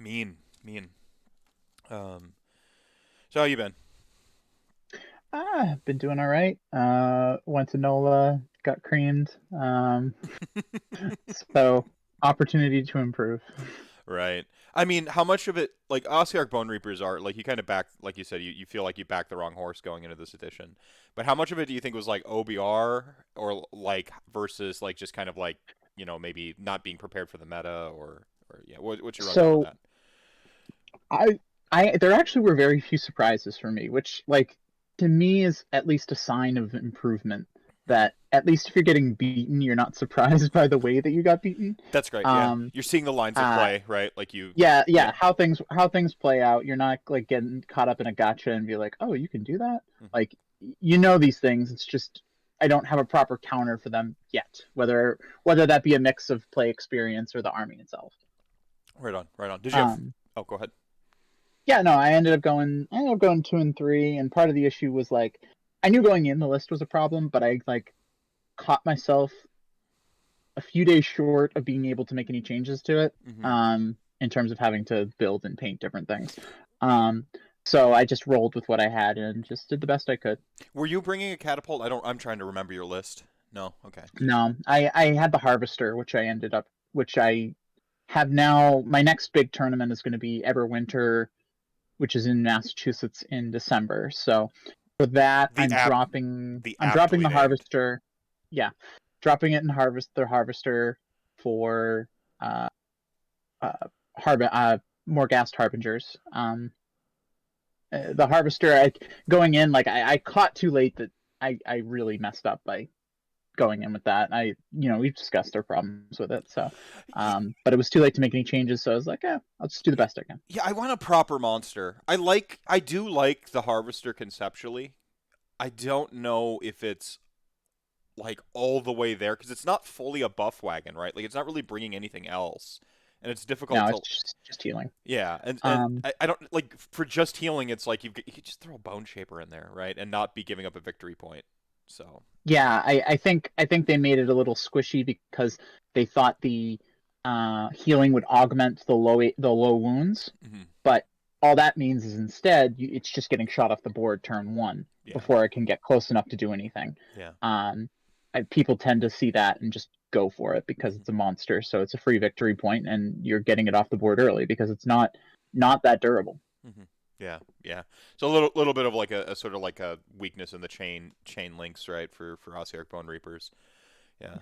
Mean. Um, so how you been? Been doing all right. Went to NOLA, got creamed. So opportunity to improve. Right. I mean, how much of it, like Ossiarch Bone Reapers are, like you kind of back, like you said, you feel like you backed the wrong horse going into this edition. But how much of it do you think was like OBR or like versus like just kind of like, maybe not being prepared for the meta or yeah, what's your rundown on So that? I, there actually were very few surprises for me, which like to me is at least a sign of improvement. Hmm. That at least if you're getting beaten, you're not surprised by the way that you got beaten. That's great. Yeah. Um, You're seeing the lines of uh, play, right? Like yeah, yeah. yeah, how things play out. You're not like getting caught up in a gotcha and be like, oh, you can do that. Hmm. Like you know these things. It's just I don't have a proper counter for them yet. Whether that be a mix of play experience or the army itself. Right on, right on. Did you have? Um, Oh, go ahead. yeah, no, I ended up going 2 and 3, and part of the issue was like I knew going in the list was a problem, but I like caught myself a few days short of being able to make any changes to it, Hmm. in terms of having to build and paint different things. Um, so I just rolled with what I had and just did the best I could. Were you bringing a catapult? I don't. I'm trying to remember your list. No. Okay. No, I had the Harvester, which I have now. My next big tournament is going to be Everwinter, which is in Massachusetts in December. So for that, The app, the I'm dropping aptly the named. Harvester. Yeah, dropping it in Harvester for uh, uh, Morghast Harbingers. The Harvester, going in, like I caught too late that I really messed up by going in with that. We've discussed our problems with it, so but it was too late to make any changes, so I was like, yeah, I'll just do the best I can. Yeah, I want a proper monster. I do like the Harvester conceptually. I don't know if it's like all the way there because it's not fully a buff wagon, right? Like it's not really bringing anything else, and it's difficult No, it's to. just healing. Yeah, and Um, I don't like for just healing. It's like you could just throw a Bone Shaper in there, right, and not be giving up a victory point. So yeah, I think they made it a little squishy because they thought the healing would augment the low wounds, mhm. but all that means is instead it's just getting shot off the board turn one Yeah, before it can get close enough to do anything. yeah. Um, People tend to see that and just go for it because Mhm. it's a monster, so it's a free victory point, and you're getting it off the board early because it's not that durable. Hmm. Yeah, yeah. So a little bit of like a sort of like a weakness in the chain links, right? For Ossiarch Bone Reapers. Yeah.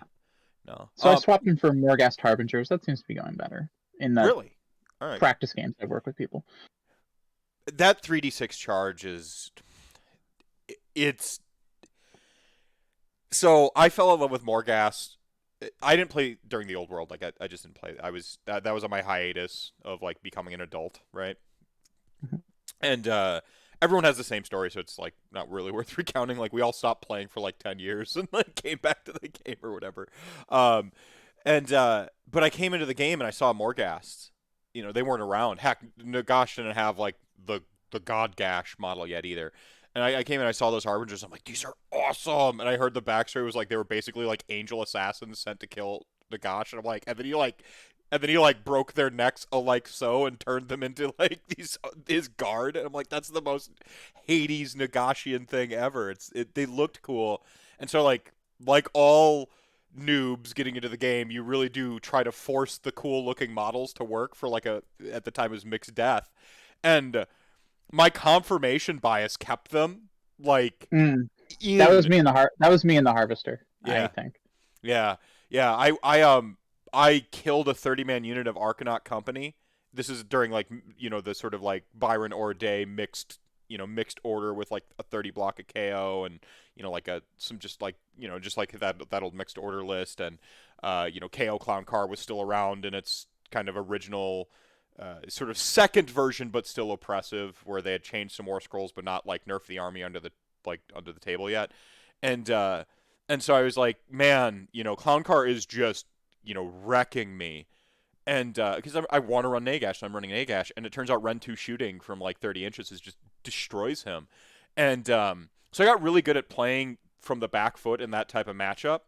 No. So I swapped in for Morghast Harbingers. That seems to be going better in the Really? All right. practice games I work with people. That 3d6 charge is it's so I fell in love with Morghast. I didn't play during the old world. Like I just didn't play. That was on my hiatus of like becoming an adult, right? And everyone has the same story, so it's like not really worth recounting. Like we all stopped playing for like 10 years and like came back to the game or whatever. Um, and but I came into the game and I saw Morghast. They weren't around. Heck, Nagash didn't have like the God Gash model yet either. And I came in, I saw those harbingers. I'm like, these are awesome. And I heard the backstory was like they were basically like angel assassins sent to kill Nagash. And I'm like, and then he broke their necks like so and turned them into like these his guard. And I'm like, that's the most Hades Nagashian thing ever. They looked cool, and so like all noobs getting into the game, you really do try to force the cool looking models to work for like a at the time it was mixed death, and my confirmation bias kept them like Mm, in that was me in the Harvester, I yeah think. yeah yeah I killed a 30-man unit of Arcanaut Company. This is during like the sort of like Byron Orday mixed order with like a 30 block of KO and like a some just like just like that old mixed order list. And KO Clown Car was still around in its kind of original sort of second version, but still oppressive, where they had changed some more scrolls, but not like nerf the army under the table yet. And so I was like, man, Clown Car is just wrecking me. And because I want to run Nagash, so I'm running Nagash, and it turns out Ren 2 shooting from like 30 inches is just destroys him. And so I got really good at playing from the back foot in that type of matchup,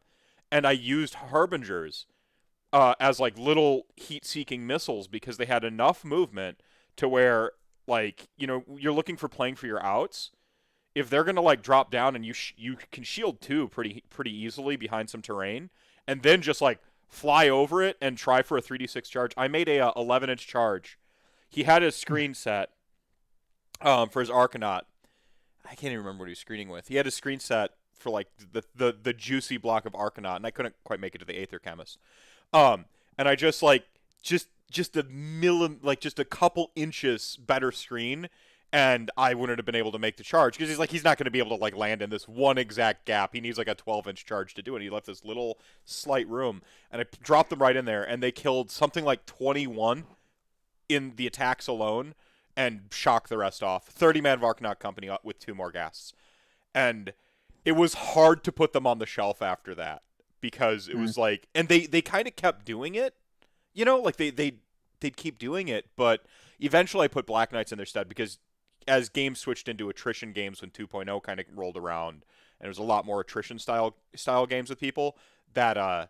and I used Harbingers as like little heat-seeking missiles because they had enough movement to where like you're looking for playing for your outs. If they're gonna like drop down and you can shield too pretty easily behind some terrain, and then just like fly over it and try for a 3d6 charge. I made a 11-inch charge. He had his screen set for his Arcanaut. I can't even remember what he was screening with. He had his screen set for like the juicy block of Arcanaut, and I couldn't quite make it to the Aether Chemist. And I just like just a like just a couple inches better screen, and I wouldn't have been able to make the charge because he's not going to be able to like land in this one exact gap. He needs like a 12-inch charge to do it. He left this little slight room, and I dropped them right in there, and they killed something like 21 in the attacks alone, and shocked the rest off. 30-man Varknot company with 2 more guests, and it was hard to put them on the shelf after that because it was like, and they kind of kept doing it, like they'd keep doing it, but eventually I put Black Knights in their stead because as games switched into attrition games when 2.0 kind of rolled around, and there was a lot more attrition style games with people, that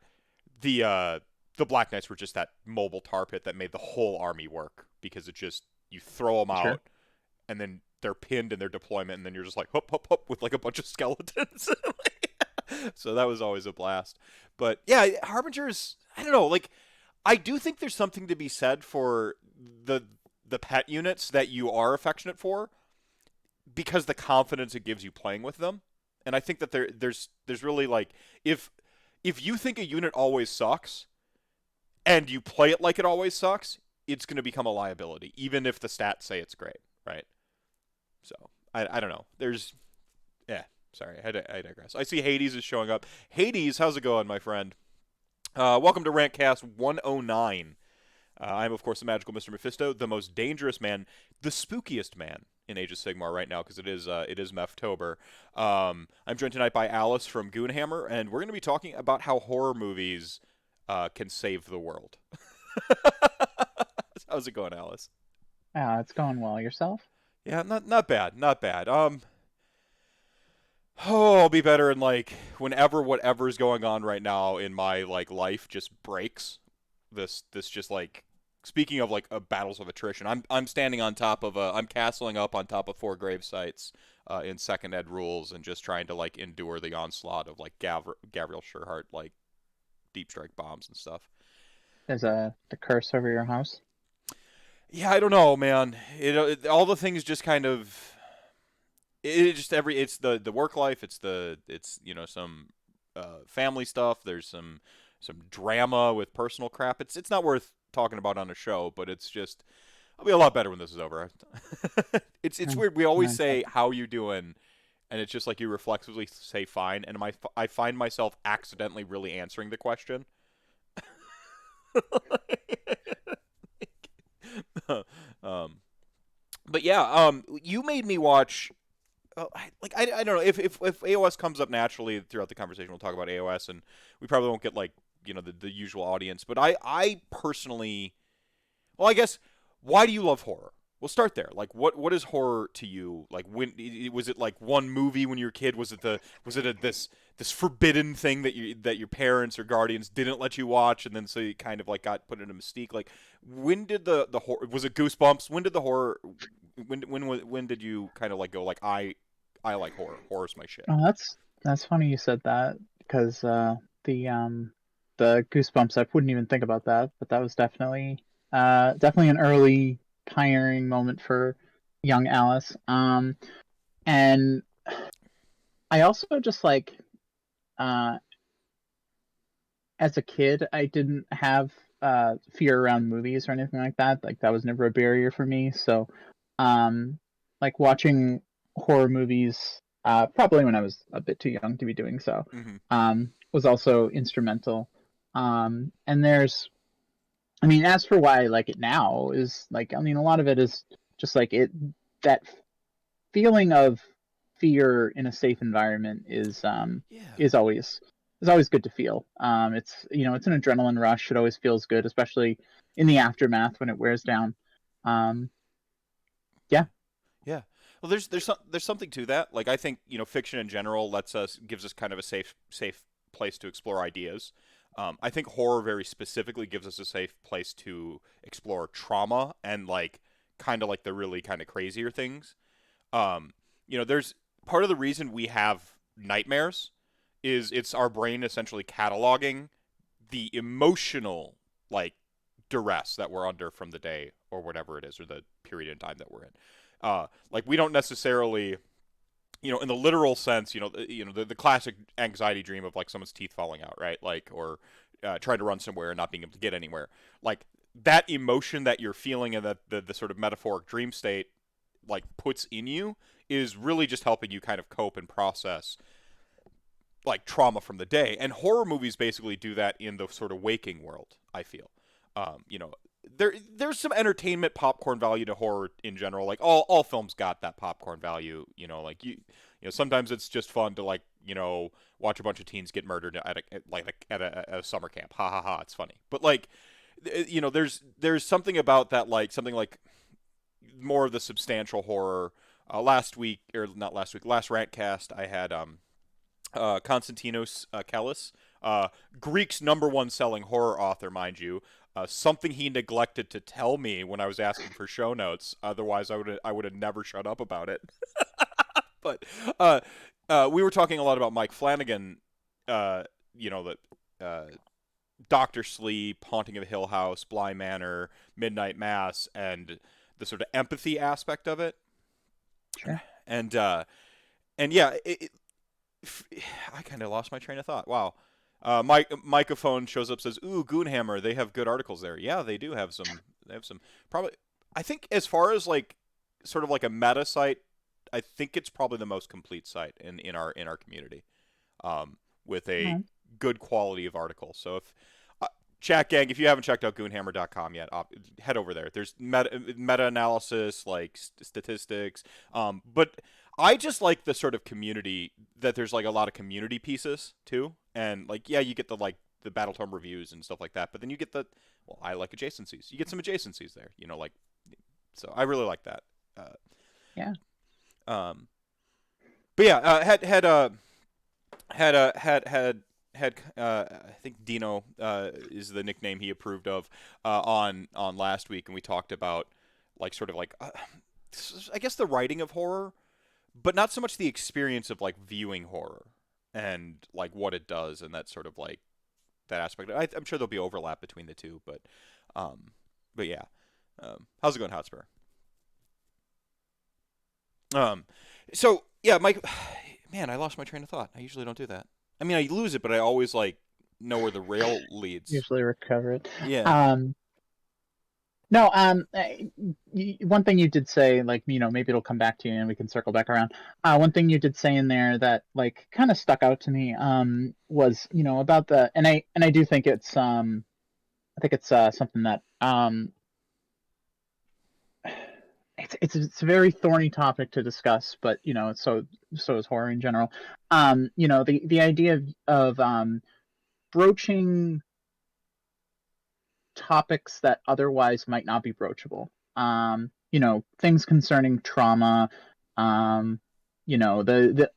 the Black Knights were just that mobile tar pit that made the whole army work because it just you throw them Sure. out and then they're pinned in their deployment, and then you're just like hop hop hop with like a bunch of skeletons. So that was always a blast. But yeah, Harbingers, I don't know, like I do think there's something to be said for the the pet units that you are affectionate for because the confidence it gives you playing with them. And I think that there's really like if you think a unit always sucks and you play it like it always sucks, it's going to become a liability, even if the stats say it's great, right? So I don't know. There's yeah. Sorry, I digress. I see Hades is showing up. Hades, how's it going, my friend? Welcome to RantCast 109. I'm, of course, the magical Mr. Mephisto, the most dangerous man, the spookiest man in Age of Sigmar right now, because it is Meftober. I'm joined tonight by Alice from Goonhammer, and we're going to be talking about how horror movies can save the world. How's it going, Alice? Yeah, it's going well. Yourself? Yeah, not bad, not bad. Oh, I'll be better in like whenever whatever's going on right now in my like life just breaks. This just like speaking of like battles of attrition. I'm standing on top of I'm castling up on top of 4 grave sites in second ed rules and just trying to like endure the onslaught of like Gabriel Sherhart like deep strike bombs and stuff. There's the curse over your house. Yeah, I don't know, man. All the things just kind of it just it's the work life, it's some family stuff, there's some drama with personal crap. It's not worth talking about on a show, but it's just I'll be a lot better when this is over. It's Mm, weird. We always mm, say how you doing, and it's just like you reflexively say fine, and I find myself accidentally really answering the question. um, but yeah, you made me watch. I don't know if AOS comes up naturally throughout the conversation, we'll talk about AOS, and we probably won't get like the usual audience. But I personally, well, I guess why do you love horror? We'll start there. Like, what is horror to you? Like, when was it like one movie when you were a kid? Was it this forbidden thing that your parents or guardians didn't let you watch, and then so you kind of like got put in a mystique? Like, when did the horror? Was it Goosebumps? When did the horror? When did you kind of like go like I like horror. Horror's my shit. Oh, that's funny you said that because the goosebumps, I wouldn't even think about that, but that was definitely an early pioneering moment for young Alice. And I also just like uh as a kid, I didn't have fear around movies or anything like that. Like that was never a barrier for me. So, like watching horror movies, probably when I was a bit too young to be doing so, Mm-hmm. was also instrumental. And I mean, as for why I like it now is like, I mean, a lot of it is just like that feeling of fear in a safe environment Yeah. is always good to feel. It's an adrenaline rush. It always feels good, especially in the aftermath when it wears down. Um, yeah, Yeah. Well, there's something to that. Like I think fiction in general gives us kind of a safe place to explore ideas. I think horror very specifically gives us a safe place to explore trauma and like kind of like the really kind of crazier things. Um, there's part of the reason we have nightmares is it's our brain essentially cataloging the emotional like duress that we're under from the day or whatever it is or the period in time that we're in. Like we don't necessarily, in the literal sense, the classic anxiety dream of like someone's teeth falling out, right? Like or trying to run somewhere and not being able to get anywhere. Like that emotion that you're feeling and that the sort of metaphoric dream state like puts in you is really just helping you kind of cope and process like trauma from the day. And horror movies basically do that in the sort of waking world, I feel. You know, there's some entertainment popcorn value to horror in general. Like all films got that popcorn value, like sometimes it's just fun to like, watch a bunch of teens get murdered at a summer camp. Ha ha ha, it's funny. But like there's something about that, like something like more of the substantial horror. Last week, or not last week, last rantcast, I had Konstantinos Kellis, Greek's #1 selling horror author, mind you. Something he neglected to tell me when I was asking for show notes. Otherwise, I would have never shut up about it. But we were talking a lot about Mike Flanagan. The Doctor Sleep, Haunting of Hill House, Bly Manor, Midnight Mass, and the sort of empathy aspect of it. Sure. And yeah, I kind of lost my train of thought. Wow. Microphone shows up, says, "Ooh, Goonhammer, they have good articles there." Yeah, they do have some. They have some. Probably, I think as far as like sort of like a meta site, I think it's probably the most complete site in our community, with a good quality of articles. So if chat gang, if you haven't checked out Goonhammer.com yet, head over there. There's meta analysis, like statistics, but I just like the sort of community that there's like a lot of community pieces too, and like yeah, you get the like the Battletome reviews and stuff like that, but then you get I like adjacencies. You get some adjacencies there, like so I really like that. Yeah. But yeah, had I think Dino is the nickname he approved of on last week, and we talked about like sort of like I guess the writing of horror, but not so much the experience of like viewing horror and like what it does and that sort of like that aspect. I'm sure there'll be overlap between the two, but yeah. How's it going, Hotspur? So yeah, Mike. Man, I lost my train of thought. I usually don't do that. I mean, I lose it, but I always like know where the rail leads. Usually recover it. Yeah. No, one thing you did say, like, maybe it'll come back to you and we can circle back around. One thing you did say in there that like kind of stuck out to me, was, about and I do think it's, something that, it's a very thorny topic to discuss, but, so is horror in general. The idea of broaching topics that otherwise might not be broachable. Things concerning trauma, the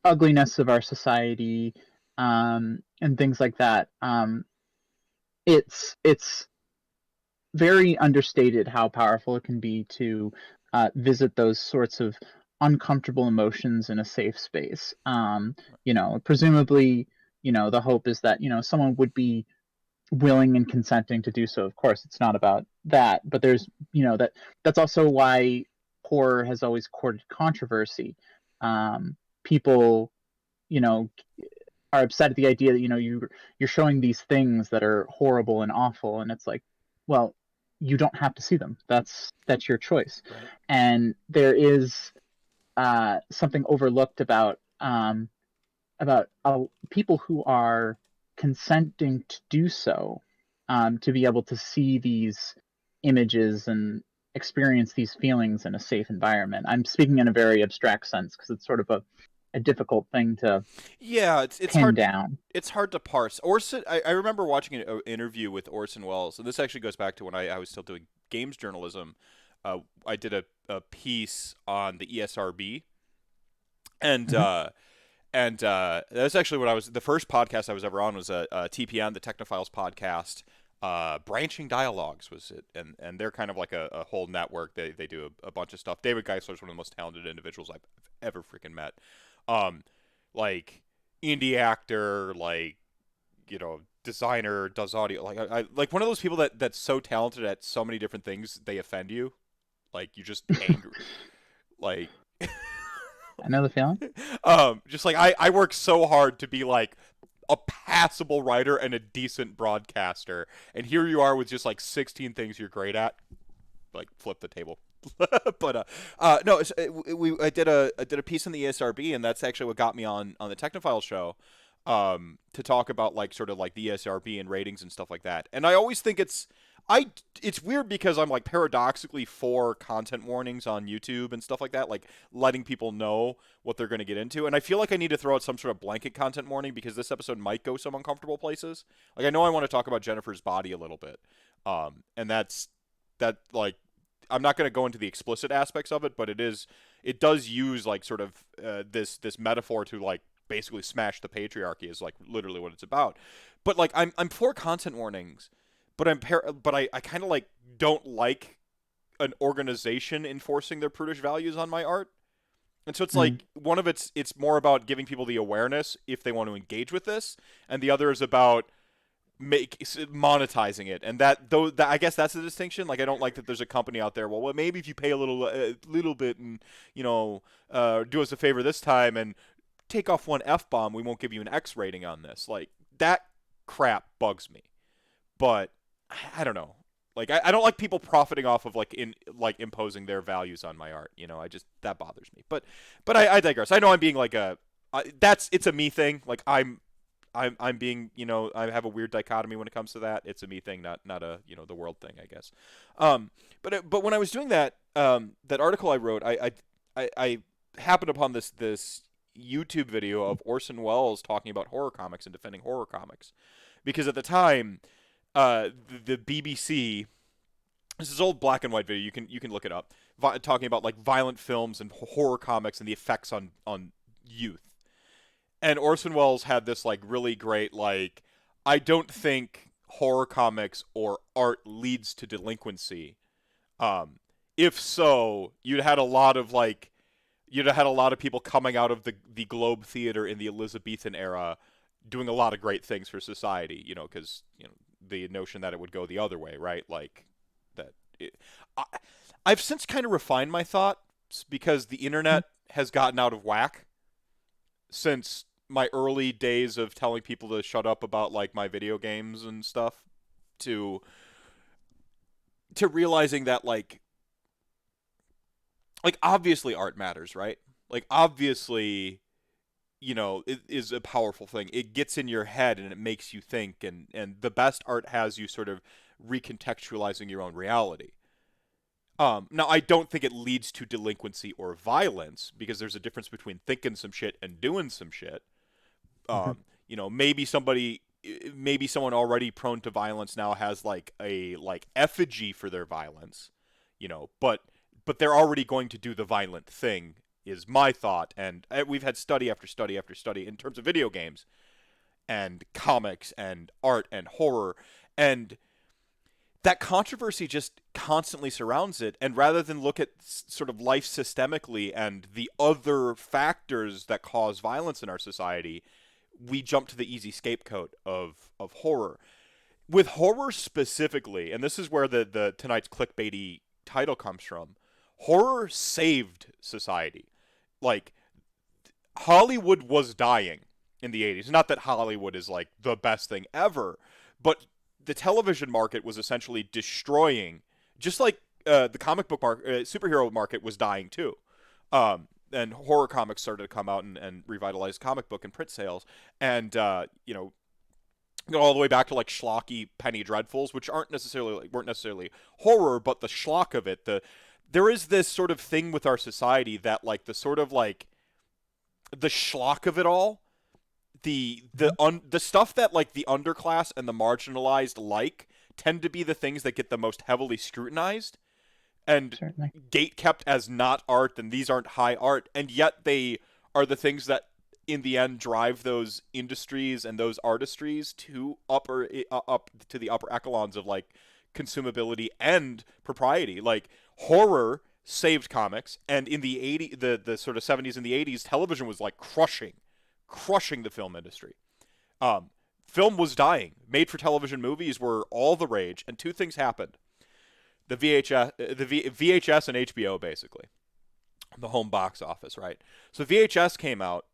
ugliness of our society, and things like that. It's very understated how powerful it can be to visit those sorts of uncomfortable emotions in a safe space. Presumably, the hope is that someone would be willing and consenting to do so. Of course, it's not about that, but there's that's also why horror has always courted controversy. People are upset at the idea that you're showing these things that are horrible and awful, and it's like, well, you don't have to see them. That's your choice. Right. And there is something overlooked about people who are consenting to do so, to be able to see these images and experience these feelings in a safe environment. I'm speaking in a very abstract sense because it's sort of a difficult thing to it's pin hard down. It's hard to parse. Orson, I remember watching an interview with Orson Welles, and this actually goes back to when I was still doing games journalism. I did a piece on the ESRB, and And that's actually what the first podcast I was ever on was a TPN, the Technophiles podcast. Branching Dialogues was it, and they're kind of like a whole network. They do a bunch of stuff. David Geisler is one of the most talented individuals I've ever freaking met. Um, like indie actor, like designer, does audio. Like I like one of those people that's so talented at so many different things they offend you. Like you just angry. Like I know the feeling. just like I work so hard to be like a passable writer and a decent broadcaster, and here you are with just like 16 things you're great at. Like flip the table. But no, I did a piece in the ESRB, and that's actually what got me on the Technophile show, to talk about like sort of like the ESRB and ratings and stuff like that. And I always think it's weird because I'm like paradoxically for content warnings on YouTube and stuff like that, like letting people know what they're going to get into. And I feel like I need to throw out some sort of blanket content warning because this episode might go some uncomfortable places. Like I know I want to talk about Jennifer's body a little bit, and that like I'm not going to go into the explicit aspects of it, but it does use like sort of this metaphor to like basically smash the patriarchy is like literally what it's about. But like I'm for content warnings, but I kind of like don't like an organization enforcing their prudish values on my art. And so it's like one of it's more about giving people the awareness if they want to engage with this, and the other is about monetizing it. And I guess that's the distinction. Like I don't like that there's a company out there. Well, maybe if you pay a little bit and do us a favor this time and take off one F-bomb, we won't give you an X rating on this. Like that crap bugs me. But I don't know. Like I don't like people profiting off of like imposing their values on my art. That bothers me. But I digress. I know I'm being like it's a me thing. Like I'm being I have a weird dichotomy when it comes to that. It's a me thing, not a the world thing, I guess. But when I was doing that that article I wrote, I happened upon this YouTube video of Orson Welles talking about horror comics and defending horror comics, because at the time, the BBC, this is old black and white video. You can look it up. Talking about like violent films and horror comics and the effects on youth. And Orson Welles had this like really great like, I don't think horror comics or art leads to delinquency. If so, you'd have had a lot of people coming out of the Globe Theater in the Elizabethan era doing a lot of great things for society, because the notion that it would go the other way, right? Like that. I've since kind of refined my thoughts because the internet has gotten out of whack since my early days of telling people to shut up about like my video games and stuff to realizing that like obviously art matters, right? Like obviously it is a powerful thing. It gets in your head and it makes you think, and the best art has you sort of recontextualizing your own reality. Now I don't think it leads to delinquency or violence because there's a difference between thinking some shit and doing some shit. Maybe someone already prone to violence now has like a effigy for their violence, but they're already going to do the violent thing is my thought. And we've had study after study after study in terms of video games and comics and art and horror, and that controversy just constantly surrounds it. And rather than look at sort of life systemically and the other factors that cause violence in our society, we jump to the easy scapegoat of horror. With horror specifically, and this is where the tonight's clickbaity title comes from, horror saved society. Like, Hollywood was dying in the 80s. Not that Hollywood is like the best thing ever, but the television market was essentially destroying, just like the comic book market, superhero market was dying too. And horror comics started to come out and revitalize comic book and print sales. And, go all the way back to like schlocky Penny Dreadfuls, which weren't necessarily horror, but the schlock of it. There is this sort of thing with our society that like the sort of like the schlock of it all, the stuff that like the underclass and the marginalized tend to be the things that get the most heavily scrutinized and Certainly. gate kept as not art, and these aren't high art, and yet they are the things that in the end drive those industries and those artistries to up to the upper echelons of like consumability and propriety. Like horror saved comics, and in the the sort of 70s and the 80s, television was like crushing the film industry. Um, Film was dying. Made for television movies were all the rage, and two things happened: VHS and HBO, basically the home box office, right? So VHS came out,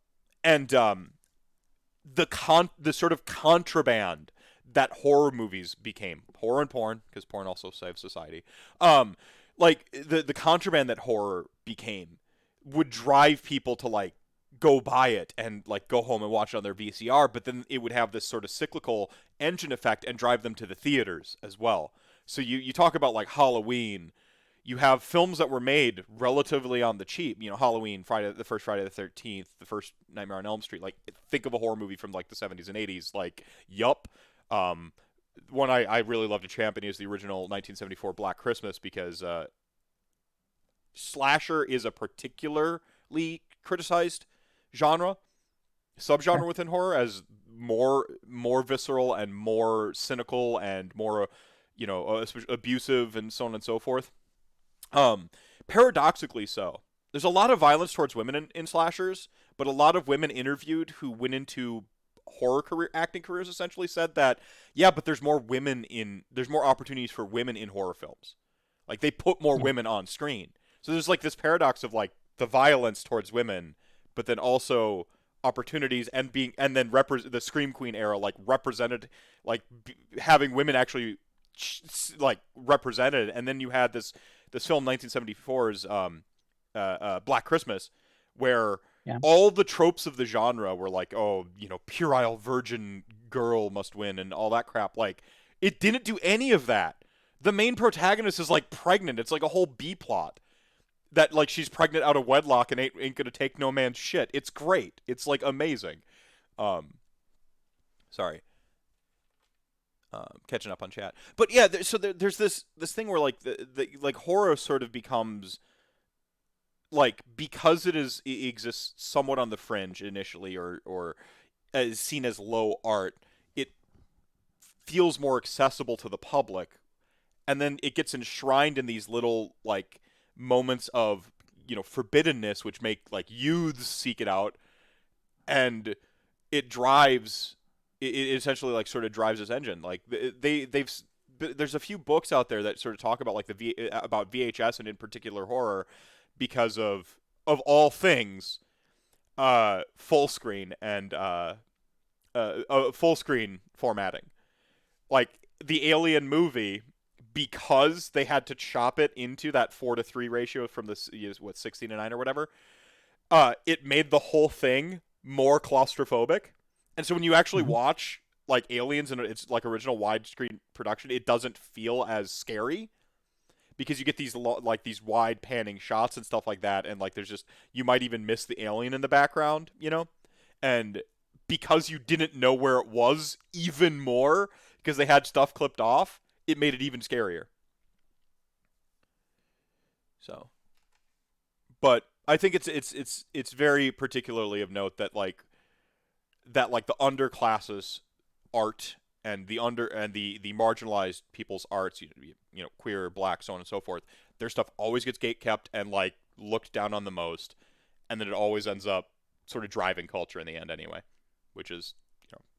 and the sort of contraband that horror movies became, horror and porn, because porn also saves society. Like the contraband that horror became would drive people to like go buy it and like go home and watch it on their VCR, but then it would have this sort of cyclical engine effect and drive them to the theaters as well. So you talk about like Halloween, you have films that were made relatively on the cheap. You know, Halloween, the first Friday the 13th, the first Nightmare on Elm Street. Like, think of a horror movie from like the 70s and 80s. Like, yup. One I really love to champion is the original 1974 Black Christmas, because slasher is a particularly criticized genre, subgenre within horror, as more visceral and more cynical and more abusive and so on and so forth. Paradoxically so. There's a lot of violence towards women in slashers, but a lot of women interviewed who went into acting careers essentially said that, yeah, but there's more opportunities for women in horror films. Like, they put more women on screen. So there's like this paradox of like the violence towards women, but then also opportunities, and then the Scream Queen era, like represented, like having women actually like represented. And then you had this film 1974's Black Christmas, where all the tropes of the genre were like, oh, puerile virgin girl must win and all that crap. Like, it didn't do any of that. The main protagonist is like pregnant. It's like a whole B plot that like she's pregnant out of wedlock and ain't gonna take no man's shit. It's great. It's like amazing. Sorry. Catching up on chat, but yeah. There's this thing where like the like horror sort of becomes like, because it exists somewhat on the fringe initially, or is seen as low art, it feels more accessible to the public, and then it gets enshrined in these little like moments of forbiddenness, which make like youths seek it out, and it drives it essentially like sort of drives this engine. Like there's a few books out there that sort of talk about like about VHS and in particular horror, because of all things full screen and full screen formatting. Like the Alien movie, because they had to chop it into that 4:3 ratio from the 16:9 or whatever, it made the whole thing more claustrophobic. And so when you actually watch like Aliens and its like original widescreen production, it doesn't feel as scary, because you get these these wide panning shots and stuff like that, and like there's just, you might even miss the alien in the background, and because you didn't know where it was even more, because they had stuff clipped off, it made it even scarier. So, but I think it's very particularly of note that like the underclasses art and the marginalized people's arts, queer, black, so on and so forth, their stuff always gets gatekept and like looked down on the most, and then it always ends up sort of driving culture in the end anyway, which is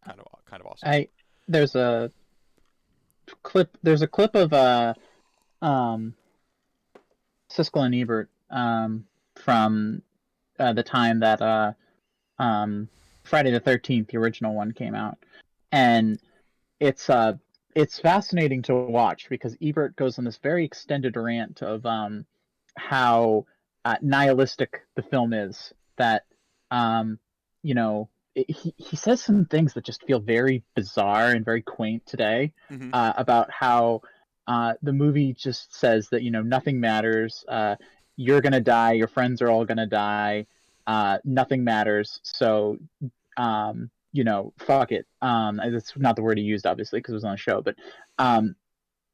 kind of awesome. There's a clip of Siskel and Ebert from the time that Friday the 13th, the original one, came out, and it's fascinating to watch, because Ebert goes on this very extended rant of how nihilistic the film is. That he says some things that just feel very bizarre and very quaint today, about how the movie just says that nothing matters. You're gonna die. Your friends are all gonna die. Nothing matters. So fuck it. That's not the word he used, obviously, because it was on a show, but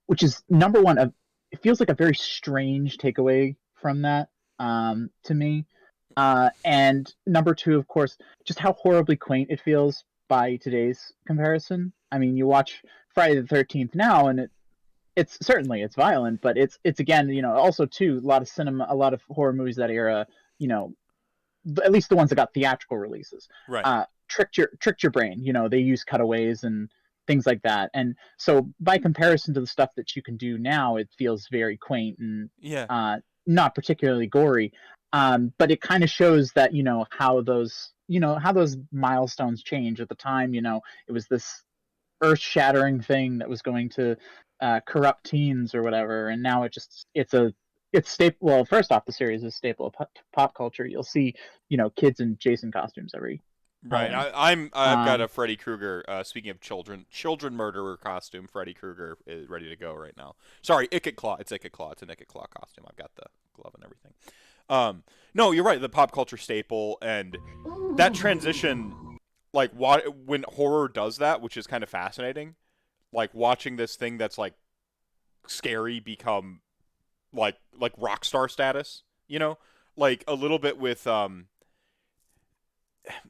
which is number one. It feels like a very strange takeaway from that to me. And number two, of course, just how horribly quaint it feels by today's comparison. I mean, you watch Friday the 13th now, and it's certainly it's violent, but it's again, also too a lot of cinema, a lot of horror movies that era, you know, at least the ones that got theatrical releases, Right. tricked your brain. They use cutaways and things like that, and so by comparison to the stuff that you can do now, it feels very quaint and Yeah. not particularly gory. But it kind of shows that how those milestones change at the time. It was this earth-shattering thing that was going to corrupt teens or whatever, and now it's staple. Well, first off, the series is staple of pop culture. You'll see kids in Jason costumes every Right. Halloween. I've got Um, a Freddy Krueger. Speaking of children murderer costume. Freddy Krueger is ready to go right now. Sorry, Icket Claw. It's Icket Claw. It's an Icket Claw costume. I've got the glove and everything. No, you're right. The pop culture staple and that transition, like when horror does that, which is kind of fascinating. Like watching this thing that's like scary become like rock star status. Like a little bit with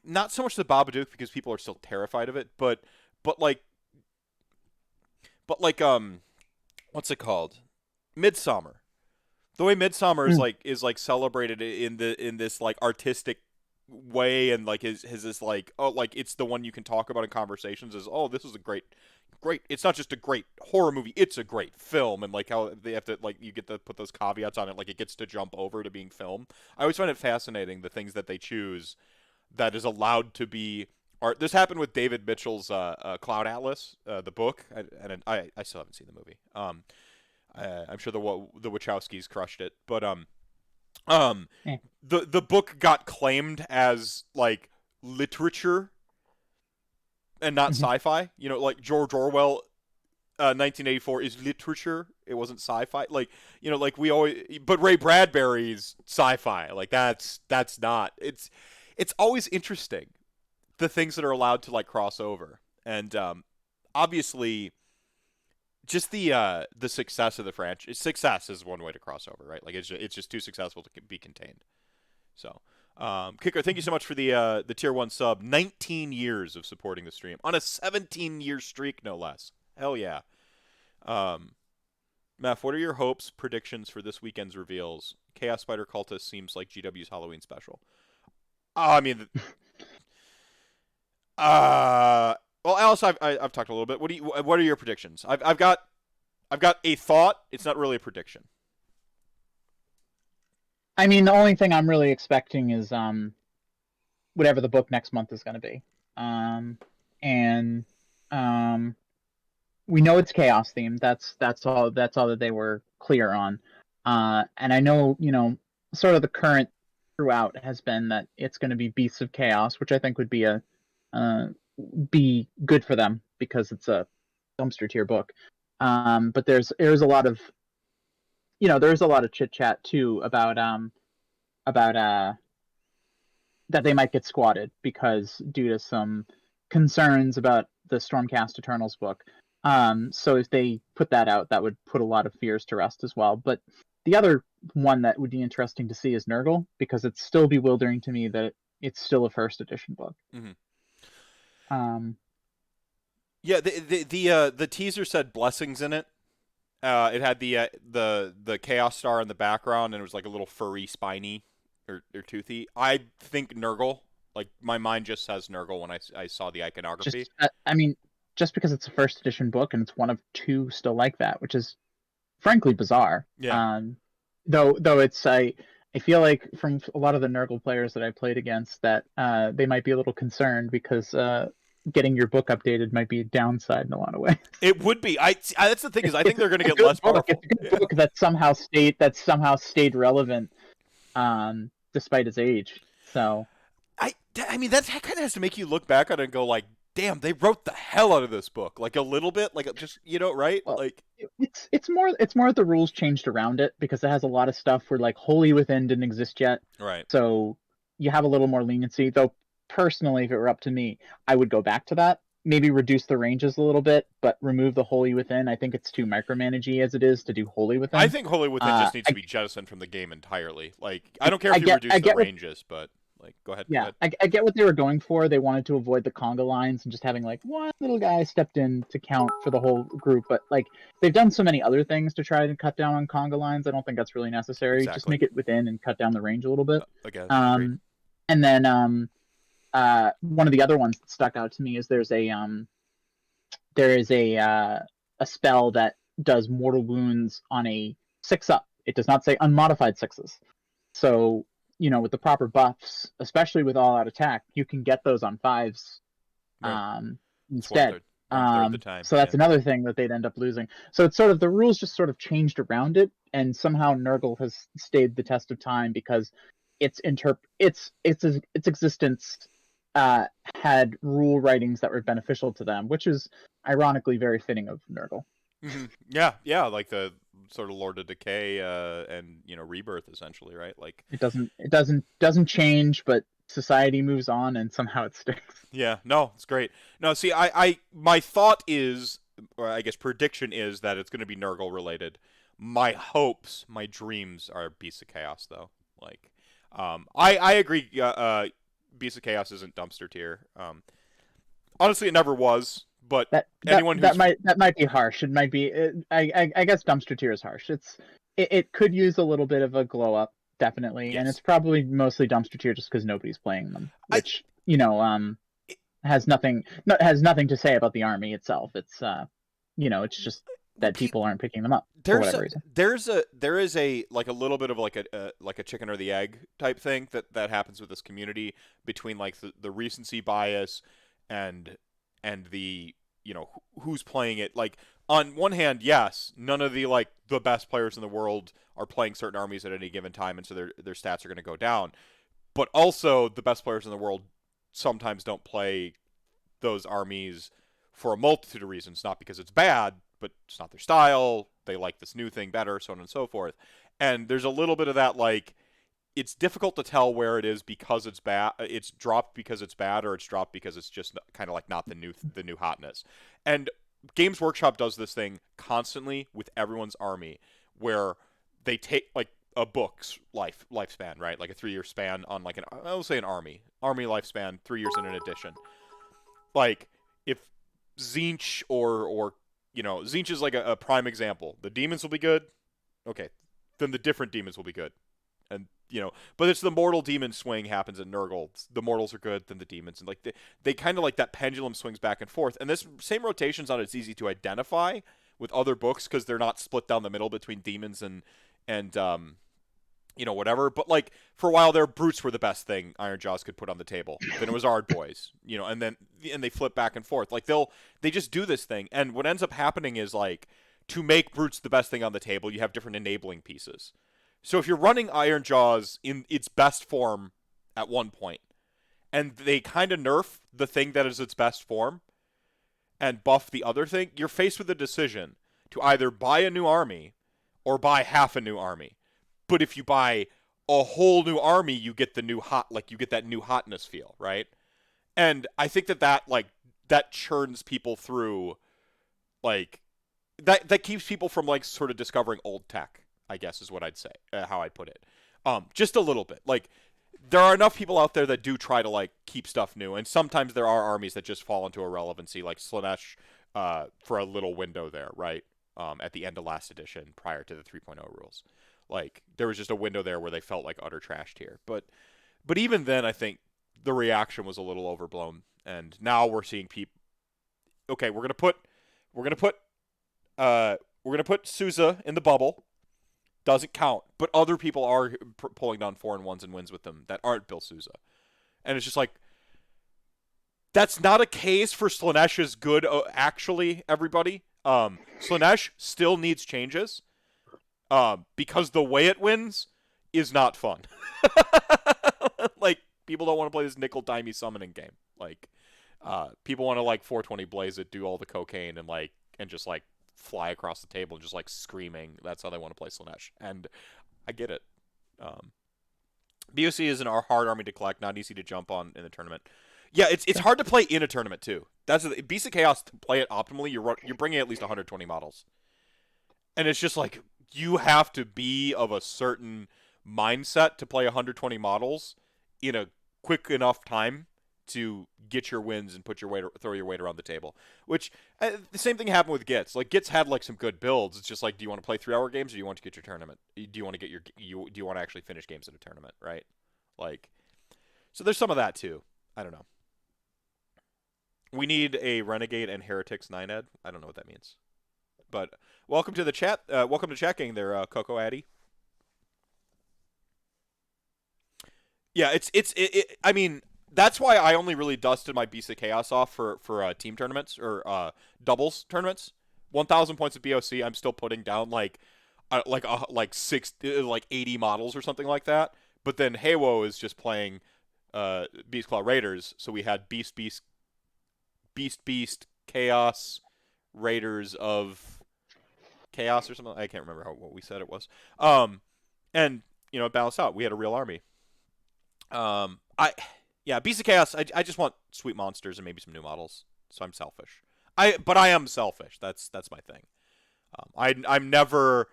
not so much the Babadook because people are still terrified of it, but like what's it called? Midsummer. The way Midsummer is celebrated in this like artistic way and like his this like like it's the one you can talk about in conversations is this is a great it's not just a great horror movie, it's a great film, and like how they have to like you get to put those caveats on it, like it gets to jump over to being film. I always find it fascinating the things that they choose that is allowed to be art. This happened with David Mitchell's Cloud Atlas, the book, and I still haven't seen the movie. I'm sure the Wachowskis crushed it, but eh. the book got claimed as like literature and not Mhm. sci-fi. Like George Orwell, 1984 is literature. It wasn't sci-fi. Like like we always. But Ray Bradbury's sci-fi. Like that's not. It's always interesting the things that are allowed to like cross over, and obviously just the success of the franchise. Success is one way to cross over, right? Like it's just too successful to be contained. So, Kicker, thank you so much for the tier 1 sub. 19 years of supporting the stream on a 17-year streak, no less. Hell yeah. Um, Meph, what are your hopes, predictions for this weekend's reveals? Chaos Spider Cultist seems like GW's Halloween special. I mean, uh, well, Alice, I've talked a little bit. What are your predictions? I've got a thought. It's not really a prediction. I mean, the only thing I'm really expecting is whatever the book next month is going to be, and um, we know it's chaos themed. That's all that they were clear on. And I know sort of the current throughout has been that it's going to be Beasts of Chaos, which I think would be good for them because it's a dumpster tier book. But there's a lot of chit chat too about that they might get squatted because due to some concerns about the Stormcast Eternals book. So if they put that out, that would put a lot of fears to rest as well. But the other one that would be interesting to see is Nurgle, because it's still bewildering to me that it's still a first edition book. Mm-hmm. Um, Yeah, the teaser said blessings in it. It had the Chaos Star in the background, and it was like a little furry, spiny, or toothy. I think Nurgle. Like my mind just says Nurgle when I saw the iconography. I mean, just because it's a first edition book and it's one of two still like that, which is frankly bizarre. Yeah. Though I feel like from a lot of the Nurgle players that I played against that they might be a little concerned because getting your book updated might be a downside in a lot of ways. It would be. That's the thing is I think they're going to It's a get good less book. powerful. It's a good book that somehow stayed relevant despite its age. So I mean that kind of has to make you look back on it and go like, damn, they wrote the hell out of this book. Like a little bit, like just right? well, Like it's more the rules changed around it because it has a lot of stuff where like Holy Within didn't exist yet. right. So you have a little more leniency. Though personally, if it were up to me, I would go back to that maybe reduce the ranges a little bit, but remove the Holy Within. I think it's too micromanagey as it is to do Holy I Within. think Holy Within just needs to be jettisoned from the game entirely. Like, I don't care I if you get reduce I the get what ranges, but like, go ahead, go yeah, ahead. I get what they were going for. They wanted to avoid the conga lines and just having like one little guy stepped in to count for the whole group. But like they've done so many other things to try to cut down on conga lines. I don't think that's really necessary. Just Exactly. make it within and cut down the range a little bit. Again, agreed. Um, and then one of the other ones that stuck out to me is there is a spell that does mortal wounds on a 6-up. It does not say unmodified sixes. So, with the proper buffs, especially with all out attack, you can get those on 5s Right. It's instead. one third the time. So that's another thing that they'd end up losing. So it's sort of the rules just sort of changed around it, and somehow Nurgle has stayed the test of time because its existence had rule writings that were beneficial to them, which is ironically very fitting of Nurgle. Yeah, like the sort of Lord of Decay and Rebirth essentially, right? Like It doesn't change, but society moves on and somehow it sticks. yeah, no, it's great. No, see, my thought is, or I guess prediction is that it's going to be Nurgle related. My hopes, my dreams are Beasts of Chaos though. Like, I agree. Beasts of Chaos isn't dumpster tier. Honestly, it never was. But anyone who's that might be harsh. It might be. I guess dumpster tier is harsh. It could use a little bit of a glow up, definitely, and it's yes, probably mostly dumpster tier just because nobody's playing them, I which has nothing to say about the army itself. It's just that pe- people aren't picking them up for there's whatever a, reason. there is a like a little bit of like a chicken or the egg type thing that happens with this community between like the recency bias and the who's playing it. Like on one hand, yes, none of the best players in the world are playing certain armies at any given time, and so their stats are going to go down. But also, the best players in the world sometimes don't play those armies for a multitude of reasons, not because it's bad, but it's not their style. They like this new thing better, so on and so forth. And there's a little bit of that, like, it's difficult to tell where it is because it's bad. It's dropped because it's bad, or it's dropped because it's just kind of like not the new hotness. And Games Workshop does this thing constantly with everyone's army, where they take like a book's lifespan, right? Like a 3-year span on like I'll say an army lifespan, 3 years in an edition. Like if Zinch or Zinch is like a prime example. The demons will be good. Okay, then the different demons will be good. And but it's the mortal demon swing happens in Nurgle. The mortals are good, then the demons, and like they kind of like that pendulum swings back and forth. And this same rotation's not as easy to identify with other books because they're not split down the middle between demons and whatever. But like for a while there, brutes were the best thing Iron Jaws could put on the table. Then it was Ard boys, and they flip back and forth. Like they just do this thing, and what ends up happening is like to make brutes the best thing on the table, you have different enabling pieces. So if you're running Iron Jaws in its best form at one point, and they kind of nerf the thing that is its best form and buff the other thing, you're faced with a decision to either buy a new army or buy half a new army. But if you buy a whole new army, you get the new you get that new hotness feel, right? And I think that churns people through, like that keeps people from like sort of discovering old tech, I guess is what I'd say, how I'd put it. Just a little bit. Like there are enough people out there that do try to like keep stuff new, and sometimes there are armies that just fall into irrelevancy, like Slaanesh, for a little window there, right? At the end of last edition, prior to the 3.0 rules, like there was just a window there where they felt like utter trash tier. But even then, I think the reaction was a little overblown, and now we're seeing people. Okay, we're gonna put Souza in the bubble. Doesn't count, but other people are pulling down 4-1s and wins with them that aren't Bill Souza, and it's just like that's not a case for Slaanesh good. Actually, everybody, Slaanesh still needs changes, because the way it wins is not fun. Like people don't want to play this nickel-dimey summoning game. Like, people want to like 420 blaze it, do all the cocaine, and just like fly across the table and just like screaming. That's how they want to play Slaanesh, and I get it. BOC is an hard army to collect, not easy to jump on in the tournament. Yeah, it's hard to play in a tournament too. That's Beast of Chaos, to play it optimally. You're bringing at least 120 models, and it's just like you have to be of a certain mindset to play 120 models in a quick enough time to get your wins and put your weight, throw your weight around the table. Which the same thing happened with Gitz. Like Gitz had like some good builds. It's just like, do you want to play 3 hour games or do you want to get your tournament? Do you want to get do you want to actually finish games in a tournament, right? Like, so there's some of that too. I don't know. We need a Renegade and Heretics 9ed. I don't know what that means. But welcome to the chat. Welcome to chat gang there, Coco Addy. Yeah, I mean, that's why I only really dusted my Beast of Chaos off for team tournaments or doubles tournaments. 1,000 points of BOC. I'm still putting down like 80 models or something like that. But then Haywo is just playing Beast Claw Raiders. So we had Beast, Chaos, Raiders of Chaos or something. I can't remember what we said it was. And you know, it balanced out. We had a real army. Beast of Chaos. I just want sweet monsters and maybe some new models. So I'm selfish. But I am selfish. That's my thing. I never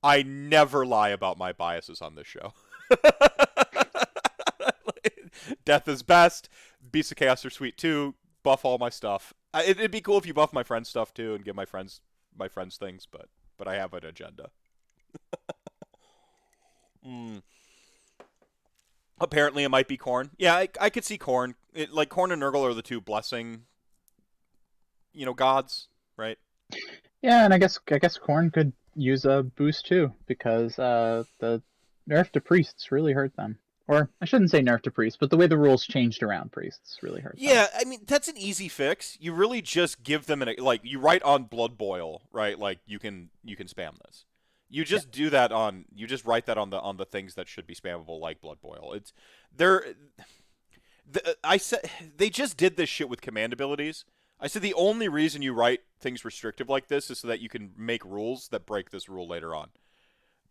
lie about my biases on this show. Death is best. Beast of Chaos are sweet too. Buff all my stuff. It'd be cool if you buff my friends' stuff too and give my friends things, but I have an agenda. Apparently, it might be Khorne. Yeah, I could see Khorne. Like Khorne and Nurgle are the 2 blessing, gods, right? Yeah, and I guess Khorne could use a boost too, because the nerf to priests really hurt them. Or I shouldn't say nerf to priests, but the way the rules changed around priests really hurt them. Yeah, I mean, that's an easy fix. You really just give them you write on Blood Boil, right? Like you can spam this. You just do that you just write that on the things that should be spammable, like Blood Boil. I said they just did this shit with command abilities. I said the only reason you write things restrictive like this is so that you can make rules that break this rule later on.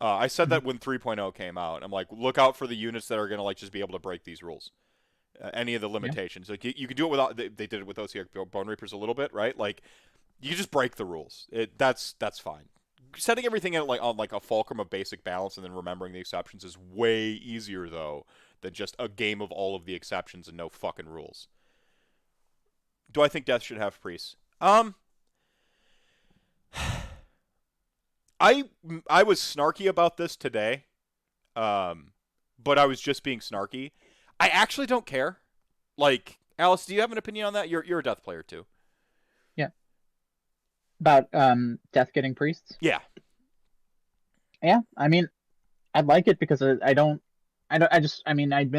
I said that when 3.0 came out. I'm like, look out for the units that are going to like just be able to break these rules. Any of the limitations. Yeah. Like you can do it without. They did it with OCR Bone Reapers a little bit, right? Like you just break the rules. That's fine. Setting everything in on a fulcrum of basic balance and then remembering the exceptions is way easier though than just a game of all of the exceptions and no fucking rules. Do I think Death should have priests? I was snarky about this today, but I was just being snarky. I actually don't care. Like, Alice, do you have an opinion on that? You're a Death player too. Yeah. About Death getting priests? Yeah. Yeah, I mean, I'd like it because I admit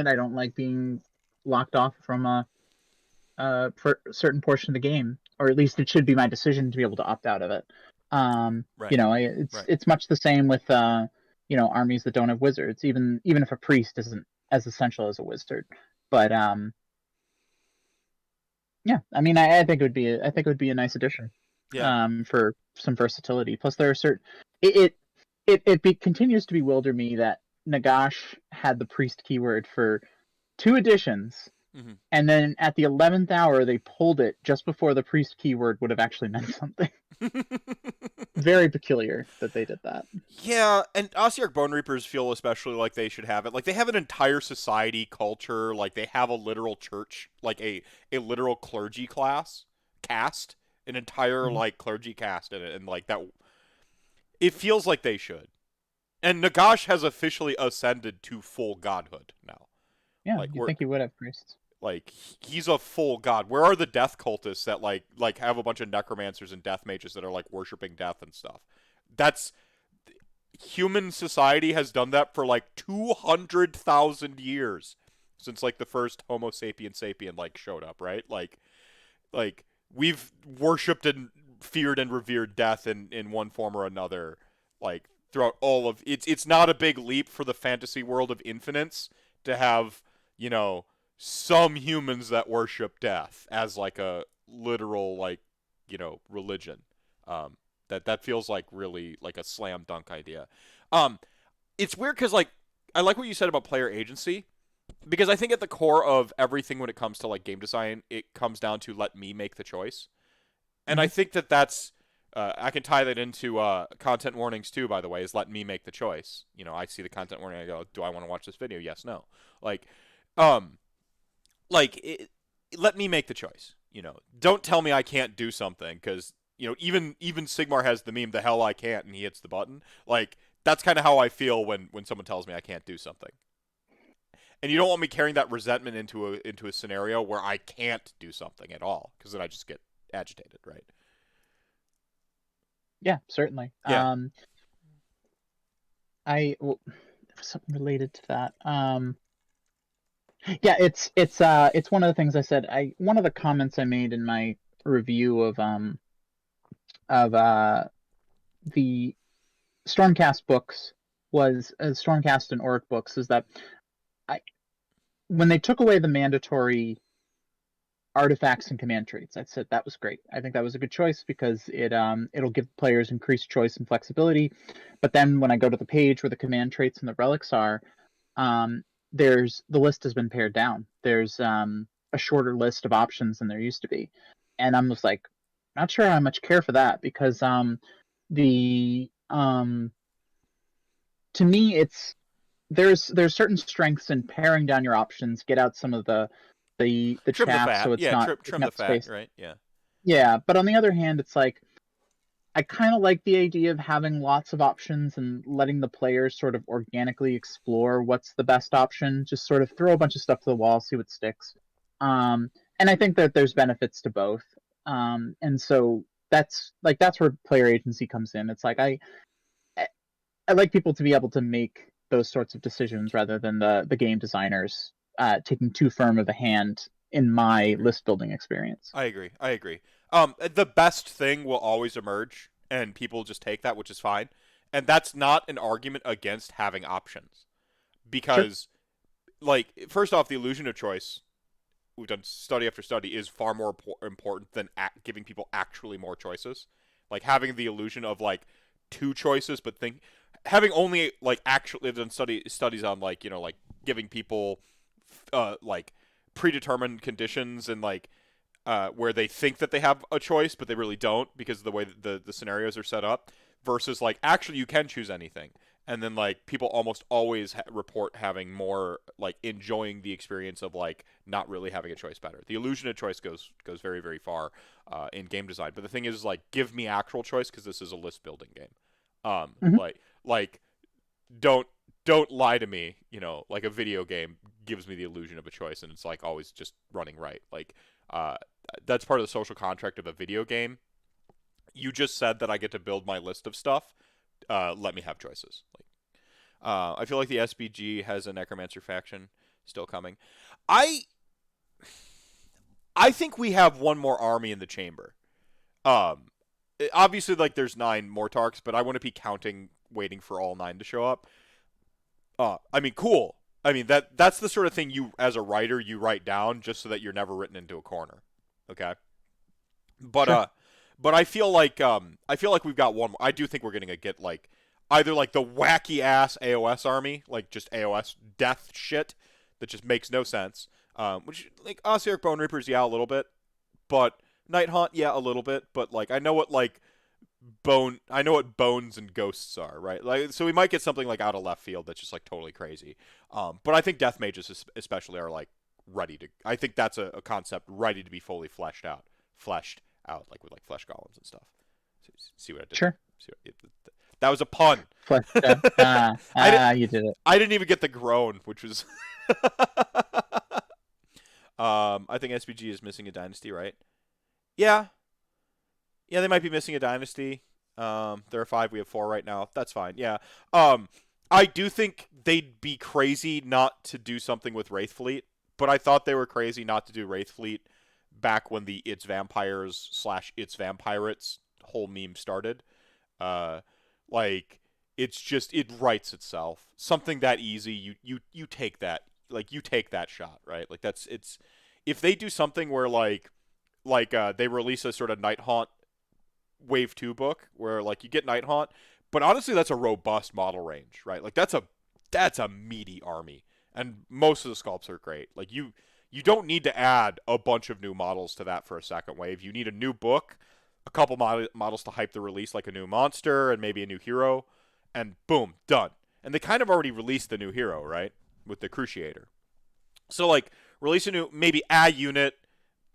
I don't like being locked off from a certain portion of the game, or at least it should be my decision to be able to opt out of it. Right. It's much the same with armies that don't have wizards, even if a priest isn't as essential as a wizard. But yeah, I mean, I think it would be a nice addition. Yeah. For some versatility. Plus, there are certain continues to bewilder me that Nagash had the priest keyword for 2 editions. Mm-hmm. And then at the 11th hour, they pulled it just before the priest keyword would have actually meant something. Very peculiar that they did that. Yeah, and Ossiarch Bone Reapers feel especially like they should have it. Like, they have an entire society culture. Like, they have a literal church, like a literal clergy cast, an entire, like, clergy cast in it. And, like, that... It feels like they should. And Nagash has officially ascended to full godhood now. Yeah, like, you think he would have priests. Like, he's a full god. Where are the death cultists that, like have a bunch of necromancers and death mages that are, like, worshipping death and stuff? That's... Human society has done that for, like, 200,000 years. Since, like, the first Homo sapien, like, showed up, right? Like, we've worshipped and feared and revered death in one form or another, like, throughout all of... It's not a big leap for the fantasy world of infinites to have, some humans that worship death as, like, a literal, like, religion. That feels like really like a slam dunk idea. It's weird because, like, I like what you said about player agency. because I think at the core of everything when it comes to like game design, it comes down to let me make the choice. And I Hmm. think that that's I can tie that into content warnings too. By the way, is let me make the choice. You know, I see the content warning, I go, do I want to watch this video? Yes, no. Like, um, let me make the choice. You know, don't tell me I can't do something because you know even Sigmar has the meme, the hell I can't, and he hits the button. Like that's kind of how I feel when someone tells me I can't do something. And you don't want me carrying that resentment into a scenario where I can't do something at all because then I just get agitated, right? Yeah, certainly. Yeah. I well, something related to that. Yeah, it's one of the things I said. One of the comments I made in my review of the Stormcast books was Stormcast and Orc books is that I when they took away the mandatory artifacts and command traits, I said that was great. I think that was a good choice because it'll give players increased choice and flexibility. But then when I go to the page where the command traits and the relics are, um, there's the list has been pared down. There's a shorter list of options than there used to be, and I'm just like, not sure how much care for that because the to me it's there's certain strengths in paring down your options, get out some of the Trim the chaff fat. so it's Yeah, not trim taking the up fat, space. right? Yeah. Yeah, but on the other hand, it's like I kind of like the idea of having lots of options and letting the players sort of organically explore what's the best option. Just sort of throw a bunch of stuff to the wall, see what sticks. Um, and I think that there's benefits to both. And so that's where player agency comes in. It's like I like people to be able to make those sorts of decisions rather than the game designers taking too firm of a hand in I my agree. list building experience. I agree. I agree. The best thing will always emerge, and people just take that, which is fine. And that's not an argument against having options, Sure. because, like, first off, the illusion of choice we've done study after study is far more important than giving people actually more choices. Like having the illusion of like two choices, but having only like actually done studies on like like giving people like predetermined conditions and like where they think that they have a choice, but they really don't because of the way that the scenarios are set up, versus like actually you can choose anything. And then like people almost always report having more like enjoying the experience of like not really having a choice better. The illusion of choice goes very very far in game design. But the thing is like give me actual choice because this is a list building game. Um, Hmm. like don't don't lie to me. You know, like a video game gives me the illusion of a choice, and it's like always just running right. Like uh, that's part of the social contract of a video game. You just said that I get to build my list of stuff. Let me have choices. Like I feel like the SBG has a necromancer faction still coming. I I think we have one more army in the chamber. Um, obviously, like there's 9 Mortarks, but I wouldn't be counting waiting for all 9 to show up. I mean, cool. I mean that's the sort of thing you, as a writer, you write down just so that you're never written into a corner. Okay, but Sure. I feel like we've got one. I do think we're gonna get like either like the wacky ass AOS army, like just AOS death shit that just makes no sense. Which like Ossiarch Bone Reapers, yeah, a little bit, but Night Haunt, yeah, a little bit, but like I know what bones and ghosts are, right? Like, so we might get something like out of left field that's just like totally crazy. But I think death mages especially are like ready to. I think that's a concept ready to be fully fleshed out, like with like flesh golems and stuff. See what I did there? Sure. That was a pun. Fleshed out. I did. You did it. I didn't even get the groan, which was. I think SPG is missing a dynasty, right? Yeah, yeah, they might be missing a dynasty. There are 5. We have 4 right now. That's fine. Yeah. Um, I do think they'd be crazy not to do something with Wraith Fleet, but I thought they were crazy not to do Wraith Fleet back when the It's Vampires / It's Vampirates whole meme started. Uh, like it's just it writes itself. Something that easy, you take that, like you take that shot, right? Like that's it's if they do something where they release a sort of Night Haunt Wave 2 book where like you get Night Haunt, but honestly that's a robust model range, right? Like that's a meaty army. and most of the sculpts are great. Like you don't need to add a bunch of new models to that for a second wave. You need a new book, a couple models to hype the release, like a new monster and maybe a new hero, and boom, done. And they kind of already released the new hero, right, with the Cruciator. So like release a new, maybe a unit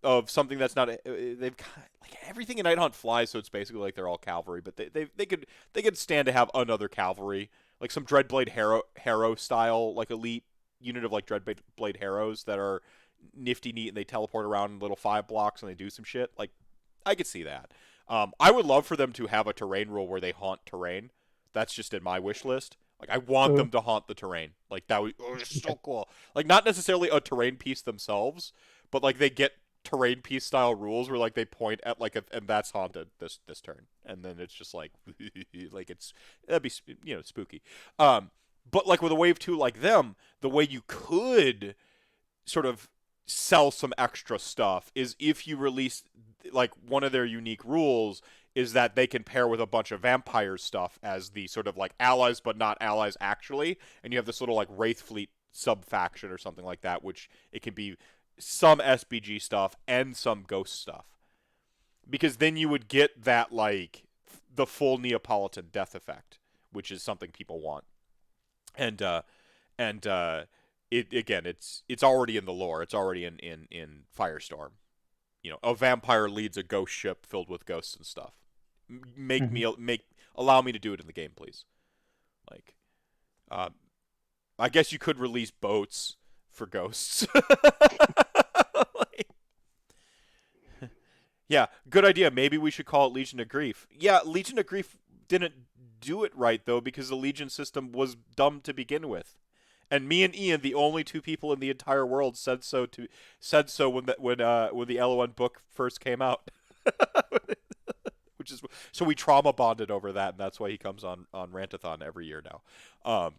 of something that's not they've like everything in Night Hunt flies, so it's basically like they're all cavalry, but they could stand to have another cavalry, like some Dreadblade Harrow style like elite unit of like Dreadblade Harrows that are nifty neat and they teleport around in little 5 blocks and they do some shit. Like I could see that. I would love for them to have a terrain rule where they haunt terrain. That's just in my wish list. Like I want them to haunt the terrain. Like that would so cool. Like not necessarily a terrain piece themselves, but like they get terrain piece style rules where like they point at like and that's haunted this turn, and then it's just like like that'd be spooky. But like with a wave 2 like them, the way you could sort of sell some extra stuff is if you release like one of their unique rules is that they can pair with a bunch of vampire stuff as the sort of like allies but not allies actually, and you have this little like Wraith Fleet sub faction or something like that, which it can be some SBG stuff and some ghost stuff, because then you would get that like the full Neapolitan death effect, which is something people want. And it again, it's already in the lore. It's already in Firestorm. A vampire leads a ghost ship filled with ghosts and stuff. Allow me to do it in the game, please. Like, I guess you could release boats for ghosts. Like, yeah, good idea. Maybe we should call it Legion of Grief. Yeah, Legion of Grief didn't do it right though, because the Legion system was dumb to begin with. And me and Ian, the only two people in the entire world, said so when the LON book first came out. Which is so we trauma bonded over that, and that's why he comes on Rantathon every year now.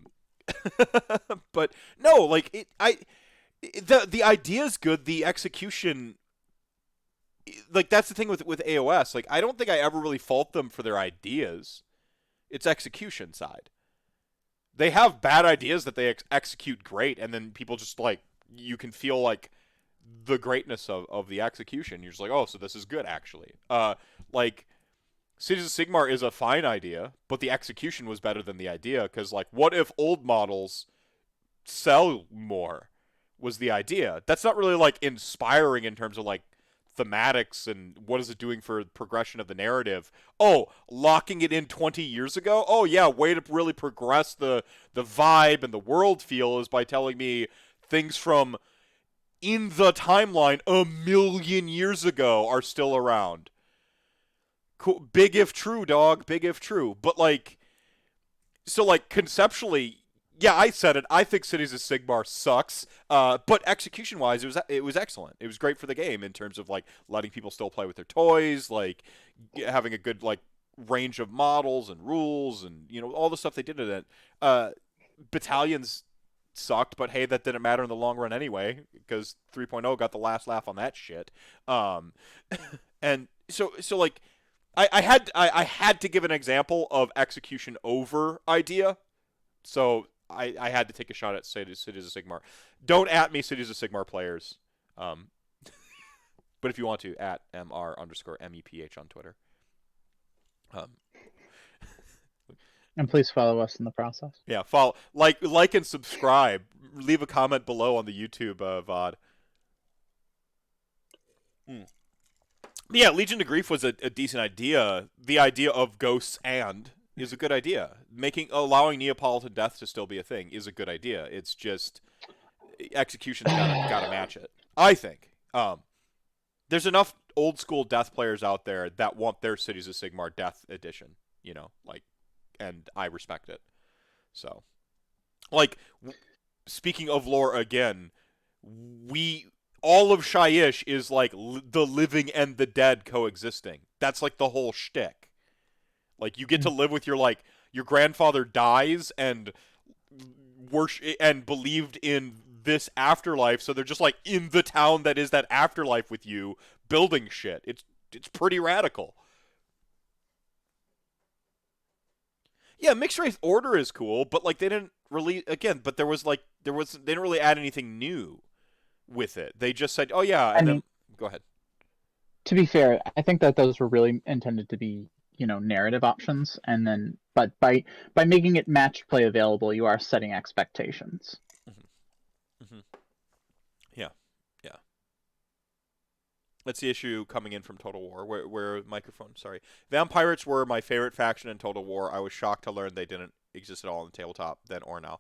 But no, like the idea is good. The execution, like that's the thing with AOS. Like I don't think I ever really fault them for their ideas. It's execution side. They have bad ideas that they execute great, and then people just like you can feel like the greatness of the execution. You're just like, oh, so this is good actually. Like Cities of Sigmar is a fine idea, but the execution was better than the idea, because like what if old models sell more was the idea. That's not really like inspiring in terms of like thematics and what is it doing for progression of the narrative. Oh, locking it in 20 years ago? Oh yeah, way to really progress the vibe and the world feel is by telling me things from in the timeline 1,000,000 years ago are still around. Cool. Big if true, dog. Big if true. But like, so like conceptually, yeah, I said it. I think Cities of Sigmar sucks. But execution-wise, it was excellent. It was great for the game in terms of like letting people still play with their toys, like having a good like range of models and rules, and all the stuff they did in it. Battalions sucked, but hey, that didn't matter in the long run anyway, because 3.0 got the last laugh on that shit. And so like, I had to give an example of execution over idea. So I had to take a shot at Cities of Sigmar. Don't at me, Cities of Sigmar players. But if you want to, at MR_MEPH on Twitter. And please follow us in the process. Yeah, follow, like and subscribe. Leave a comment below on the YouTube VOD. Yeah, Legion of Grief was a decent idea. The idea of ghosts is a good idea. Allowing Neapolitan death to still be a thing is a good idea. It's just execution's gotta match it, I think. There's enough old school death players out there that want their Cities of Sigmar Death Edition, and I respect it. So, like, speaking of lore again, all of Shyish is like the living and the dead coexisting. That's like the whole shtick. Like, you get to live with your grandfather dies and believed in this afterlife, so they're just like in the town that is that afterlife with you, building shit. It's pretty radical. Yeah, Mixed Race Order is cool, but like they didn't release again, but there was they didn't really add anything new with it. They just said, "Oh yeah," I and then mean, go ahead. to be fair, I think that those were really intended to be, narrative options, and then but by making it match play available, you are setting expectations. Hmm. Hmm. Yeah, yeah. That's the issue coming in from Total War. Where microphone? Sorry, vampirates were my favorite faction in Total War. I was shocked to learn they didn't exist at all in the tabletop then or now.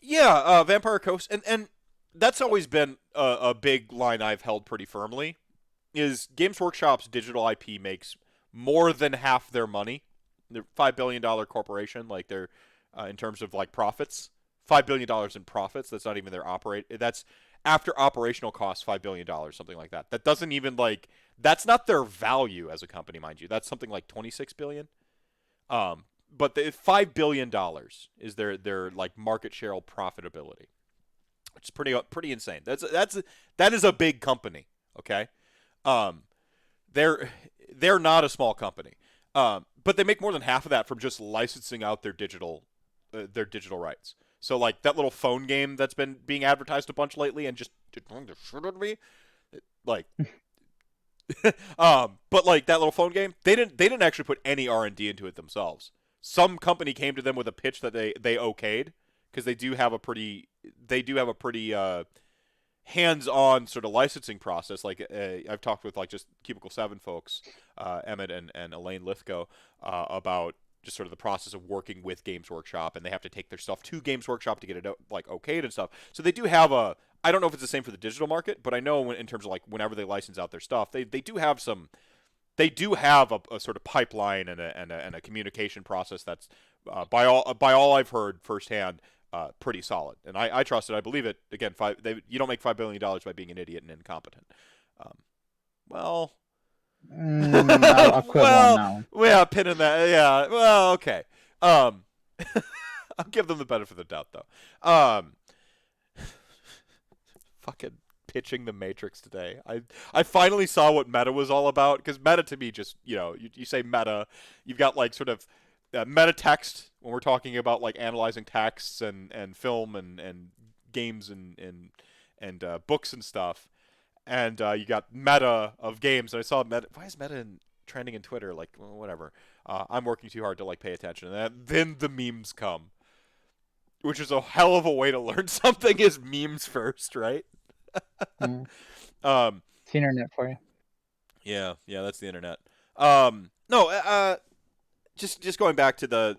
Yeah, Vampire Coast, and that's always been a big line I've held pretty firmly. Is Games Workshop's digital IP makes more than half their money. They're $5 billion corporation, like they're in terms of like profits, $5 billion in profits. That's not even their operate. That's after operational costs, $5 billion, something like that. That doesn't even like that's not their value as a company, mind you. That's something like 26 billion. But the $5 billion is their like market share profitability, which is pretty insane. That is a big company. Okay, um, they're they're not a small company, but they make more than half of that from just licensing out their digital rights. So like that little phone game that's been being advertised a bunch lately and just annoying the shit out of me, like but like that little phone game, they didn't actually put any R&D into it themselves. Some company came to them with a pitch that they okayed because they do have a pretty hands-on sort of licensing process. Like I've talked with like just Cubicle 7 folks, Emmett and Elaine Lithgow, about just sort of the process of working with Games Workshop, and they have to take their stuff to Games Workshop to get it like okayed and stuff. So they do have a. I don't know if it's the same for the digital market, but I know in terms of like whenever they license out their stuff, they do have some. They do have a sort of pipeline and a communication process that's by all I've heard firsthand, pretty solid, and I trust it. I believe it. Again, you don't make $5 billion by being an idiot and incompetent. Um, well, I'll quibble on well, that one. yeah, pin in that. Yeah, well, okay. Um, I'll give them the benefit of the doubt, though. Fucking pitching the Matrix today. I finally saw what meta was all about, because meta to me just you say meta, you've got like sort of meta text when we're talking about like analyzing texts and film and games and books and stuff, and you got meta of games. And I saw meta. Why is meta trending in Twitter? Like, well, whatever. I'm working too hard to like pay attention. And then the memes come, which is a hell of a way to learn something. Is memes first, right? Mm, Um, it's the internet for you. yeah, that's the internet. No, just going back to the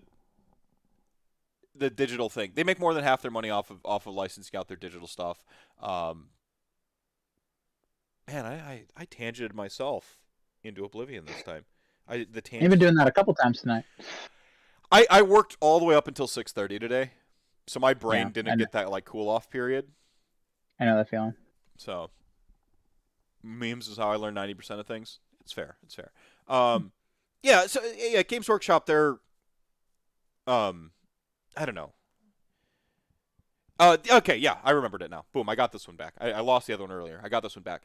digital thing. They make more than half their money off of licensing out their digital stuff. Um, man, I tangented myself into oblivion this time. The You've been tangent. doing that a couple times tonight. I worked all the way up until 6:30 today, so my Yeah, brain didn't get that like cool off period. I know that feeling. So memes is how I learn 90% of things. It's fair. It's fair. Yeah. So yeah, Games Workshop. They're I don't know. Okay, yeah, I remembered it now. Boom, I got this one back. I lost the other one earlier. I got this one back.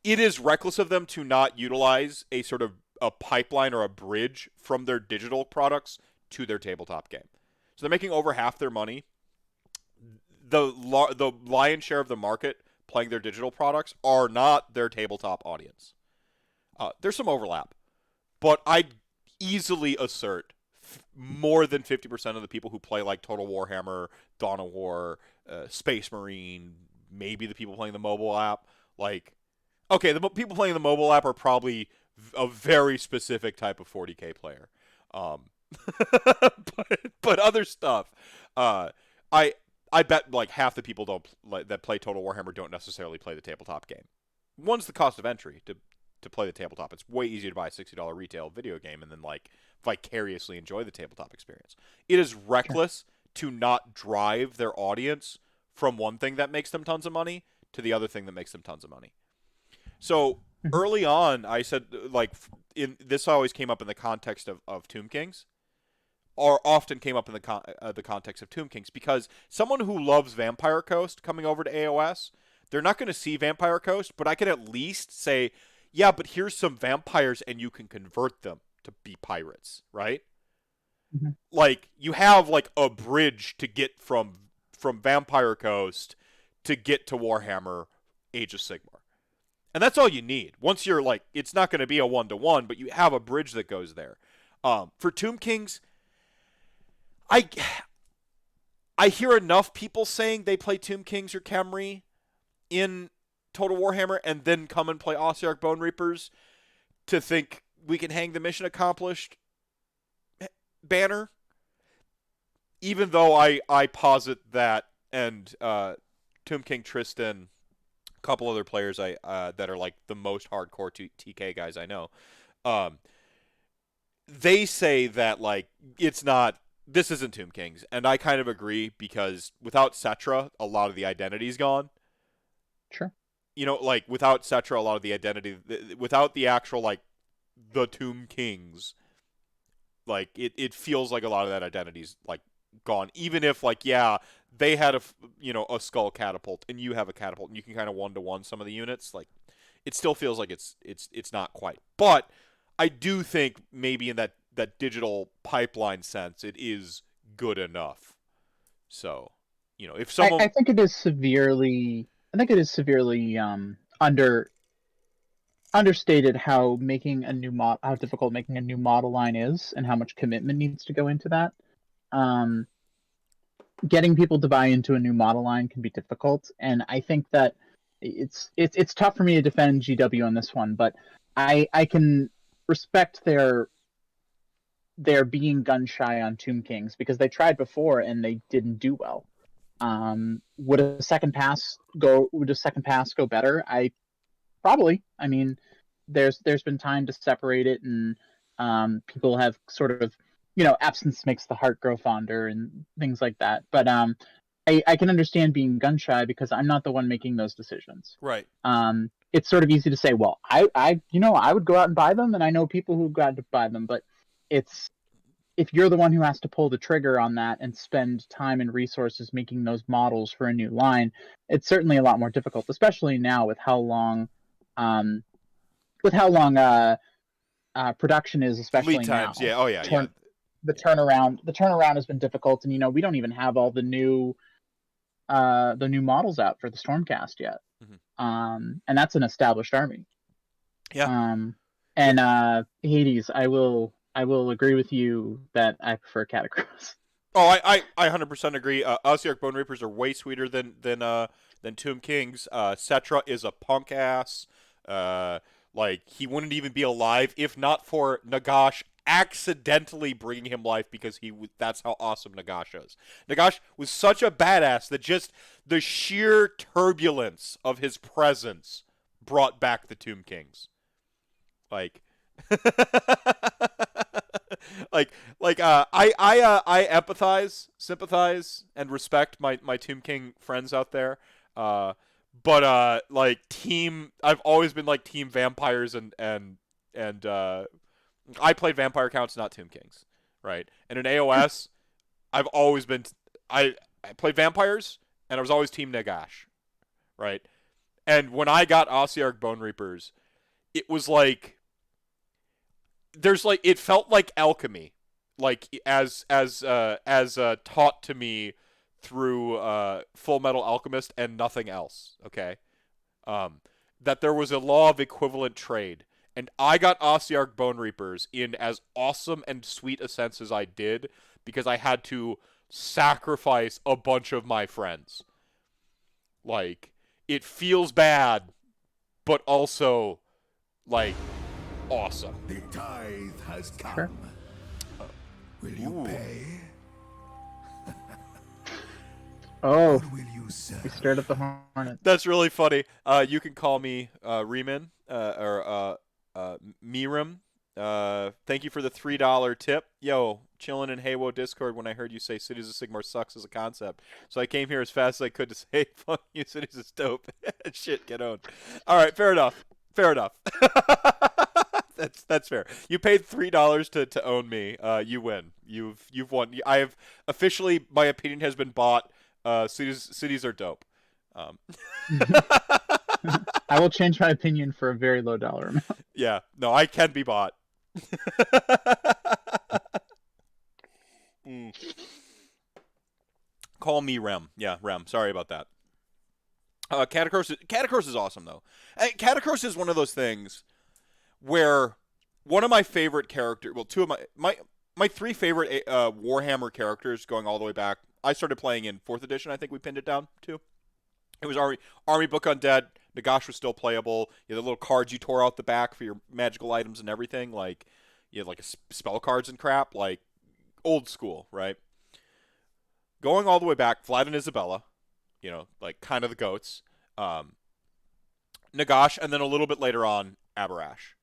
It is reckless of them to not utilize a sort of a pipeline or a bridge from their digital products to their tabletop game. So they're making over half their money. The lion's share of the market playing their digital products are not their tabletop audience. There's some overlap, but I'd easily assert more than 50% of the people who play like Total Warhammer, Dawn of War, Space Marine, maybe the people playing the mobile app, like, okay, the people playing the mobile app are probably a very specific type of 40K player. Um, but other stuff, I I bet like half the people that play Total Warhammer don't necessarily play the tabletop game. One's the cost of entry to play the tabletop. It's way easier to buy a $60 retail video game and then like vicariously enjoy the tabletop experience. It is Sure. reckless to not drive their audience from one thing that makes them tons of money to the other thing that makes them tons of money. So Mhm. early on, I said like in this always came up in the context of Tomb Kings, or often came up in the context of Tomb Kings, because someone who loves Vampire Coast coming over to AOS, they're not going to see Vampire Coast, but I can at least say, yeah, but here's some vampires and you can convert them to be pirates, right? Mhm. Like, you have like a bridge to get from Vampire Coast to get to Warhammer Age of Sigmar. And that's all you need. Once you're like, it's not going to be a 1-to-1, but you have a bridge that goes there. For Tomb Kings, I I hear enough people saying they play Tomb Kings or Khemri in Total Warhammer and then come and play Ossiarch Bone Reapers to think we can hang the mission accomplished banner. Even though I posit that, and Tomb King Tristan, a couple other players that are like the most hardcore TK guys I know, um, they say that like it's not. This isn't Tomb Kings, and I kind of agree because without Cetra, a lot of the identity's gone. Sure. You know, like without Cetra, a lot of the identity, without the actual like the Tomb Kings, like it feels like a lot of that identity's like gone. Even if like they had a skull catapult and you have a catapult and you can kind of 1-to-1 some of the units, like it still feels like it's not quite. But I do think maybe in that digital pipeline sense, it is good enough. So, if someone I think it is severely. I think it is severely understated how how difficult making a new model line is, and how much commitment needs to go into that. Um, Getting people to buy into a new model line can be difficult, and I think that it's tough for me to defend GW on this one, but I can respect their being gun shy on Tomb Kings because they tried before and they didn't do well. Would a second pass go? Would a second pass go better? Probably. I mean, there's been time to separate it, and people have sort of, absence makes the heart grow fonder and things like that. But I can understand being gun shy because I'm not the one making those decisions. right, It's sort of easy to say, well, I would go out and buy them, and I know people who go out to buy them, but it's if you're the one who has to pull the trigger on that and spend time and resources making those models for a new line, it's certainly a lot more difficult, especially now with how long um, production is, lead especially now. times, yeah, oh yeah. The turnaround has been difficult, and we don't even have all the new models out for the Stormcast yet. And that's an established army. Yeah. And Hades, I will agree with you that I prefer Catacross. Oh, I 100% agree. Ossiarch Bone Reapers are way sweeter than Tomb Kings. Cetra is a punk ass. Like, he wouldn't even be alive if not for Nagash accidentally bringing him life because that's how awesome Nagash is. Nagash was such a badass that just the sheer turbulence of his presence brought back the Tomb Kings. Like I empathize, sympathize, and respect my Tomb King friends out there. But like I've always been like team vampires and I played vampire counts, not Tomb Kings, right? And in AOS, I've always been I played vampires and I was always team Nagash, right? And when I got Ossiarch Bone Reapers, it was like it felt like alchemy, like as taught to me through Full Metal Alchemist and nothing else. Okay, that there was a law of equivalent trade, and I got Ossiarch Bone Reapers in as awesome and sweet a sense as I did because I had to sacrifice a bunch of my friends. Like, it feels bad, but also like awesome. The tithe has come. Sure. Will you pay? Oh, What will you serve? we stirred up the hornet. That's really funny. You can call me Reman or Miram. Thank you for the $3 tip. Yo, chilling in Haywo Discord when I heard you say Cities of Sigmar sucks as a concept. So I came here as fast as I could to say, fuck you, Cities is dope. Shit, get owned. All right, fair enough. Fair enough. That's fair. You paid $3 to own me. You win. You've won. I have officially, my opinion has been bought. Cities are dope. I will change my opinion for a very low dollar amount. Yeah, no, I can be bought. Call me Rem. Yeah, Rem. Sorry about that. Catacross is awesome though. Catacross is one of those things where one of my favorite characters, well, two of my three favorite Warhammer characters going all the way back. I started playing in 4th edition. I think we pinned it down too. It was Army Book Undead. Nagash was still playable. You had the little cards you tore out the back for your magical items and everything. Like you had like spell cards and crap. Like old school, right? Going all the way back, Vlad and Isabella. You know, like kind of the goats. Nagash, and then a little bit later on, Abarash.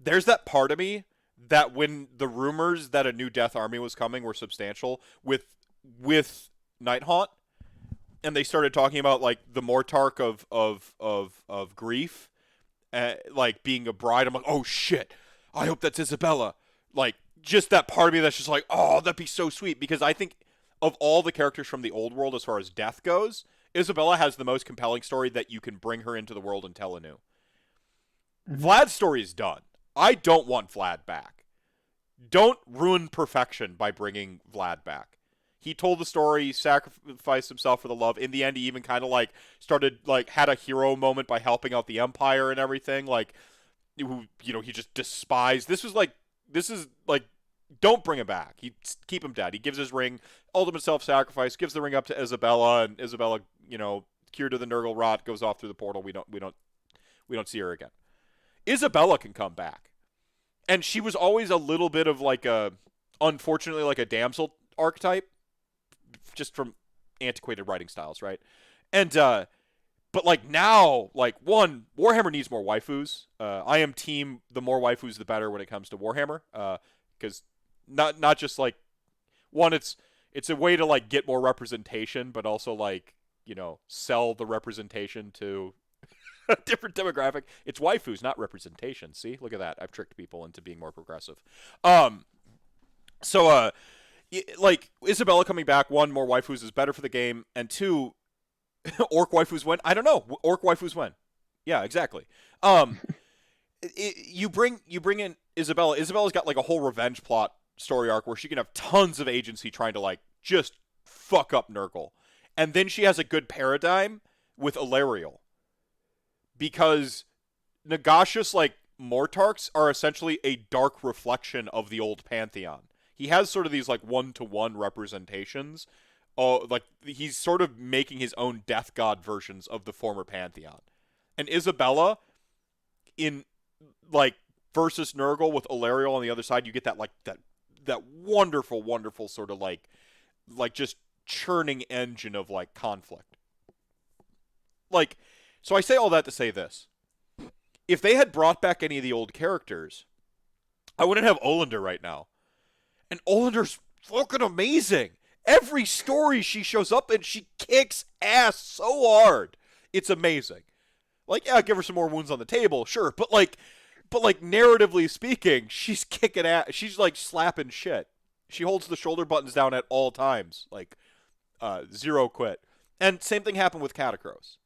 There's that part of me that when the rumors that a new Death Army was coming were substantial with Nighthaunt, and they started talking about like the Mortarch of grief, like being a bride. I'm like, oh shit! I hope that's Isabella. Like just that part of me that's just like, oh, that'd be so sweet, because I think of all the characters from the old world as far as death goes, Isabella has the most compelling story that you can bring her into the world and tell anew. Vlad's story is done. I don't want Vlad back. Don't ruin perfection by bringing Vlad back. He told the story, he sacrificed himself for the love. In the end, he even kind of like started like had a hero moment by helping out the Empire and everything. Like, you know, he just despised. This is like, don't bring him back. Keep him dead. He gives his ring, ultimate self-sacrifice, gives the ring up to Isabella, and Isabella, you know, cured of the nurgle rot, goes off through the portal. We don't see her again. Isabella can come back, and she was always a little bit of like unfortunately, like a damsel archetype, just from antiquated writing styles, right? And but like now, like one, Warhammer needs more waifus. I am team the more waifus the better when it comes to Warhammer, because not just like one, it's a way to like get more representation, but also like, you know, sell the representation to a different demographic. It's waifus, not representation. See, look at that. I've tricked people into being more progressive. So like Isabella coming back, one, more waifus is better for the game, and two, orc waifus win. I don't know. Orc waifus win. Yeah, exactly. You bring in Isabella. Isabella's got like a whole revenge plot story arc where she can have tons of agency trying to like just fuck up Nurgle. And then she has a good paradigm with Ilariel. Because Nagash's like Mortarchs are essentially a dark reflection of the old Pantheon. He has sort of these like one-to-one representations. Like he's sort of making his own death god versions of the former Pantheon. And Isabella in like versus Nurgle with Ilariel on the other side, you get that like that wonderful sort of like just churning engine of like conflict. Like, so I say all that to say this. If they had brought back any of the old characters, I wouldn't have Olander right now. And Olander's fucking amazing. Every story she shows up in, she kicks ass so hard. It's amazing. Like, yeah, give her some more wounds on the table, sure. But like narratively speaking, she's kicking ass. She's like slapping shit. She holds the shoulder buttons down at all times. Like, zero quit. And same thing happened with Catacross.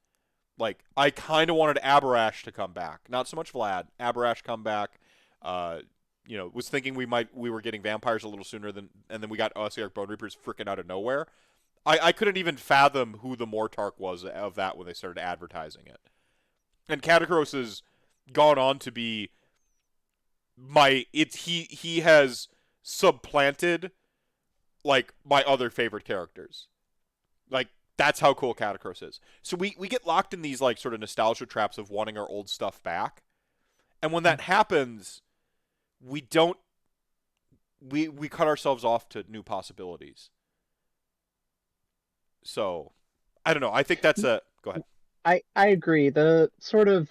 Like, I kind of wanted Abarash to come back. Not so much Vlad. Abarash come back. You know, was thinking we were getting vampires a little sooner and then we got Ossiarch Bone Reapers freaking out of nowhere. I couldn't even fathom who the Mortarch was of that when they started advertising it. And Catacross has gone on to be he has supplanted like my other favorite characters. Like, that's how cool Catacross is. So we get locked in these like sort of nostalgia traps of wanting our old stuff back. And when that happens, we cut ourselves off to new possibilities. So, I don't know. I think that's go ahead. I agree. The sort of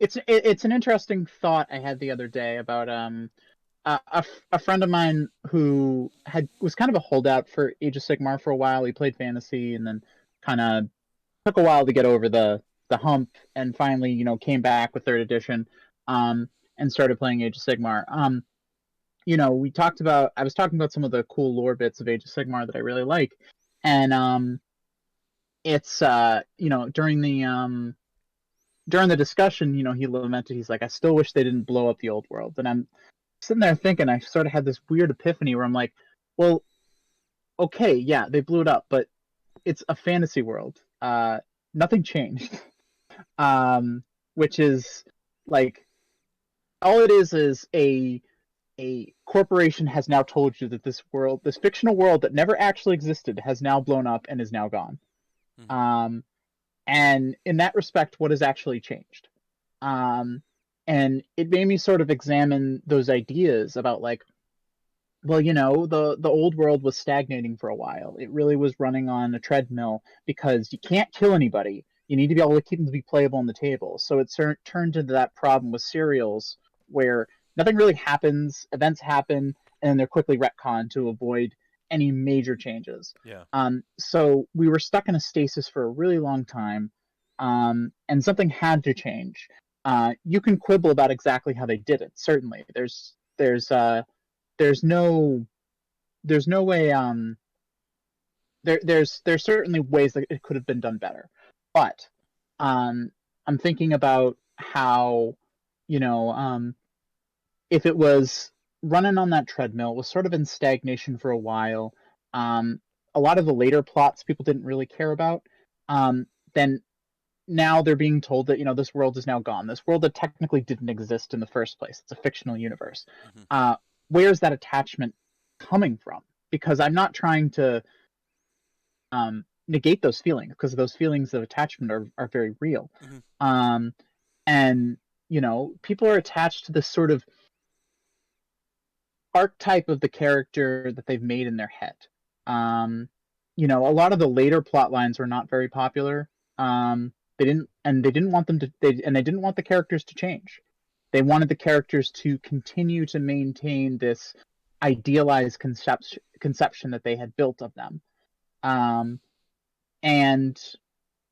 it's an interesting thought I had the other day about a friend of mine who was kind of a holdout for Age of Sigmar for a while. He played fantasy and then kind of took a while to get over the hump, and finally, you know, came back with 3rd edition and started playing Age of Sigmar. You know, I was talking about some of the cool lore bits of Age of Sigmar that I really like, and it's you know, during the discussion, you know, he lamented, he's like, I still wish they didn't blow up the old world. And I'm sitting there thinking, I sort of had this weird epiphany where I'm like, Well, okay, yeah, they blew it up, but it's a fantasy world. Nothing changed. Um, which is like all it is a corporation has now told you that this world, this fictional world that never actually existed, has now blown up and is now gone. Mhm. And in that respect, what has actually changed? Um, and it made me sort of examine those ideas about like, well, the old world was stagnating for a while. It really was running on a treadmill because you can't kill anybody. You need to be able to keep them to be playable on the table. So it turned into that problem with serials where nothing really happens, events happen, and then they're quickly retconned to avoid any major changes. Yeah. So we were stuck in a stasis for a really long time, and something had to change. You can quibble about exactly how they did it. Certainly, there's no there's no way there's certainly ways that it could have been done better, but um I'm thinking about how you know if it was running on that treadmill, was sort of in stagnation for a while, um a lot of the later plots people didn't really care about, um then now they're being told that this world is now gone, this world that technically didn't exist in the first place, it's a fictional universe. Mhm. Where's that attachment coming from? Because I'm not trying to negate those feelings, because those feelings of attachment are very real. Mhm. um, and people are attached to this sort of archetype of the character that they've made in their head. um, a lot of the later plot lines were not very popular. They didn't want them to they didn't want the characters to change. They wanted the characters to continue to maintain this idealized conception that they had built of them. um, and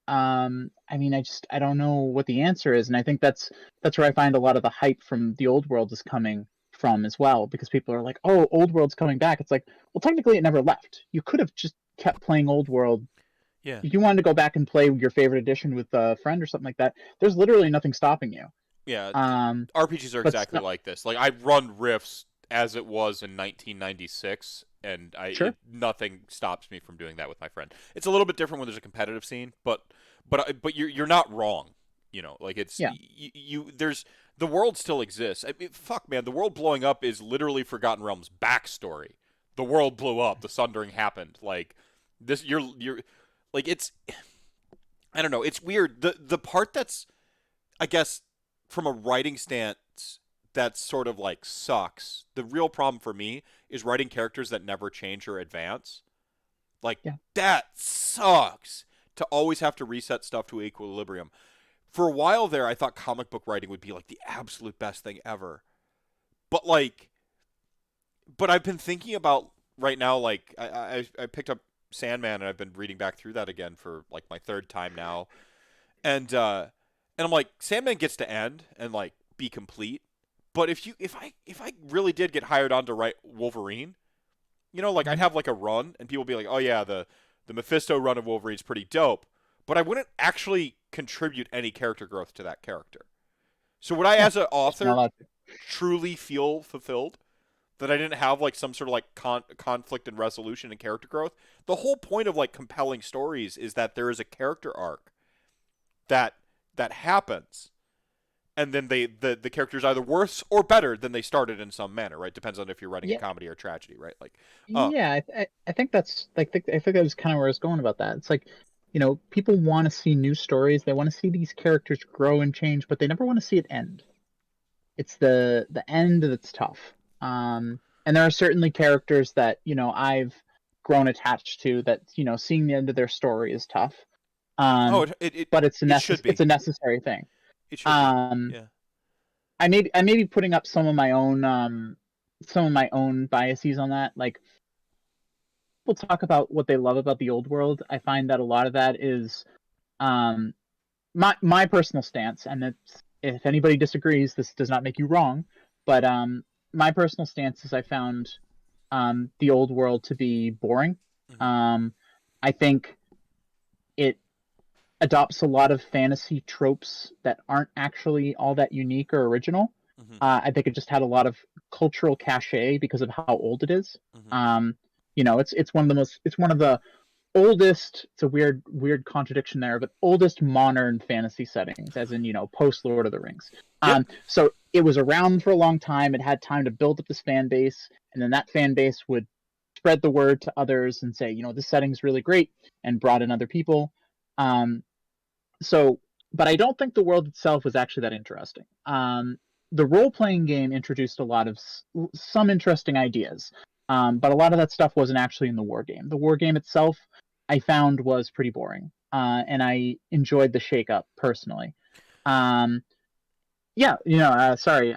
I mean, I don't know what the answer is, and I think that's where I find a lot of the hype from the old world is coming from as well, because people are like, "Oh, old world's coming back." It's like, well, technically, it never left. You could have just kept playing old world. Yeah. If you wanted to go back and play your favorite edition with a friend or something like that, there's literally nothing stopping you. Yeah. Um, RPGs are but exactly like this. Like I run Rifts as it was in 1996, and sure, nothing stops me from doing that with my friend. It's a little bit different when there's a competitive scene, but you're not wrong. Like it's yeah, there's the world still exists. I mean, fuck, man, the world blowing up is literally Forgotten Realms backstory. The world blew up. The Sundering happened. Like this, you're like it's. I don't know. It's weird. The part that's, I guess, from a writing stance, that sort of like sucks. The real problem for me is writing characters that never change or advance. Like yeah, that sucks to always have to reset stuff to equilibrium. For a while there, I thought comic book writing would be like the absolute best thing ever. But like, but I've been thinking about right now. Like, I picked up Sandman and I've been reading back through that again for like my third time now, and I'm like, Sandman gets to end and like be complete. But if I really did get hired on to write Wolverine, like I'd mhm, have like a run and people be like, oh yeah, the Mephisto run of Wolverine's pretty dope. But I wouldn't actually contribute any character growth to that character. So would I, yeah. as an Just not author, allowed to. truly feel fulfilled that I didn't have like some sort of like conflict and resolution and character growth? The whole point of like compelling stories is that there is a character arc that that happens, and then the character's either worse or better than they started in some manner, right? Depends on if you're writing a Yeah, comedy or tragedy, right? Like, uh, yeah. I think that's like I think that was kind of where I was going about that. It's like, people want to see new stories. They want to see these characters grow and change, but they never want to see it end. It's the end that's tough. And there are certainly characters that I've grown attached to, that seeing the end of their story is tough. oh, Um, but it should it's be, a necessary thing. it should be, Um, yeah. I may be putting up some of my own biases on that. Like, people talk about what they love about the old world. I find that a lot of that is um my personal stance, and it's, if anybody disagrees, this does not make you wrong, but my personal stance is I found the old world to be boring. Hmm. um I think it adopts a lot of fantasy tropes that aren't actually all that unique or original. Hmm. I think it just had a lot of cultural cachet because of how old it is. Hmm. um It's one of the oldest. It's a weird contradiction there, but oldest modern fantasy settings, as in post Lord of the Rings. Yep. So it was around for a long time. It had time to build up this fan base, and then that fan base would spread the word to others and say, this setting's really great, and brought in other people. So, but I don't think the world itself was actually that interesting. The role-playing game introduced a lot of some interesting ideas, but a lot of that stuff wasn't actually in the war game. The war game itself, I found, was pretty boring, and I enjoyed the shake-up personally. Yeah, sorry.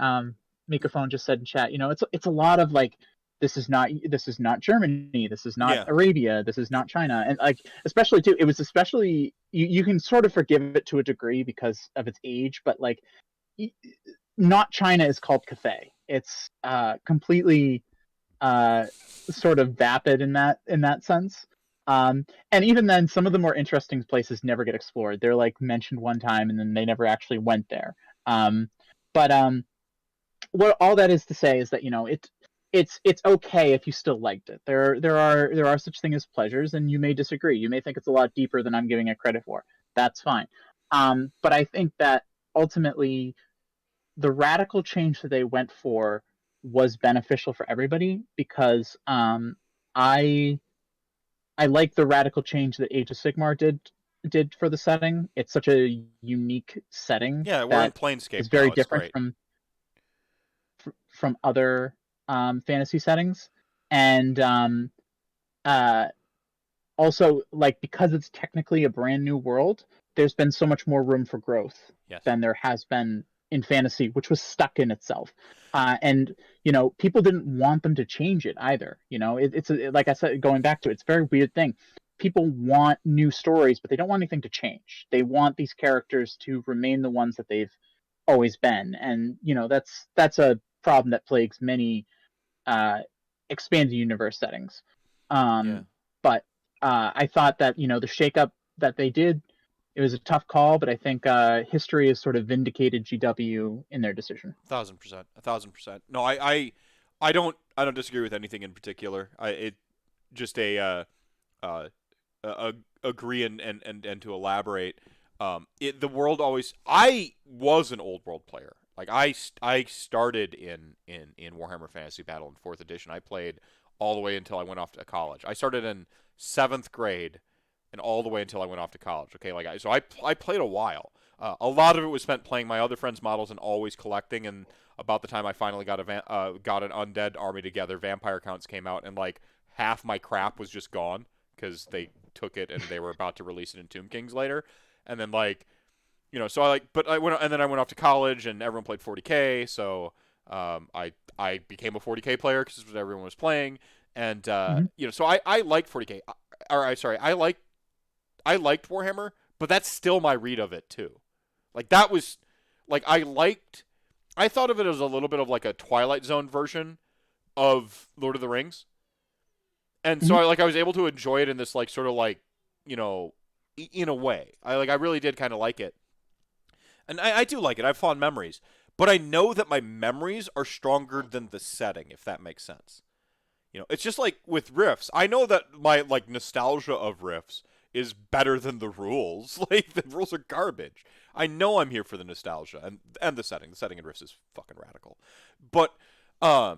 Mikaphone just said in chat, it's a lot of like, this is not Germany, this is not Arabia, this is not China, and like especially too, it was especially you can sort of forgive it to a degree because of its age, but like not China is called Cathay. It's completely sort of vapid in that sense. And even then, some of the more interesting places never get explored. They're like mentioned one time and then they never actually went there. But what all that is to say is that it's okay if you still liked it. There are such things as pleasures, and you may disagree. You may think it's a lot deeper than I'm giving it credit for. That's fine. But I think that ultimately the radical change that they went for was beneficial for everybody because I like the radical change that Age of Sigmar did for the setting. It's such a unique setting. Yeah, we're in Planescape. It's very now. different from other fantasy settings, and also like because it's technically a brand new world, there's been so much more room for growth than there has been in fantasy, which was stuck in itself. And people didn't want them to change it either. Like I said, going back to it, it's a very weird thing. People want new stories, but they don't want anything to change. They want these characters to remain the ones that they've always been, and that's a problem that plagues many expanded universe settings. But I thought that the shakeup that they did, it was a tough call, but I think history has sort of vindicated GW in their decision. 1,000%. No, I don't disagree with anything in particular. Agree and to elaborate. The world always. I was an old world player. Like I started in Warhammer Fantasy Battle in 4th edition. I played all the way until I went off to college. I started in 7th grade and all the way until I went off to college. Okay, so I played a while. A lot of it was spent playing my other friends' models and always collecting. And about the time I finally got an undead army together, vampire counts came out, and like half my crap was just gone because they took it and they were about to release it in Tomb Kings later. And then so I went off to college and everyone played 40K. So I became a 40K player because this is what everyone was playing. And so I liked 40K. I liked Warhammer, but that's still my read of it too. Like that was like I thought of it as a little bit of like a Twilight Zone version of Lord of the Rings. And so I was able to enjoy it in this like sort of like, in a way. I really did kind of like it. And I do like it. I have fond memories. But I know that my memories are stronger than the setting, if that makes sense. It's just like with Rifts. I know that my like nostalgia of Rifts is better than the rules. Like the rules are garbage. I know I'm here for the nostalgia and the setting. The setting in Rifts is fucking radical. But I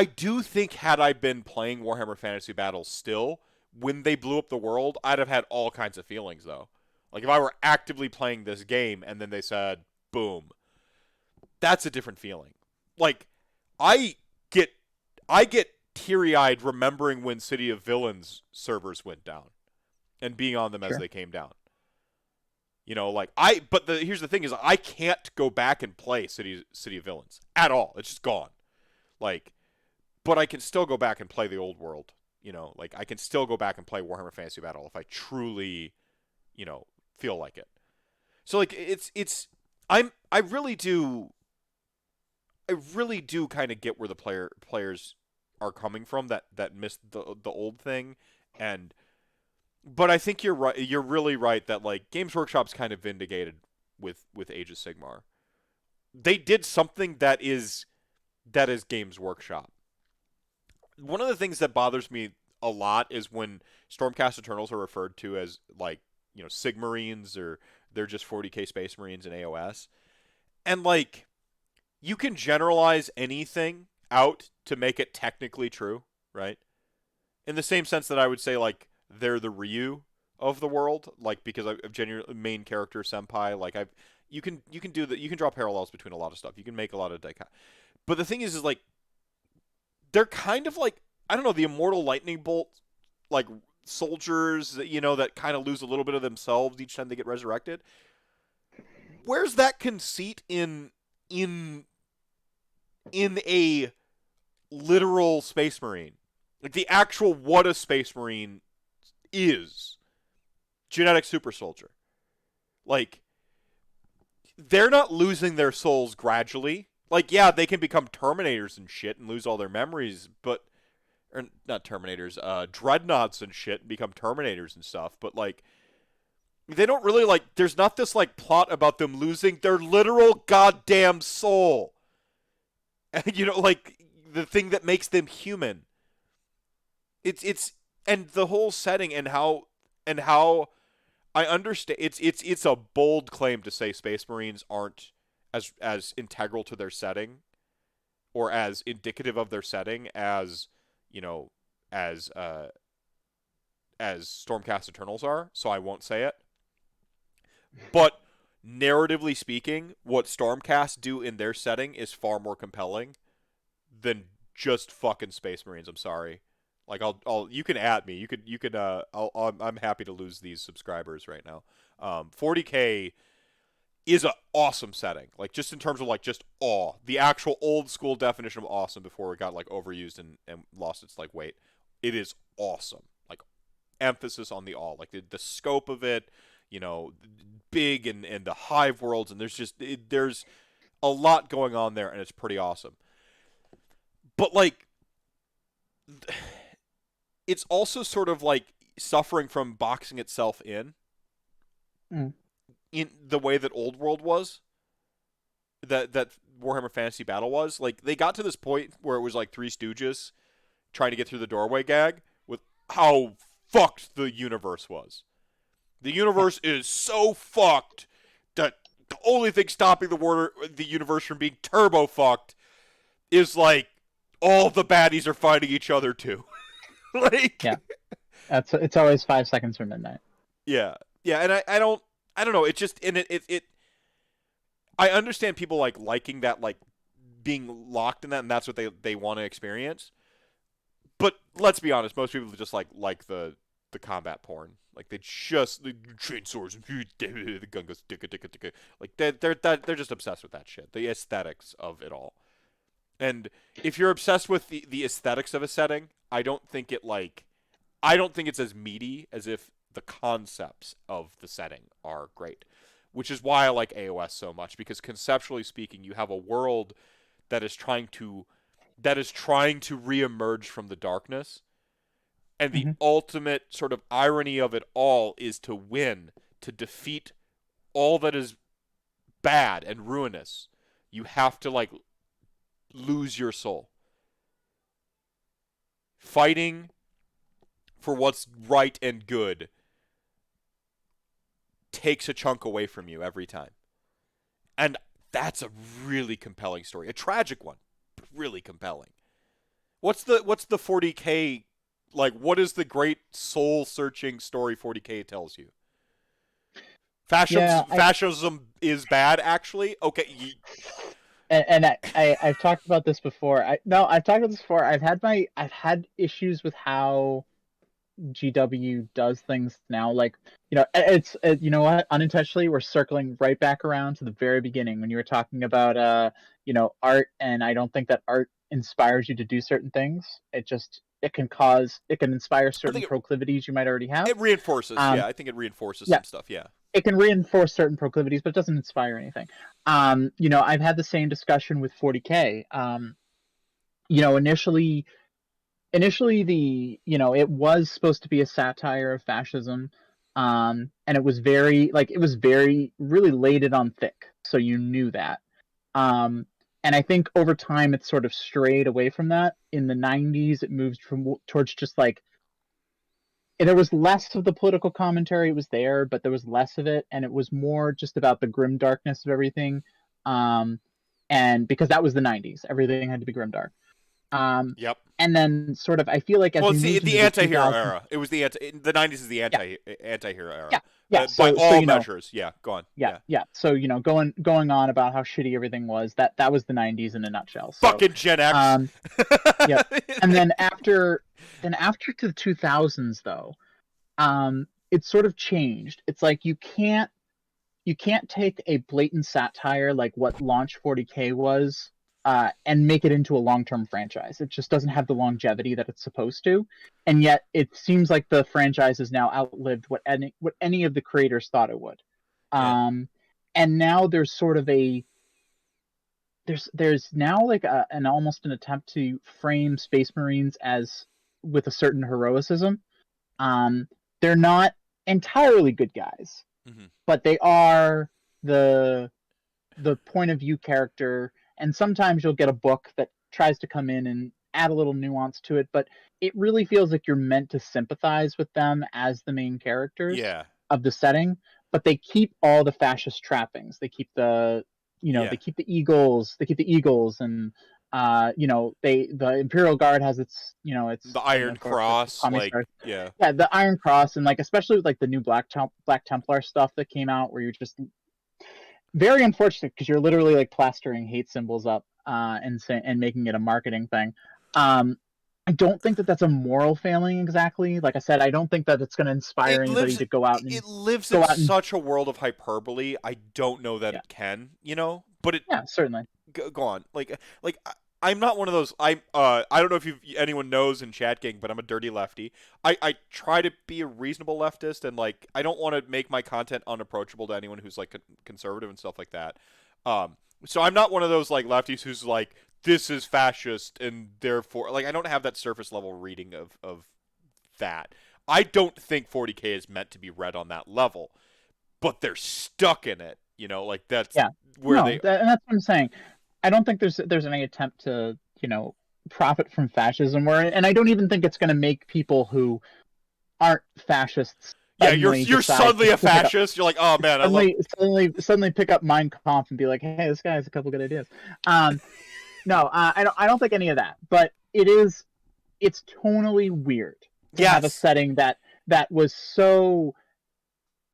do think had I been playing Warhammer Fantasy Battles still when they blew up the world, I'd have had all kinds of feelings though. Like if I were actively playing this game and then they said boom, that's a different feeling. Like I get teary-eyed remembering when City of Villains servers went down and being on them as they came down. But here's the thing is I can't go back and play City of Villains at all. It's just gone. But I can still go back and play the old world. I can still go back and play Warhammer Fantasy Battle if I truly, feel like it. So I really do kind of get where the players are coming from that missed the old thing, but I think you're right. You're really right that like Games Workshop's kind of vindicated with Age of Sigmar. They did something that is Games Workshop. one of the things that bothers me a lot is when Stormcast Eternals are referred to as like, Sigmarines, or they're just 40k Space Marines in AOS. And like, you can generalize anything out to make it technically true, right? In the same sense that I would say like they're the Ryu of the world, like because I've genuinely main character senpai, like you can do that, you can draw parallels between a lot of stuff. You can make a lot of but the thing is like they're kind of like, I don't know, the immortal lightning bolt like soldiers that that kind of lose a little bit of themselves each time they get resurrected. Where's that conceit in a literal Space Marine? Like the actual what a Space Marine is. Genetic super soldier. Like, they're not losing their souls gradually. Like, yeah, they can become Terminators and shit and lose all their memories, but or not Terminators, Dreadnoughts and shit and become Terminators and stuff, but like they don't really like, there's not this like plot about them losing their literal goddamn soul. Like the thing that makes them human. It's and the whole setting and how I understand it's a bold claim to say Space Marines aren't as integral to their setting or as indicative of their setting as as Stormcast Eternals are, so I won't say it. But narratively speaking, what Stormcast do in their setting is far more compelling than just fucking Space Marines. I'm sorry. Like I'll you can at me. I'm happy to lose these subscribers right now. 40K is an awesome setting. Like just in terms of like just awe, the actual old school definition of awesome before it got like overused and lost its like weight. It is awesome. Like emphasis on the awe, like the scope of it. Big and the hive worlds, and there's a lot going on there, and it's pretty awesome. But like, it's also sort of like suffering from boxing itself in the way that Old World was, that Warhammer Fantasy Battle was. Like they got to this point where it was like Three Stooges trying to get through the doorway gag with how fucked the universe was. The universe is so fucked that the only thing stopping the universe from being turbo fucked is like all the baddies are fighting each other too. Like, yeah, it's always 5 seconds from midnight. Yeah, and I don't know. It just and it I understand people like liking that, like being locked in that, and that's what they want to experience. But let's be honest, most people just like the combat porn. Like they just the chain swords, the gun goes ticka ticka ticka. Like they're just obsessed with that shit. The aesthetics of it all. And if you're obsessed with the aesthetics of a setting, I don't think it's as meaty as if the concepts of the setting are great. Which is why I like AOS so much, because conceptually speaking, you have a world that is trying to reemerge from the darkness. And the ultimate sort of irony of it all is to win, to defeat all that is bad and ruinous. You have to like lose your soul. Fighting for what's right and good takes a chunk away from you every time. And that's a really compelling story. A tragic one, but really compelling. What's the 40K, like, what is the great soul-searching story 40K tells you? Fascism is bad, actually? Okay. And I've talked about this before. I've talked about this before. I've had issues with how GW does things now. Like, it's you know what? Unintentionally, we're circling right back around to the very beginning when you were talking about art, and I don't think that art inspires you to do certain things. It can inspire certain proclivities you might already have. It reinforces, I think it reinforces some stuff, yeah. It can reinforce certain proclivities, but it doesn't inspire anything. I've had the same discussion with 40K. Initially it was supposed to be a satire of fascism, and it was really laid it on thick, so you knew that. And I think over time it's sort of strayed away from that. In the 90s, it moved towards just like, there was less of the political commentary. It was there, but there was less of it, and it was more just about the grim darkness of everything. And because that was the 90s, everything had to be grim dark. Yep. And then sort of, I feel like as Well, we it's moved into the anti-hero 2000s, era. It was the 90s is the anti-hero era. yeah, yeah. By So all measures, yeah. Go on. yeah. So going on about how shitty everything was. That was the 90s in a nutshell. So, Fucking Gen X. Yeah. And then after to the 2000s though, it sort of changed. It's like you can't take a blatant satire like what Launch 40K was, and make it into a long-term franchise. It just doesn't have the longevity that it's supposed to, and yet it seems like the franchise has now outlived what any of the creators thought it would. And now there's sort of there's now like an almost an attempt to frame Space Marines as with a certain heroicism. They're not entirely good guys, but they are the point of view character. And sometimes you'll get a book that tries to come in and add a little nuance to it, but it really feels like you're meant to sympathize with them as the main characters of the setting. But they keep all the fascist trappings. They keep they keep the eagles. They keep the eagles, and the Imperial Guard has its the Iron Cross, the Iron Cross, and like especially with like the new Black Templar stuff that came out, where you're just very unfortunate because you're literally like plastering hate symbols up and making it a marketing thing. I don't think that that's a moral failing exactly. Like I said, I don't think that it's going to inspire anybody to go out and it lives in such a world of hyperbole. I don't know that it can, but it certainly go on. Like I'm not one of those. I don't know if anyone knows in Chat Gang, but I'm a dirty lefty. I try to be a reasonable leftist, and like I don't want to make my content unapproachable to anyone who's like conservative and stuff like that. So I'm not one of those like lefties who's like, this is fascist and therefore like I don't have that surface level reading of that. I don't think 40K is meant to be read on that level, but they're stuck in it. Like that's where and that's what I'm saying. I don't think there's any attempt to profit from fascism, and I don't even think it's going to make people who aren't fascists. Yeah, you're suddenly a fascist. You're like, oh man, suddenly pick up Mein Kampf and be like, hey, this guy has a couple good ideas. No, I don't think any of that. But it's tonally weird to have a setting that was so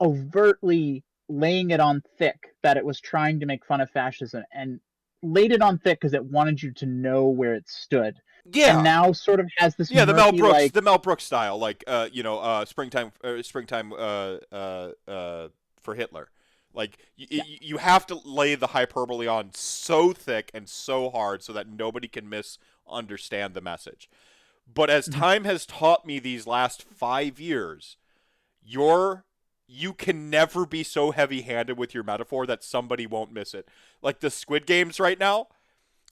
overtly laying it on thick that it was trying to make fun of fascism and laid it on thick because it wanted you to know where it stood. Yeah, and now sort of has this the Mel Brooks like, the Mel Brooks style, like springtime for Hitler. Like you have to lay the hyperbole on so thick and so hard so that nobody can misunderstand the message. But as time has taught me these last 5 years, you can never be so heavy-handed with your metaphor that somebody won't miss it. Like the Squid Games right now,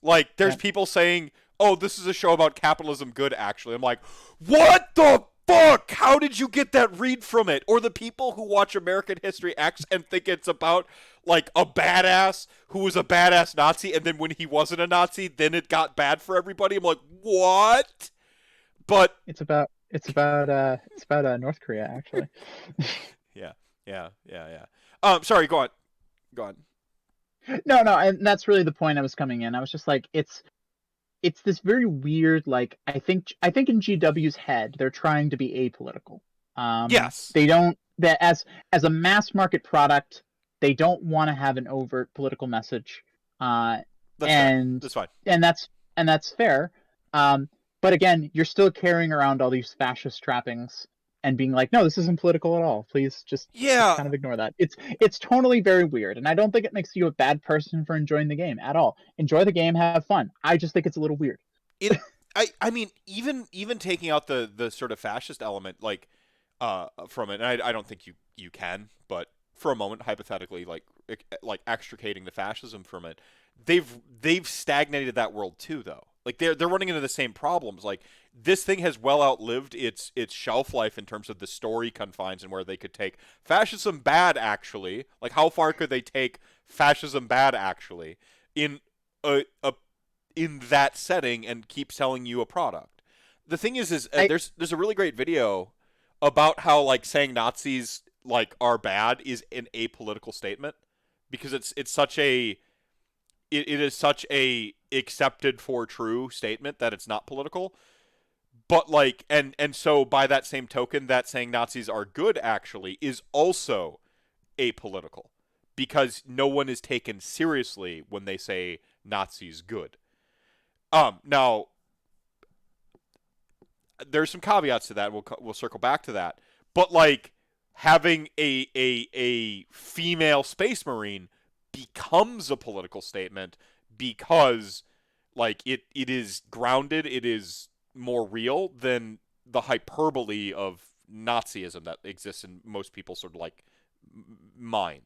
like there's people saying, "Oh, this is a show about capitalism good actually." I'm like, "What the fuck? How did you get that read from it?" Or the people who watch American History X and think it's about like a badass who was a badass Nazi, and then when he wasn't a Nazi, then it got bad for everybody. I'm like, "What?" But it's about North Korea actually. Yeah. Sorry, go on. No, and that's really the point I was coming in. I was just like, it's this very weird, like, I think in GW's head, they're trying to be apolitical. Yes. They don't, that as a mass market product, they don't want to have an overt political message. That's fine. And that's fair. But again, you're still carrying around all these fascist trappings and being like, no, this isn't political at all. Please just kind of ignore that. It's totally very weird, and I don't think it makes you a bad person for enjoying the game at all. Enjoy the game, have fun. I just think it's a little weird. I mean, even taking out the sort of fascist element, like, from it, and I don't think you can, but for a moment, hypothetically, like extricating the fascism from it, they've stagnated that world too, though. Like they're running into the same problems. Like this thing has well outlived its shelf life in terms of the story confines and where they could take fascism bad actually. Like how far could they take fascism bad actually in a in that setting and keep selling you a product. The thing is there's a really great video about how like saying Nazis like are bad is an apolitical statement because it's such a it is such a accepted for true statement that it's not political. But like and so by that same token, that saying Nazis are good actually is also apolitical because no one is taken seriously when they say Nazis good. Now there's some caveats to that. We'll circle back to that. But like having a female space marine becomes a political statement because like it is grounded, it is more real than the hyperbole of Nazism that exists in most people's sort of like mind.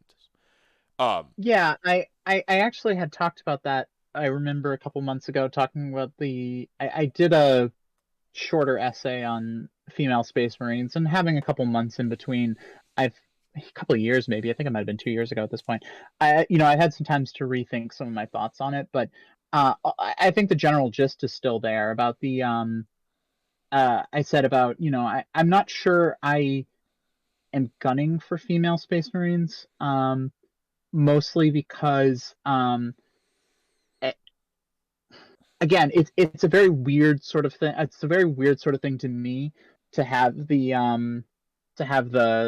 Yeah, I actually had talked about that. I remember a couple months ago talking about I did a shorter essay on female space marines and having a couple months in between. I've a couple of years maybe. I think it might have been 2 years ago at this point. I had some times to rethink some of my thoughts on it, but I think the general gist is still there about the I said about I'm not sure I am gunning for female space marines. Mostly because again, it's a very weird sort of thing. It's a very weird sort of thing to me to have the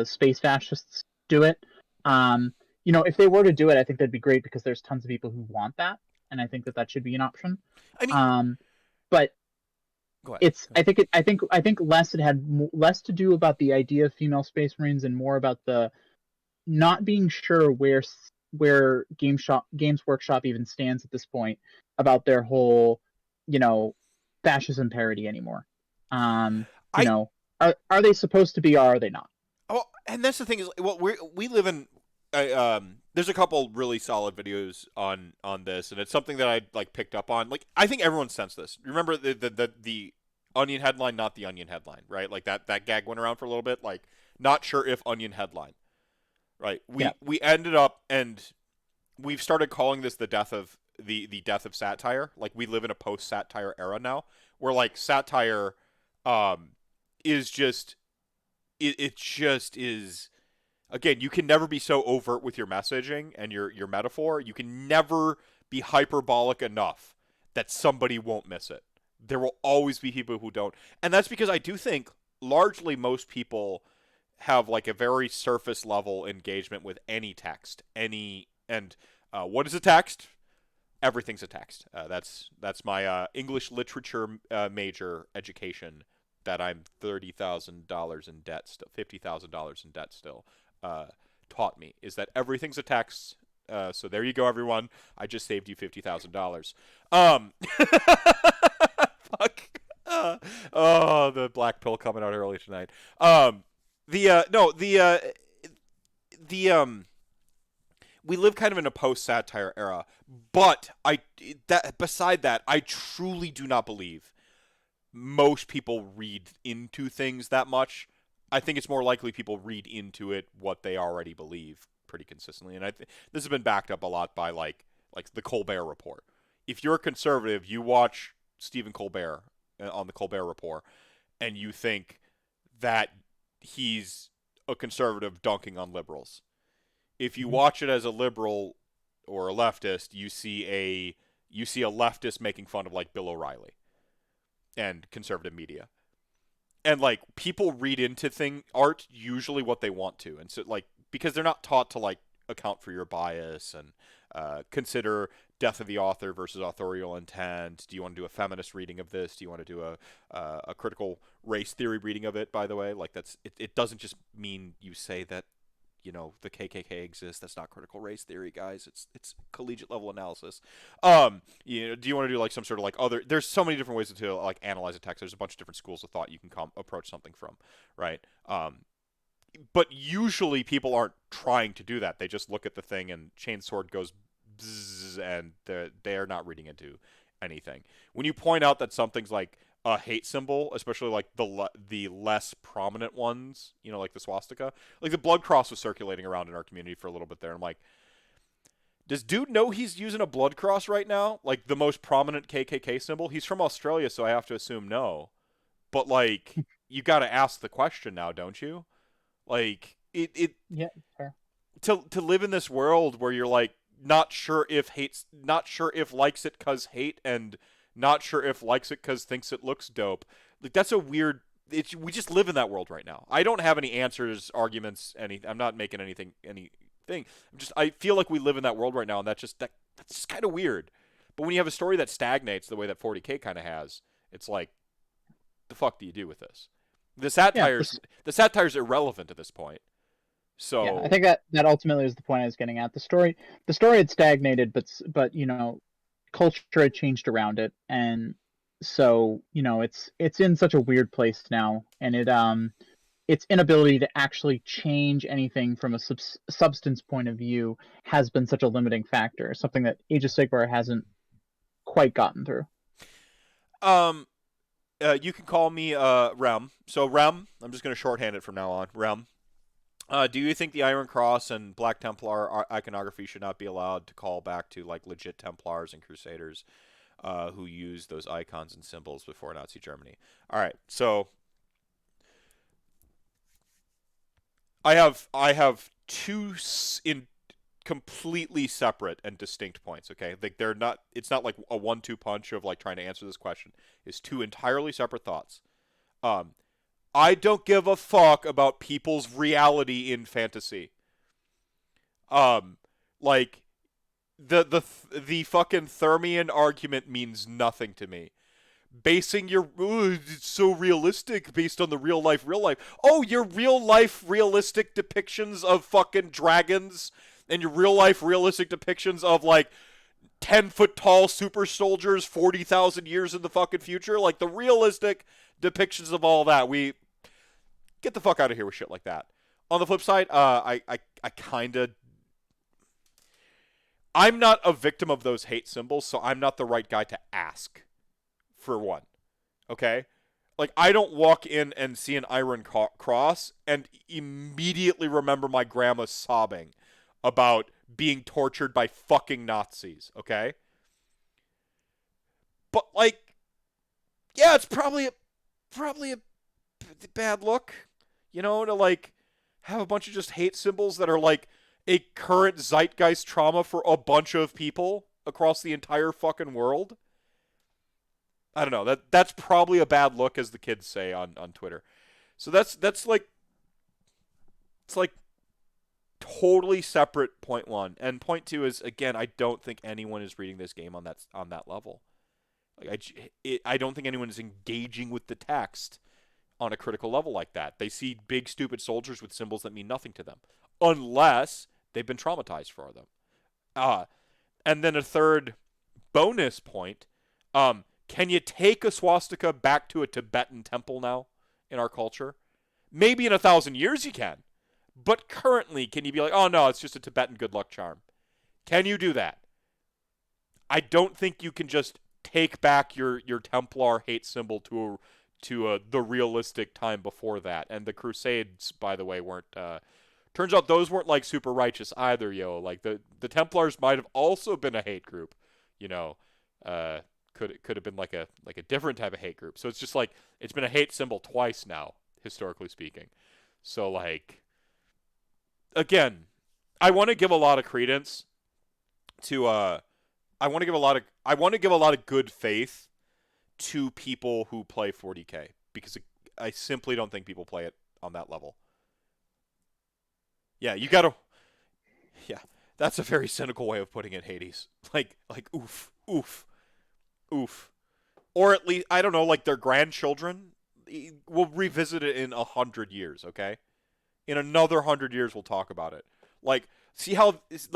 space fascists do it. If they were to do it, I think that'd be great because there's tons of people who want that, and I think that should be an option. I mean, But go ahead. it's I think less it had less to do about the idea of female space marines and more about the not being sure where Games Workshop even stands at this point about their whole, fascism parody anymore. I Are they supposed to be, or are they not? Oh, and that's the thing is, well, we live in. There's a couple really solid videos on this, and it's something that I like picked up on. Like, I think everyone sensed this. Remember the Onion headline, not the Onion headline, right? Like that gag went around for a little bit. Like, not sure if Onion headline, right? We ended up and we've started calling this the death of the death of satire. Like, we live in a post satire era now, where like satire, is just it just is. Again, you can never be so overt with your messaging and your metaphor. You can never be hyperbolic enough that somebody won't miss it. There will always be people who don't. And that's because I do think largely most people have like a very surface level engagement with any text. What is a text? Everything's a text. That's my English literature major education that I'm $30,000 in debt still, $50,000 in debt still. Taught me is that everything's a text. So there you go, everyone. I just saved you $50,000. Fuck. Oh, the black pill coming out early tonight. We live kind of in a post-satire era, but beside that, I truly do not believe most people read into things that much. I think it's more likely people read into it what they already believe pretty consistently, and this has been backed up a lot by like the Colbert Report. If you're a conservative, you watch Stephen Colbert on the Colbert Report, and you think that he's a conservative dunking on liberals. If you watch it as a liberal or a leftist, you see a leftist making fun of like Bill O'Reilly and conservative media. And like people read into art usually what they want to, and so like because they're not taught to like account for your bias and consider death of the author versus authorial intent. Do you want to do a feminist reading of this? Do you want to do a critical race theory reading of it? By the way, like it doesn't just mean you say that the KKK exists. That's not critical race theory, guys. It's collegiate level analysis. Do you want to do like some sort of like other? There's so many different ways to like analyze a text. There's a bunch of different schools of thought you can approach something from, right? But usually people aren't trying to do that. They just look at the thing and Chainsword goes bzzz, and they're not reading into anything. When you point out that something's like a hate symbol, especially like the less prominent ones, like the swastika, like the blood cross was circulating around in our community for a little bit there. I'm like, Does dude know he's using a blood cross right now? Like the most prominent KKK symbol? He's from Australia, so I have to assume no. But like, you got to ask the question now, don't you? Like Yeah, fair. to live in this world where you're like not sure if likes it cuz hate and not sure if likes it cuz thinks it looks dope. Like that's a weird we just live in that world right now. I don't have any answers, arguments, I'm not making anything. I feel like we live in that world right now, and that's just kind of weird. But when you have a story that stagnates the way that 40K kind of has, it's like, the fuck do you do with this? The satire's irrelevant at this point. So yeah, I think that ultimately is the point I was getting at. The story had stagnated, but culture had changed around it, and so it's in such a weird place now, and its inability to actually change anything from a substance point of view has been such a limiting factor, something that Age of Sigmar hasn't quite gotten through. You can call me Rem. So Rem, I'm just going to shorthand it from now on. Rem. Do you think the Iron Cross and Black Templar iconography should not be allowed to call back to like legit Templars and Crusaders who used those icons and symbols before Nazi Germany? All right, so I have two in completely separate and distinct points. Okay, like they're not. It's not like a 1-2 punch of like trying to answer this question. It's two entirely separate thoughts. I don't give a fuck about people's reality in fantasy. Like the fucking Thermian argument means nothing to me. Basing your it's so realistic based on the real life. Oh, your real life realistic depictions of fucking dragons and your real life realistic depictions of like 10-foot tall super soldiers 40,000 years in the fucking future, like the realistic depictions of all that. We get the fuck out of here with shit like that. On the flip side, I kind of I'm not a victim of those hate symbols, so I'm not the right guy to ask. For one, okay? Like, I don't walk in and see an iron cross and immediately remember my grandma sobbing about being tortured by fucking Nazis, okay? But, like, yeah, it's probably a bad look, to, like, have a bunch of just hate symbols that are, like, a current zeitgeist trauma for a bunch of people across the entire fucking world. I don't know. That's probably a bad look, as the kids say on Twitter. So that's like, it's like totally separate. Point one, and point two is, again, I don't think anyone is reading this game on that level. Like I don't think anyone is engaging with the text on a critical level like that. They see big stupid soldiers with symbols that mean nothing to them, unless they've been traumatized for them. And then a third bonus point. Can you take a swastika back to a Tibetan temple now in our culture? Maybe in 1,000 years you can. But currently, can you be like, oh no, it's just a Tibetan good luck charm? Can you do that? I don't think you can just take back your Templar hate symbol to the realistic time before that. And the Crusades, by the way, weren't... turns out those weren't like super righteous either, yo. Like the Templars might have also been a hate group, could have been like a different type of hate group. So it's just like it's been a hate symbol twice now, historically speaking. So like, again, I want to give a lot of credence to I want to give a lot of good faith to people who play 40K, because I simply don't think people play it on that level. Yeah, you gotta. Yeah, that's a very cynical way of putting it, Hades. Like oof. Or at least, I don't know, like their grandchildren. We'll revisit it in 100 years, okay? In another 100 years, we'll talk about it. Like, see how's a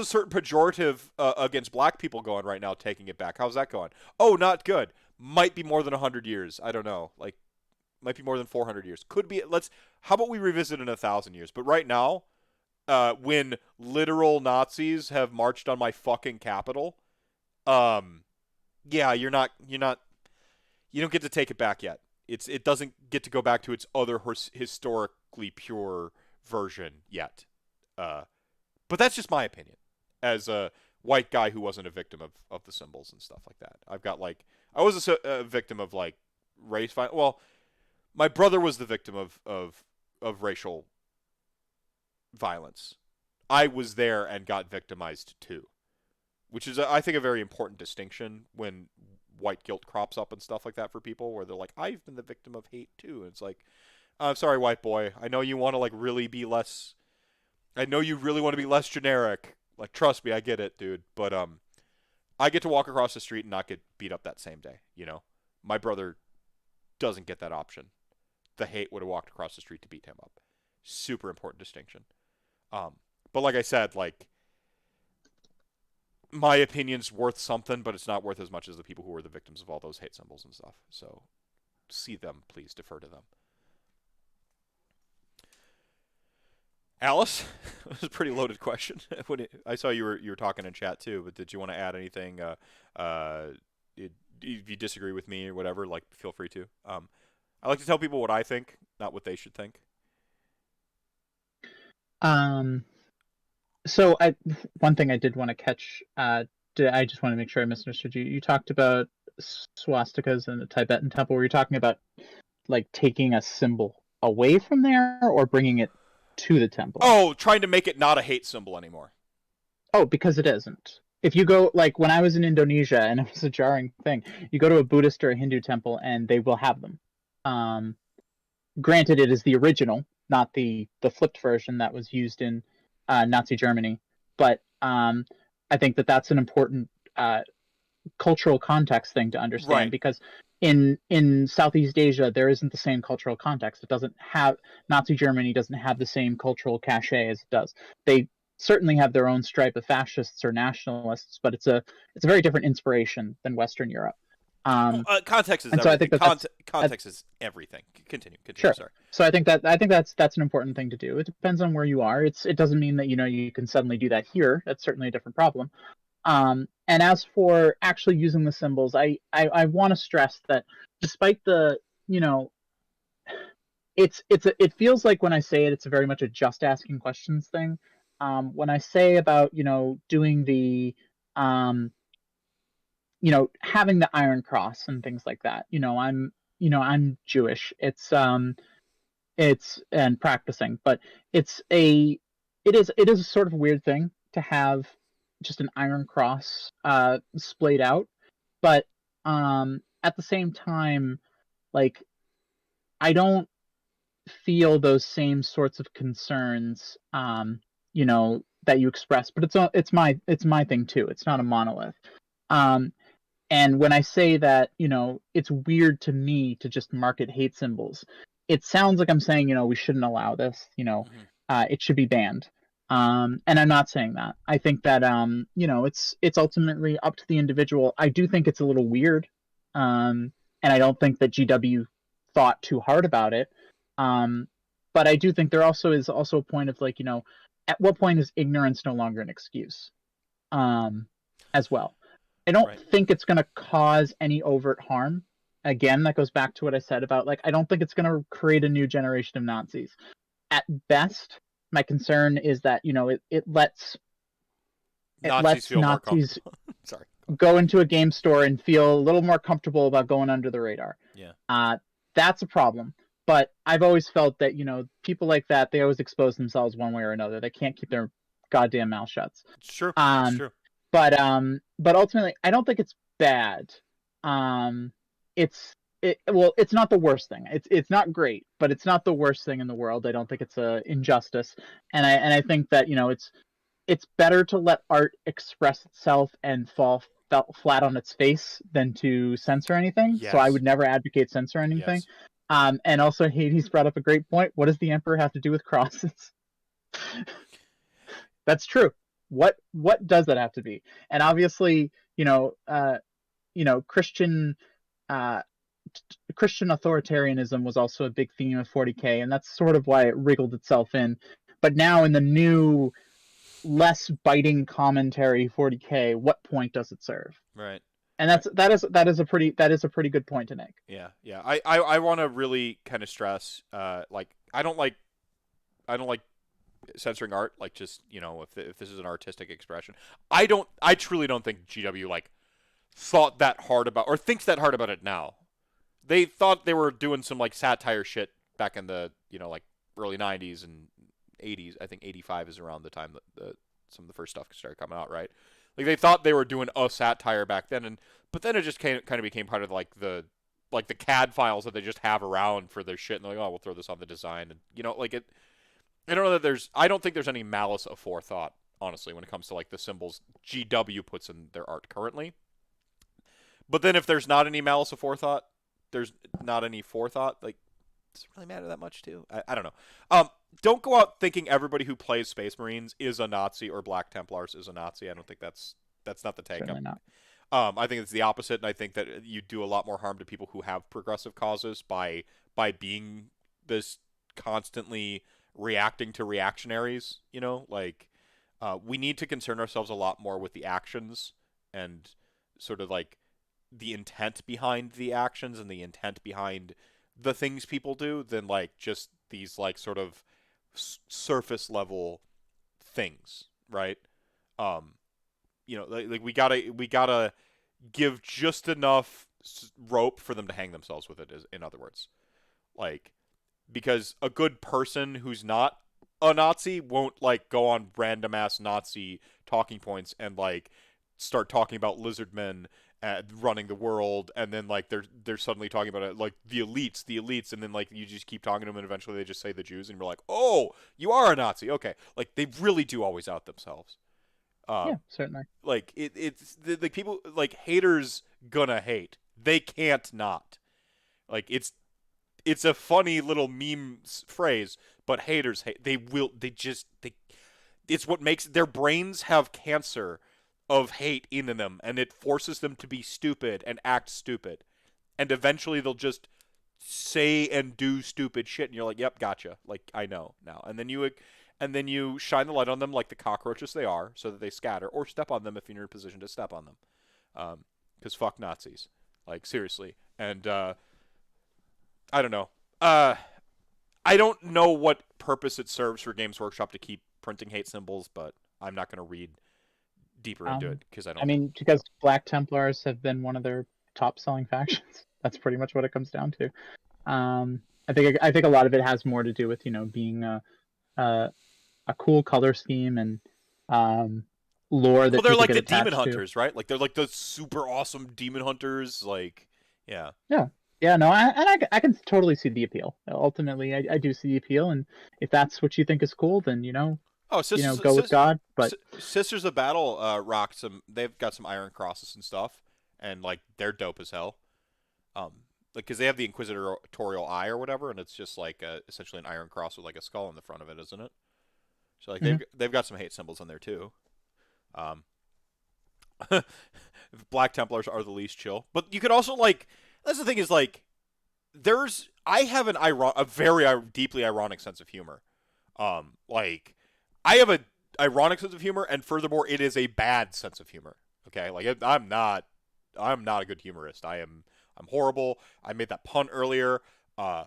certain pejorative against black people going right now, taking it back? How's that going? Oh, not good. Might be more than 100 years. I don't know. Like, might be more than 400 years. Could be. How about we revisit in 1,000 years? But right now, when literal Nazis have marched on my fucking capital, yeah, you don't get to take it back yet. It doesn't get to go back to its other historically pure version yet. But that's just my opinion as a white guy who wasn't a victim of the symbols and stuff like that. I've got like I was a victim of like race violence. Well, my brother was the victim of racial violence. I was there and got victimized too, which is I think a very important distinction when white guilt crops up and stuff like that for people, where they're like, I've been the victim of hate too. And it's like, I'm sorry, white boy. I know you want to like really be less. I know you really want to be less generic. Like, trust me, I get it, dude. But I get to walk across the street and not get beat up that same day. You know, my brother doesn't get that option. The hate would have walked across the street to beat him up. Super important distinction. But like I said, like, my opinion's worth something, but it's not worth as much as the people who were the victims of all those hate symbols and stuff. So, see them, please. Defer to them. Alice, it was a pretty loaded question. I saw you were talking in chat too, but did you want to add anything? If you disagree with me or whatever, like, feel free to. I like to tell people what I think, not what they should think. So one thing I did want to catch. I just want to make sure I misunderstood you. You talked about swastikas in the Tibetan temple. Were you talking about like taking a symbol away from there or bringing it to the temple? Oh, trying to make it not a hate symbol anymore. Oh, because it isn't. If you go, like, when I was in Indonesia, and it was a jarring thing, you go to a Buddhist or a Hindu temple, and they will have them. Granted, it is the original, not the flipped version that was used in Nazi Germany. But I think that's an important cultural context thing to understand, Right. because in Southeast Asia there isn't the same cultural context. It doesn't have Nazi Germany doesn't have the same cultural cachet as it does. They certainly have their own stripe of fascists or nationalists, but it's a very different inspiration than Western Europe. Context is and everything. So I think context is everything. Continue. Sure. Sorry. So I think that's an important thing to do. It depends on where you are. It doesn't mean that you can suddenly do that here. That's certainly a different problem. And as for actually using the symbols, I want to stress that despite the it feels like when I say it, it's very much a just asking questions thing. When I say about doing the having the Iron Cross and things like that, I'm Jewish. It's and practicing, but it is a sort of weird thing to have just an Iron Cross splayed out, but at the same time, like, I don't feel those same sorts of concerns that you express, but it's my thing too. It's not a monolith. And when I say that, it's weird to me to just market hate symbols, it sounds like I'm saying, we shouldn't allow this, it should be banned. And I'm not saying that. I think that, it's ultimately up to the individual. I do think it's a little weird. And I don't think that GW thought too hard about it. But I do think there is also a point of, like, at what point is ignorance no longer an excuse? As well. I don't think it's going to cause any overt harm. Again, that goes back to what I said about, like, I don't think it's going to create a new generation of Nazis. At best, my concern is that, it lets Nazis Sorry. Go into a game store and feel a little more comfortable about going under the radar. Yeah. That's a problem. But I've always felt that, people like that, they always expose themselves one way or another. They can't keep their goddamn mouth shut. It's true. It's true. But ultimately, I don't think it's bad. It's not the worst thing. It's not great, but it's not the worst thing in the world. I don't think it's a injustice, and I think that it's better to let art express itself and fall flat on its face than to censor anything. Yes. So I would never advocate censor anything. Yes. And also, Hades brought up a great point. What does the Emperor have to do with crosses? That's true. What does that have to be? And obviously, Christian authoritarianism was also a big theme of 40K, and that's sort of why it wriggled itself in. But now in the new, less biting commentary 40K, what point does it serve? Right. And that is a pretty good point to make. Yeah. I want to really kind of stress, like, I don't like censoring art, like just if this is an artistic expression. I truly don't think GW like thought that hard about or thinks that hard about it now. They thought they were doing some like satire shit back in the like early '90s and '80s. I think '85 is around the time that some of the first stuff started coming out, right? Like they thought they were doing a satire back then, but then it just kind of became part of like the CAD files that they just have around for their shit, and they're like, oh, we'll throw this on the design, and like it. I don't know that I don't think there's any malice aforethought, honestly, when it comes to like the symbols GW puts in their art currently. But then if there's not any malice aforethought, there's not any forethought. Like, does it really matter that much too? I don't know. Don't go out thinking everybody who plays Space Marines is a Nazi or Black Templars is a Nazi. I don't think that's not the take. Certainly not. I think it's the opposite, and I think that you do a lot more harm to people who have progressive causes by being this constantly reacting to reactionaries. Like we need to concern ourselves a lot more with the actions and sort of like the intent behind the actions and the intent behind the things people do than like just these like sort of surface level things, right? Like we gotta give just enough rope for them to hang themselves with it. In other words, like because a good person who's not a Nazi won't like go on random ass Nazi talking points and like start talking about lizard men running the world, and then like they're suddenly talking about it like the elites, and then like you just keep talking to them, and eventually they just say the Jews, and you're like, oh, you are a Nazi, okay. Like they really do always out themselves. Yeah, certainly. Like it's the people like haters gonna hate. They can't not. Like it's a funny little meme phrase, but haters hate. They will. It's what makes their brains have cancer of hate in them, and it forces them to be stupid and act stupid, and eventually they'll just say and do stupid shit, and you're like, yep, gotcha. Like I know now, and then you shine the light on them like the cockroaches they are, so that they scatter, or step on them if you're in a position to step on them, because fuck Nazis, like seriously. And I don't know. I don't know what purpose it serves for Games Workshop to keep printing hate symbols, but I'm not going to read deeper into it because I don't. I mean, because Black Templars have been one of their top-selling factions. That's pretty much what it comes down to. I think a lot of it has more to do with being a cool color scheme and lore that. Well, they're people like get the demon attached to. hunters, right? Like they're like the super awesome demon hunters. Like, yeah. Yeah, no, I can totally see the appeal. Ultimately, I do see the appeal, and if that's what you think is cool, then go with God. But Sisters of Battle rock some. They've got some iron crosses and stuff, and like they're dope as hell. Like because they have the inquisitorial eye or whatever, and it's just like essentially an iron cross with like a skull in the front of it, isn't it? So like they've got some hate symbols in there too. Black Templars are the least chill, but you could also like. That's the thing is like, I have a very deeply ironic sense of humor. Like I have a ironic sense of humor, and furthermore, it is a bad sense of humor. Okay, like I'm not a good humorist. I'm horrible. I made that pun earlier. I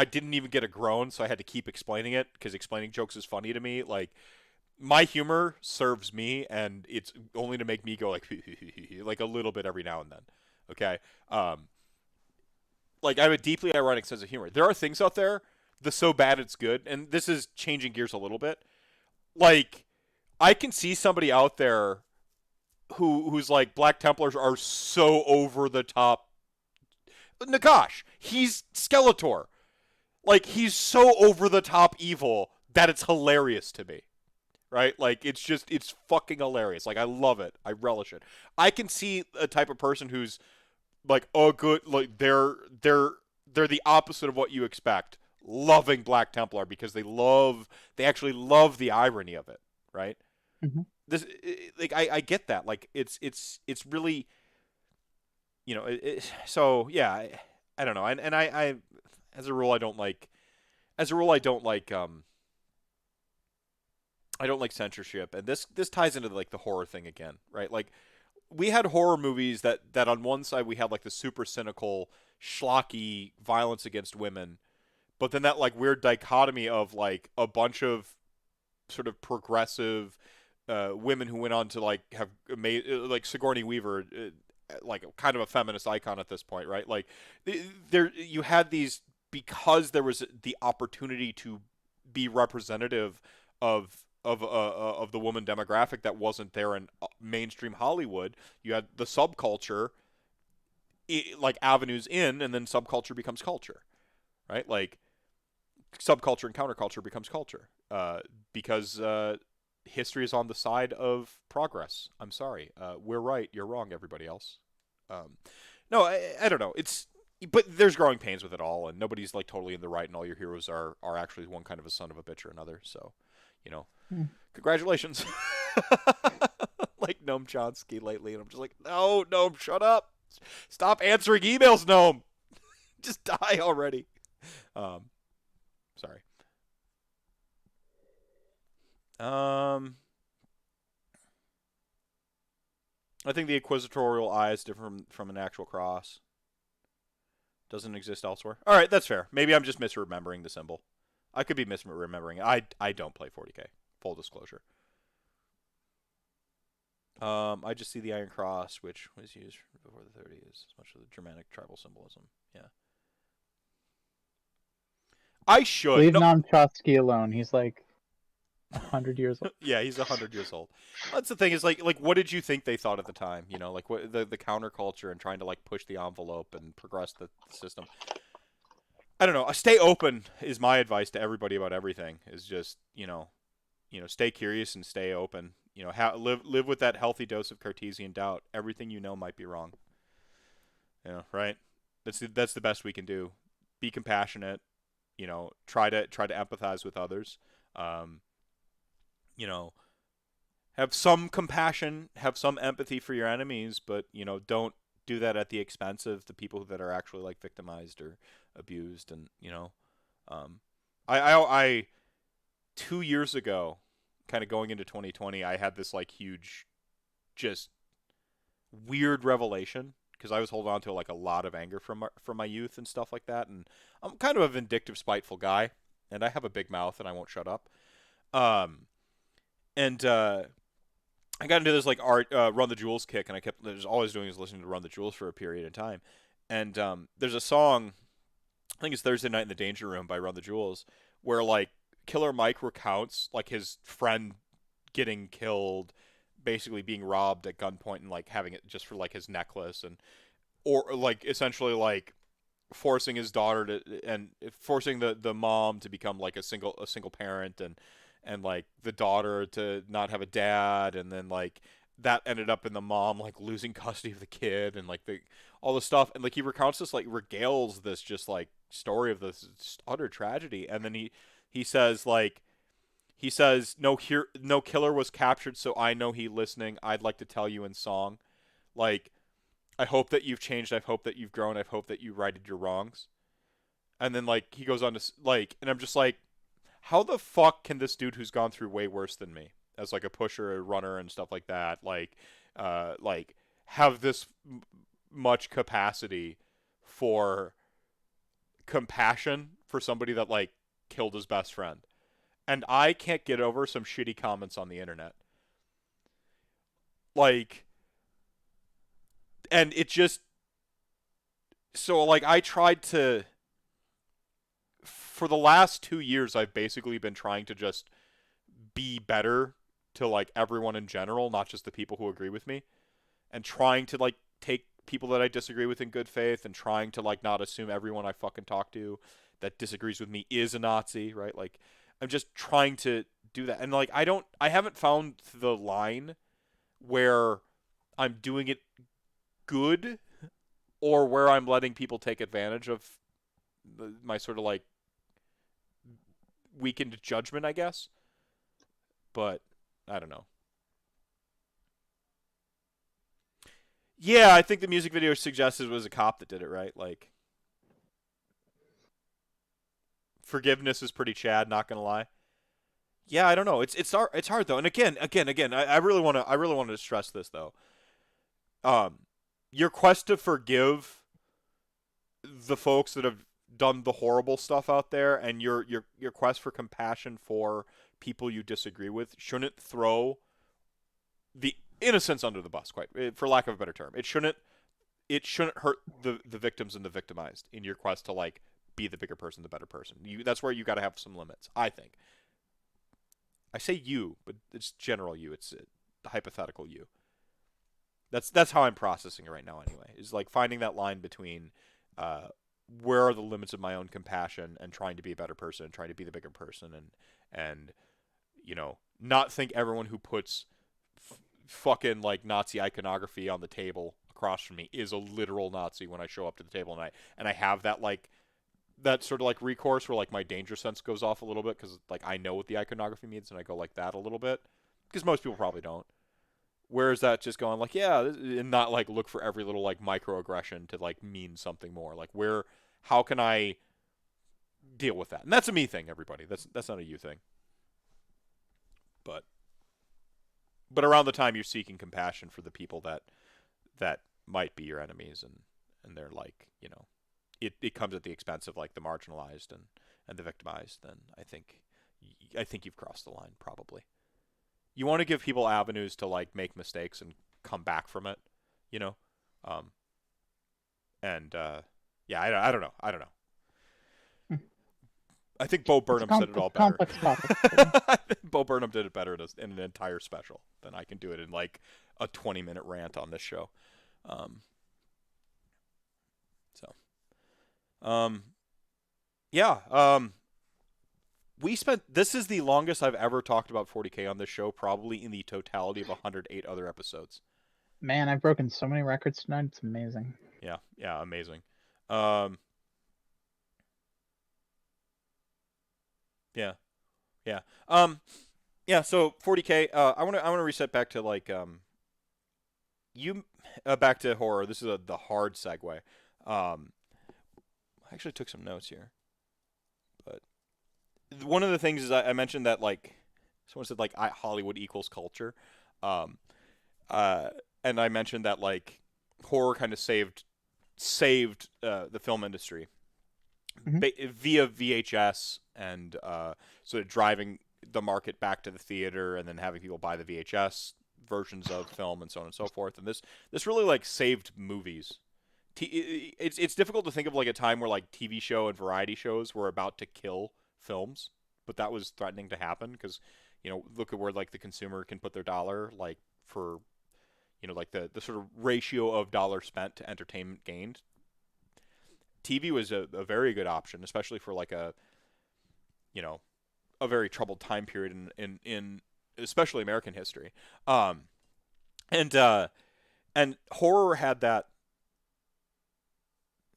didn't even get a groan, so I had to keep explaining it because explaining jokes is funny to me. Like my humor serves me, and it's only to make me go like like a little bit every now and then. Okay. Like I have a deeply ironic sense of humor. There are things out there, the so bad it's good, and this is changing gears a little bit. Like, I can see somebody out there who's like, Black Templars are so over the top. Nagash, he's Skeletor. Like, he's so over the top evil that it's hilarious to me. Right? Like, it's fucking hilarious. Like, I love it. I relish it. I can see a type of person who's like, oh, good, like they're the opposite of what you expect. Loving Black Templar because they actually love the irony of it, right? Mm-hmm. This, like, I get that. Like, it's really, so yeah, I don't know, and I as a rule I don't like censorship, and this ties into like the horror thing again, right? Like. We had horror movies that on one side we had like the super cynical, schlocky violence against women, but then that like weird dichotomy of like a bunch of sort of progressive women who went on to like have made like Sigourney Weaver, like kind of a feminist icon at this point, right? Like there you had these because there was the opportunity to be representative of the woman demographic that wasn't there in mainstream Hollywood. You had the subculture, like avenues in, and then subculture becomes culture, right? Like subculture and counterculture becomes culture because history is on the side of progress. I'm sorry, we're right, you're wrong, everybody else. No, I don't know. But there's growing pains with it all, and nobody's like totally in the right, and all your heroes are actually one kind of a son of a bitch or another. So, congratulations. Like Noam Chomsky lately, and I'm just like, no, Noam, shut up. Stop answering emails, Noam. Just die already. Sorry. I think the inquisitorial eye is different from an actual cross. Doesn't exist elsewhere. All right, that's fair. Maybe I'm just misremembering the symbol. I could be misremembering it. I don't play 40k. Full disclosure. I just see the Iron Cross, which was used before the 30s, as much of the Germanic tribal symbolism. Yeah. I should. Leave Noam Chomsky alone. He's like 100 years old. Yeah, he's 100 years old. That's the thing is like what did you think they thought at the time? Like what the counterculture and trying to like push the envelope and progress the system. I don't know. Stay open is my advice to everybody about everything. Is just stay curious and stay open. Live with that healthy dose of Cartesian doubt. Everything you know might be wrong. Right? That's the best we can do. Be compassionate. Try to empathize with others. Have some compassion, have some empathy for your enemies, but don't do that at the expense of the people that are actually like victimized or abused. And I 2 years ago, kind of going into 2020, I had this like huge, just weird revelation because I was holding on to like a lot of anger from my youth and stuff like that, and I'm kind of a vindictive, spiteful guy, and I have a big mouth and I won't shut up. And I got into this like Run the Jewels kick, and I kept always doing is listening to Run the Jewels for a period of time. And there's a song, I think it's Thursday Night in the Danger Room by Run the Jewels, where like Killer Mike recounts like his friend getting killed, basically being robbed at gunpoint and like having it just for like his necklace, or like essentially like forcing his daughter to and forcing the mom to become like a single parent, and like the daughter to not have a dad, and then like that ended up in the mom like losing custody of the kid, and like all the stuff, and like he recounts this, like regales this just like story of this utter tragedy, and then he says no killer was captured, so I know he listening. I'd like to tell you in song, like, I hope that you've changed, I hope that you've grown, I hope that you righted your wrongs. And then like he goes on to like, and I'm just like, how the fuck can this dude who's gone through way worse than me as like a pusher, a runner, and stuff like that, like have this much capacity for compassion for somebody that like killed his best friend? And I can't get over some shitty comments on the internet. Like, and it just, so like I tried to, for the last 2 years, I've basically been trying to just be better to like everyone in general, not just the people who agree with me, and trying to like take people that I disagree with in good faith, and trying to like not assume everyone I fucking talk to that disagrees with me is a Nazi, right? Like, I'm just trying to do that. And like I haven't found the line where I'm doing it good or where I'm letting people take advantage of my sort of like weakened judgment, I guess. But I don't know. Yeah, I think the music video suggested it was a cop that did it, right? Like, forgiveness is pretty Chad, not gonna lie. Yeah, I don't know. It's hard though. And again, I really want to stress this though. Your quest to forgive the folks that have done the horrible stuff out there, and your quest for compassion for people you disagree with shouldn't throw the innocents under the bus, quite for lack of a better term. It shouldn't hurt the victims and the victimized in your quest to like be the bigger person, the better person. That's where you got to have some limits, I think. I say you, but it's general you. It's hypothetical you. That's how I'm processing it right now. Anyway, is like finding that line between where are the limits of my own compassion and trying to be a better person and trying to be the bigger person and not think everyone who puts fucking like Nazi iconography on the table across from me is a literal Nazi when I show up to the table and I have that like that sort of like recourse where like my danger sense goes off a little bit because like I know what the iconography means and I go like that a little bit because most people probably don't. Where is that just going like yeah and not like look for every little like microaggression to like mean something more like how can I deal with that? And that's a me thing, everybody. That's not a you thing. But around the time you're seeking compassion for the people that might be your enemies and they're like, it comes at the expense of like the marginalized and the victimized, then I think you've crossed the line probably. You want to give people avenues to like make mistakes and come back from it, yeah, I don't know. I think Bo Burnham said it all better. Complex topic. I think Bo Burnham did it better in an entire special than I can do it in like a 20-minute rant on this show. This is the longest I've ever talked about 40K on this show, probably in the totality of 108 other episodes. Man, I've broken so many records tonight. It's amazing. Yeah, amazing. So 40K. I want to reset back to like back to horror. This is the hard segue. I actually took some notes here, but one of the things is I mentioned that like someone said like Hollywood equals culture, and I mentioned that like horror kind of saved the film industry via VHS and sort of driving the market back to the theater and then having people buy the VHS versions of film and so on and so forth. And this really like saved movies. It's difficult to think of like a time where like TV show and variety shows were about to kill films, but that was threatening to happen because look at where like the consumer can put their dollar like for like the sort of ratio of dollar spent to entertainment gained. TV was a very good option, especially for like a very troubled time period in especially American history. And horror had that.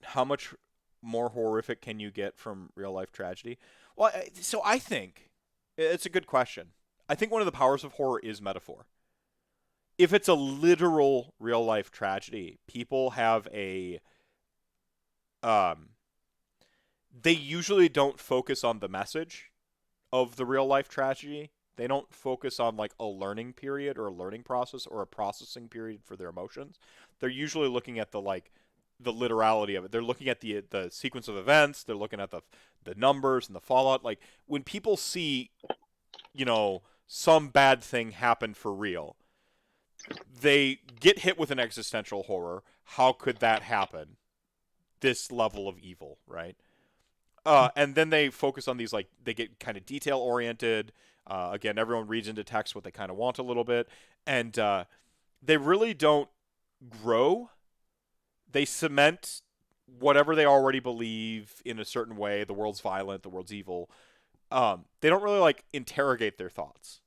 How much more horrific can you get from real life tragedy? Well, so I think it's a good question. I think one of the powers of horror is metaphor. If it's a literal real life tragedy, people have they usually don't focus on the message of the real life tragedy. They don't focus on like a learning period or a learning process or a processing period for their emotions. They're usually looking at the literality of it. They're looking at the sequence of events. They're looking at the numbers and the fallout. Like when people see, some bad thing happen for real, they get hit with an existential horror. How could that happen? This level of evil, right? And then they focus on these, like, they get kind of detail oriented. Again, everyone reads into text what they kind of want a little bit. And they really don't grow. They cement whatever they already believe in a certain way. The world's violent, the world's evil. They don't really, like, interrogate their thoughts.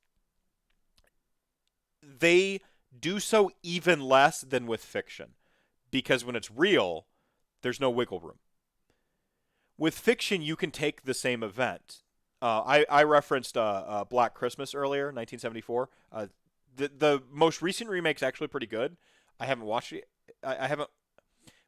They do so even less than with fiction. Because when it's real, there's no wiggle room. With fiction, you can take the same event. I referenced Black Christmas earlier, 1974. The most recent remake's actually pretty good. I haven't watched it. I haven't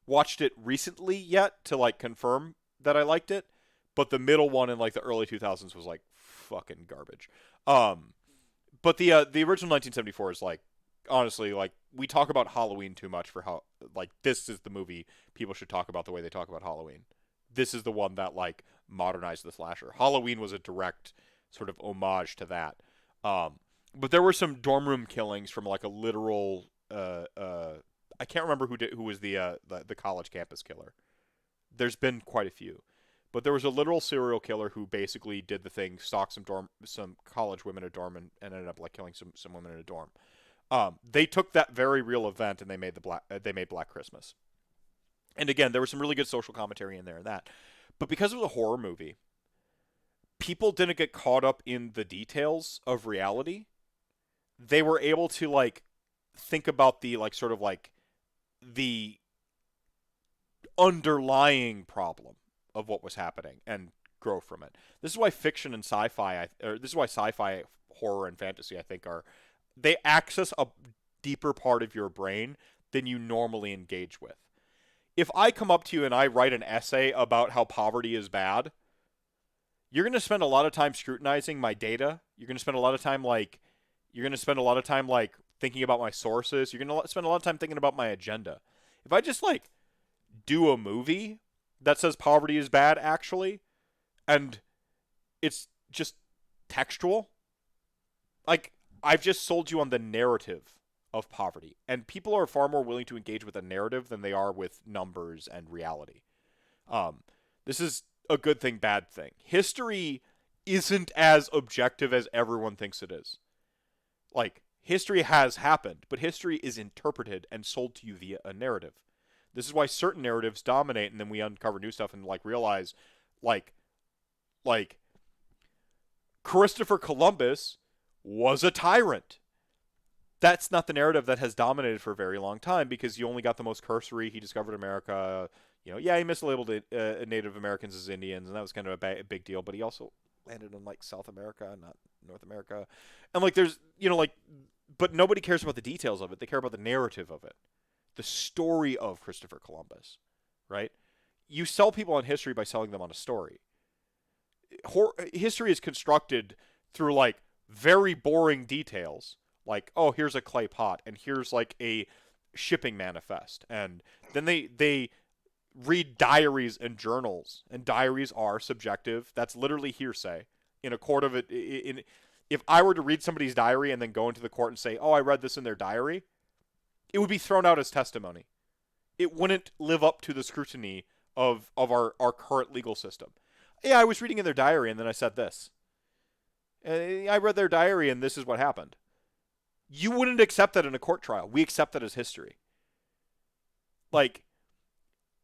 watched it recently yet to like confirm that I liked it. But the middle one in like the early 2000s was like fucking garbage. But the original 1974 is like, honestly, like, we talk about Halloween too much for how, like, this is the movie people should talk about the way they talk about Halloween. this is the one that like modernized the slasher. Halloween was a direct sort of homage to that. But there were some dorm room killings from like a literal I can't remember who was the college campus killer. There's been quite a few. But there was a literal serial killer who basically did the thing, stalked some college women in a dorm and ended up like killing some women in a dorm. They took that very real event and they made Black Christmas. And again, there was some really good social commentary in there and that. But because it was a horror movie, people didn't get caught up in the details of reality. They were able to like think about the like sort of like the underlying problem of what was happening and grow from it. This is why fiction and sci-fi, or this is why sci-fi, horror, and fantasy, I think, they access a deeper part of your brain than you normally engage with. If I come up to you and I write an essay about how poverty is bad, you're going to spend a lot of time scrutinizing my data. You're going to spend a lot of time thinking about my sources. You're going to spend a lot of time thinking about my agenda. If I just like do a movie that says poverty is bad, actually, and it's just textual, like, I've just sold you on the narrative of poverty, and people are far more willing to engage with a narrative than they are with numbers and reality. This is a good thing, bad thing. History isn't as objective as everyone thinks it is. Like, history has happened, but history is interpreted and sold to you via a narrative. This is why certain narratives dominate, and then we uncover new stuff and like realize, like Christopher Columbus was a tyrant. That's not the narrative that has dominated for a very long time, because you only got the most cursory. He discovered America. He mislabeled Native Americans as Indians, and that was kind of a big deal. But he also landed in like South America, not North America, and like there's but nobody cares about the details of it. They care about the narrative of it. The story of Christopher Columbus, right? You sell people on history by selling them on a story. History is constructed through like very boring details, like, oh, here's a clay pot, and here's like a shipping manifest, and then they read diaries and journals, and diaries are subjective. That's literally hearsay. In a court of it, if I were to read somebody's diary and then go into the court and say, oh, I read this in their diary, it would be thrown out as testimony. It wouldn't live up to the scrutiny of our current legal system. Yeah, I was reading in their diary and then I said this. I read their diary and this is what happened. You wouldn't accept that in a court trial. We accept that as history. Like,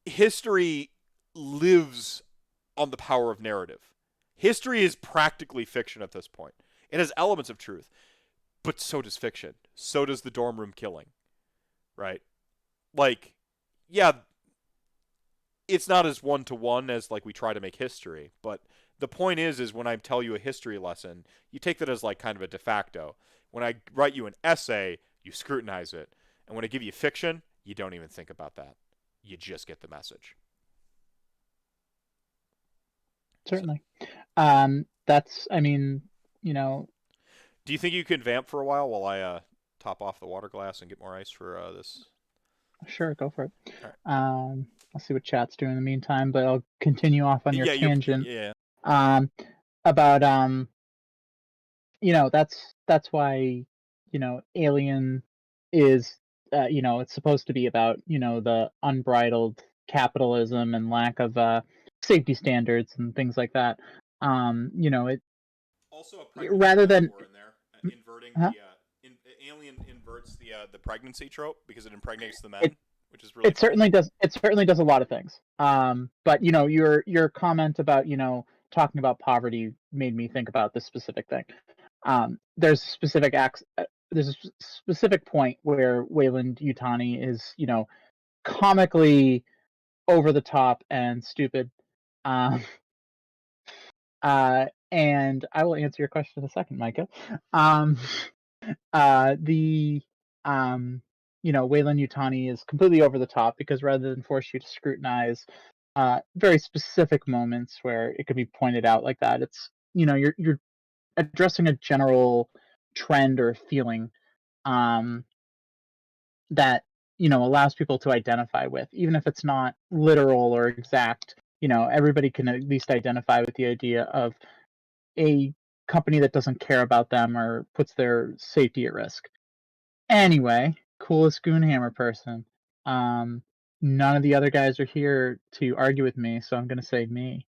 history lives on the power of narrative. History is practically fiction at this point. It has elements of truth, but so does fiction. So does the dorm room killing. Right? Like, yeah, it's not as one-to-one as like we try to make history, but the point is when I tell you a history lesson, you take that as like kind of a de facto. When I write you an essay, you scrutinize it. And when I give you fiction, you don't even think about that. You just get the message. Certainly. That's, I mean, Do you think you can vamp for a while I top off the water glass and get more ice for this? Sure, go for it. All right. I'll see what chat's doing in the meantime, but I'll continue off on your tangent. Yeah. About that's why Alien is it's supposed to be about the unbridled capitalism and lack of safety standards and things like that. It Also, a pregnancy rather than metaphor in there, inverting Alien inverts the pregnancy trope because it impregnates the men, which is really it certainly does. It certainly does a lot of things. But your comment about talking about poverty made me think about this specific thing. There's a specific point where Wayland Yutani is comically over the top and stupid. And I will answer your question in a second, Micah. Wayland Yutani is completely over the top because rather than force you to scrutinize very specific moments where it could be pointed out like that, it's you're addressing a general trend or feeling that allows people to identify with, even if it's not literal or exact. everybody can at least identify with the idea of a company that doesn't care about them or puts their safety at risk. Anyway, coolest Goonhammer person. None of the other guys are here to argue with me, so I'm gonna say me.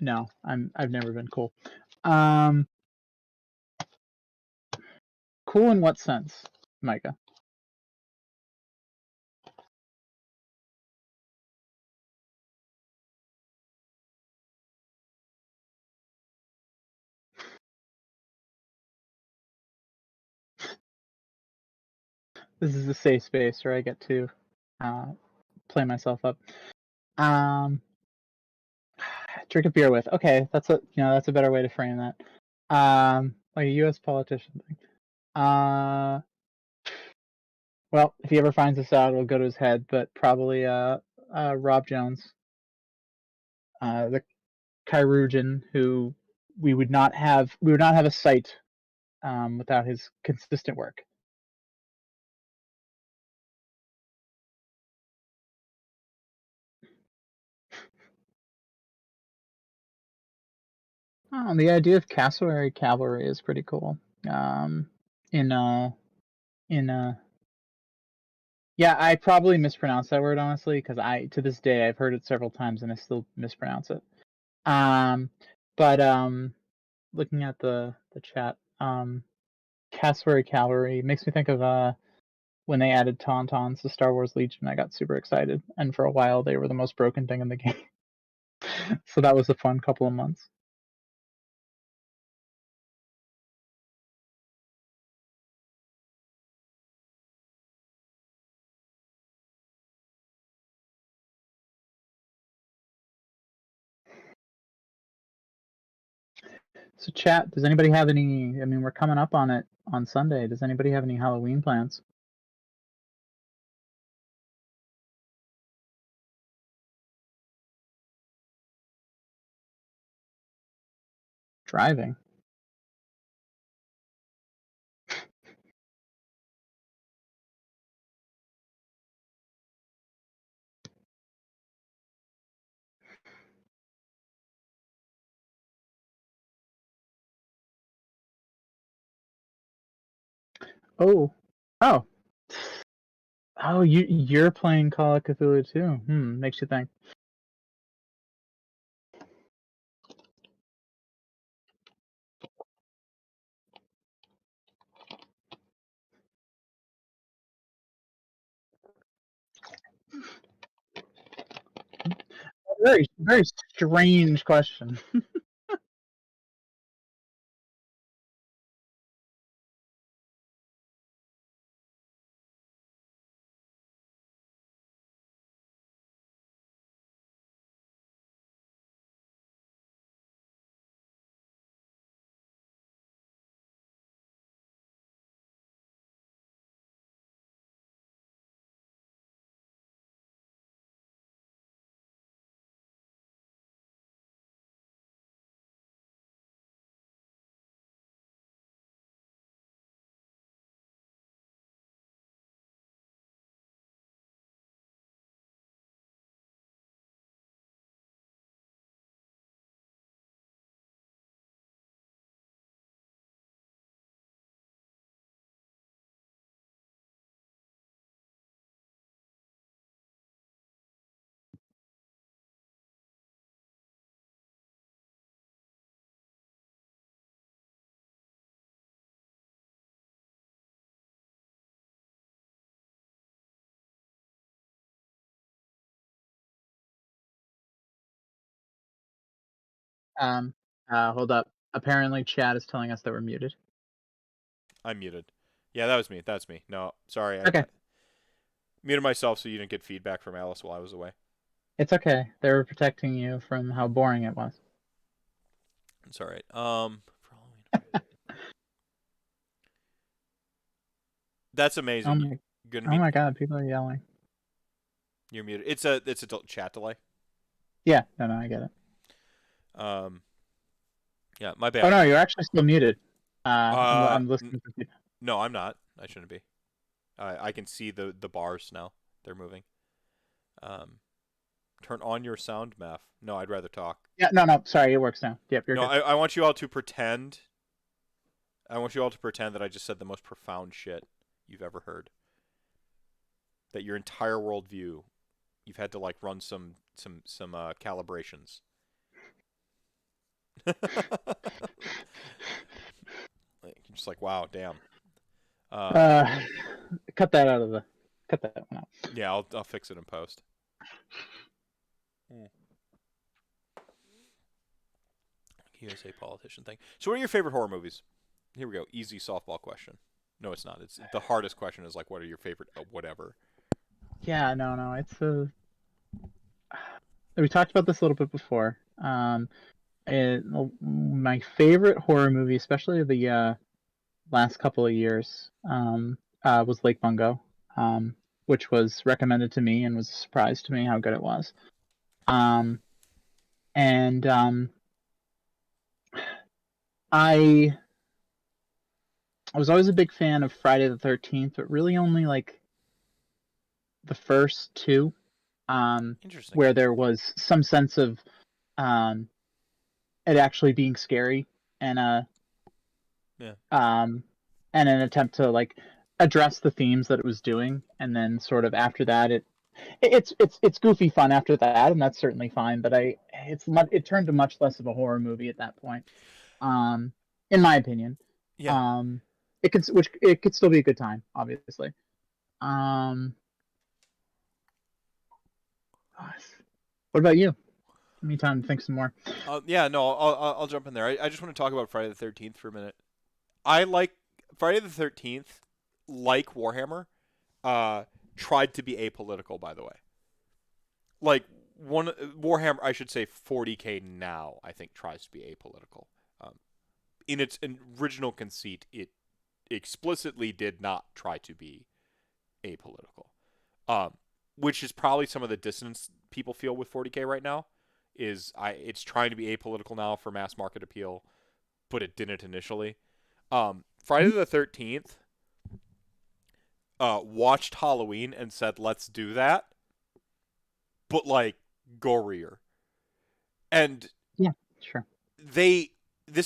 No, I've never been cool. Cool in what sense, Micah? This is a safe space where I get to play myself up. Drink a beer with. Okay, that's a better way to frame that. Like a U.S. politician thing. Well, if he ever finds this out, it'll go to his head. But probably Rob Jones, the chirurgeon who we would not have a site without his consistent work. Oh, the idea of cassowary cavalry is pretty cool. Yeah, I probably mispronounced that word honestly, because to this day I've heard it several times and I still mispronounce it. But looking at the chat, cassowary cavalry makes me think of when they added tauntauns to Star Wars Legion. I got super excited, and for a while they were the most broken thing in the game. So that was a fun couple of months. So chat, does anybody have any? I mean, we're coming up on it on Sunday. Does anybody have any Halloween plans? Driving. Oh, oh, oh! You're playing Call of Cthulhu too. Makes you think. Very, very strange question. Hold up. Apparently, chat is telling us that we're muted. I'm muted. Yeah, that was me. That's me. No, sorry. Okay. I muted myself so you didn't get feedback from Alice while I was away. It's okay. They were protecting you from how boring it was. It's all right. For Halloween. That's amazing. Oh my god, people are yelling. You're muted. It's a chat delay. Yeah, no, I get it. Yeah, my bad. Oh no, you're actually still muted. I'm listening to people. No, I'm not. I shouldn't be. I can see the bars now. They're moving. Turn on your sound, Maph. No, I'd rather talk. Yeah, no, sorry, it works now. Yep, you're No, good. I want you all to pretend. I want you all to pretend that I just said the most profound shit you've ever heard. That your entire worldview, you've had to like run some calibrations. You're just like, wow, damn. Cut that one out. Yeah, I'll fix it in post. USA politician thing. So, what are your favorite horror movies? Here we go. Easy softball question. No, it's not. It's the hardest question. Is like, what are your favorite whatever? Yeah, no, it's a. We talked about this a little bit before. My favorite horror movie, especially the last couple of years, was Lake Bungo, which was recommended to me and was a surprise to me how good it was. And I was always a big fan of Friday the 13th, but really only like the first two, Interesting. where there was some sense of it actually being scary and and an attempt to like address the themes that it was doing, and then sort of after that it's goofy fun after that, and that's certainly fine. But it turned to much less of a horror movie at that point, in my opinion. Yeah. It could still be a good time, obviously. What about you? Give me time to think some more. Yeah. No, I'll jump in there. I just want to talk about Friday the 13th for a minute. I like Friday the 13th, like Warhammer, tried to be apolitical. By the way, like Warhammer, I should say 40K now. I think tries to be apolitical. In its original conceit, it explicitly did not try to be apolitical, which is probably some of the dissonance people feel with 40K right now. It's trying to be apolitical now for mass market appeal, but it didn't initially. Friday the 13th watched Halloween and said, let's do that, but like gorier. And yeah, sure. This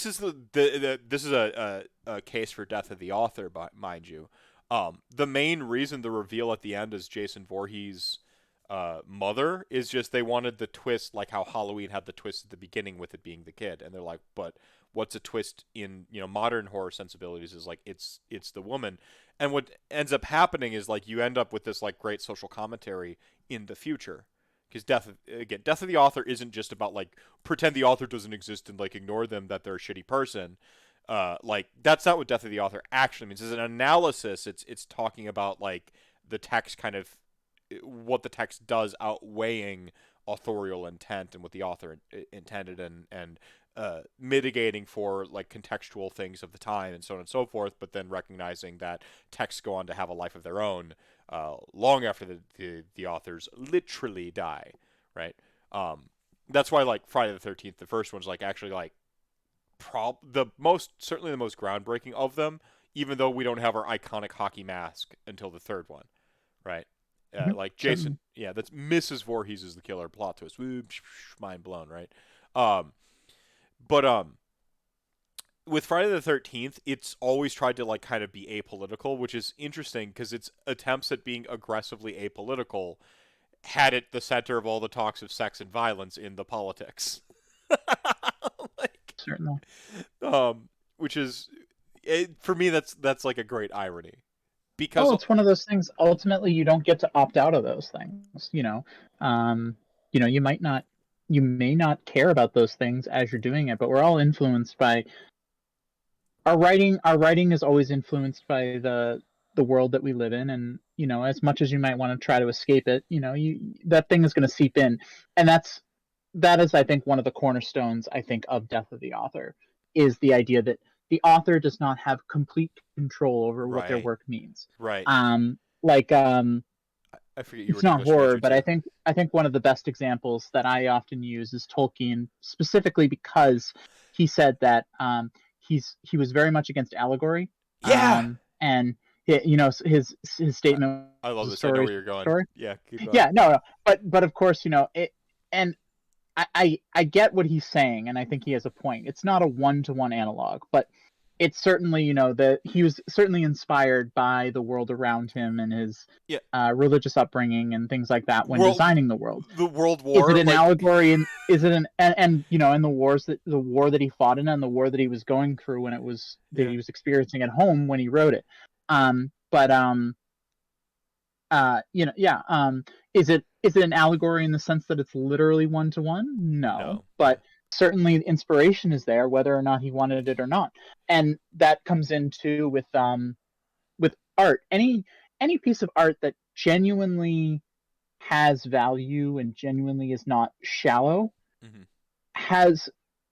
is this is a case for death of the author, mind you. The main reason the reveal at the end is Jason Voorhees' mother is just they wanted the twist, like how Halloween had the twist at the beginning with it being the kid, and they're like, but what's a twist in modern horror sensibilities is like it's the woman, and what ends up happening is like you end up with this like great social commentary in the future. Because death of the author isn't just about like pretend the author doesn't exist and like ignore them that they're a shitty person. Like that's not what death of the author actually means. As an analysis, it's talking about like the text kind of what the text does outweighing authorial intent and what the author intended and mitigating for like contextual things of the time and so on and so forth, but then recognizing that texts go on to have a life of their own long after the authors literally die, right? That's why like Friday the 13th, the first one's like actually like certainly the most groundbreaking of them, even though we don't have our iconic hockey mask until the third one, right? Like Jason, yeah, that's Mrs. Voorhees is the killer. Plot twist, mind blown, right? But with Friday the 13th, it's always tried to like kind of be apolitical, which is interesting because its attempts at being aggressively apolitical had it the center of all the talks of sex and violence in the politics. Certainly. Which is for me that's like a great irony. Because it's one of those things. Ultimately, you don't get to opt out of those things. You may not care about those things as you're doing it, but we're all influenced by our writing. Our writing is always influenced by the world that we live in, and as much as you might want to try to escape it, that thing is going to seep in, and that is, I think, one of the cornerstones, I think, of Death of the Author, is the idea that the author does not have complete control over what their work means. Right. I forget it's not horror, but I think one of the best examples that I often use is Tolkien, specifically because he said that he was very much against allegory. Yeah. And his statement I love was a this. I know story. where you're going. Story. Yeah, keep going. Yeah, no, but of course, and I get what he's saying, and I think he has a point. It's not a one-to-one analog, but it's certainly, that he was certainly inspired by the world around him and his Yeah. religious upbringing and things like that when World, designing the world. the World Is War, it an like, allegory? And is it and in the war that he fought in and the war that he was going through when it was that yeah. he was experiencing at home when he wrote it? But yeah. Is it an allegory in the sense that it's literally one to one? No, No. but certainly inspiration is there, whether or not he wanted it or not, and that comes into with art. Any piece of art that genuinely has value and genuinely is not shallow Mm-hmm. has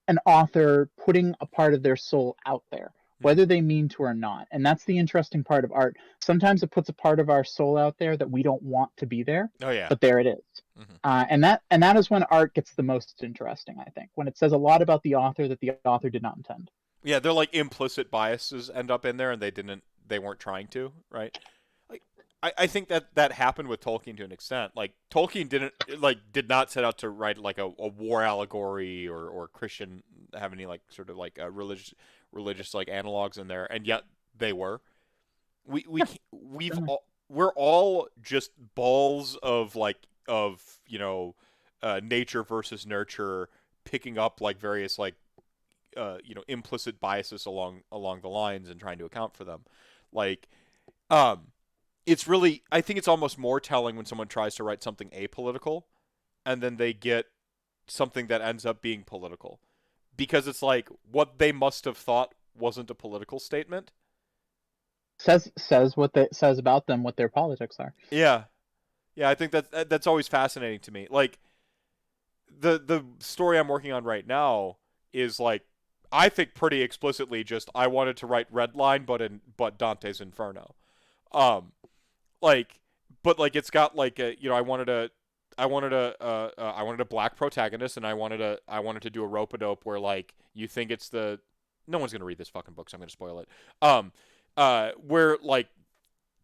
an author putting a part of their soul out there, whether they mean to or not. And that's the interesting part of art. Sometimes it puts a part of our soul out there that we don't want to be there, Oh yeah. but there it is. Mm-hmm. And that is when art gets the most interesting, I think, when it says a lot about the author that the author did not intend. Yeah, they're like implicit biases end up in there, and they weren't trying to, right? Like, I think that happened with Tolkien to an extent. Like, Tolkien did not set out to write like a war allegory or Christian have any like sort of like religious like analogs in there, and yet they were. Yeah, We've certainly. all, we're all just balls of nature versus nurture, picking up like various like implicit biases along the lines and trying to account for them. Like, it's really, I think it's almost more telling when someone tries to write something apolitical and then they get something that ends up being political, because it's like what they must have thought wasn't a political statement. Says about them what their politics are. Yeah, yeah, I think that's always fascinating to me. Like, the story I'm working on right now is like, I think pretty explicitly just I wanted to write Redline but Dante's Inferno. Um like but like it's got like a, I wanted a black protagonist, and I wanted to do a rope-a-dope where like you think it's the no one's going to read this fucking book, so I'm going to spoil it. Where like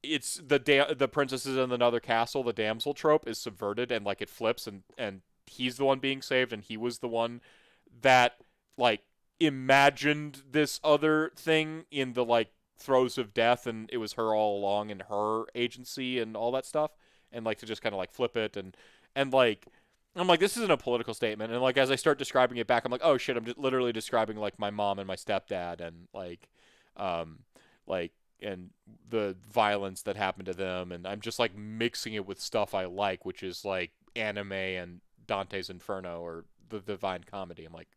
it's the princess is in another castle, the damsel trope is subverted, and like it flips, and he's the one being saved, and he was the one that like imagined this other thing in the like throes of death, and it was her all along, and her agency and all that stuff, and like to just kind of like flip it, and like I'm like, this isn't a political statement, and like as I start describing it back, I'm like, oh shit, I'm just literally describing like my mom and my stepdad, and um like and the violence that happened to them, and I'm just like mixing it with stuff I like, which is like anime and Dante's Inferno or the Divine Comedy. I'm like,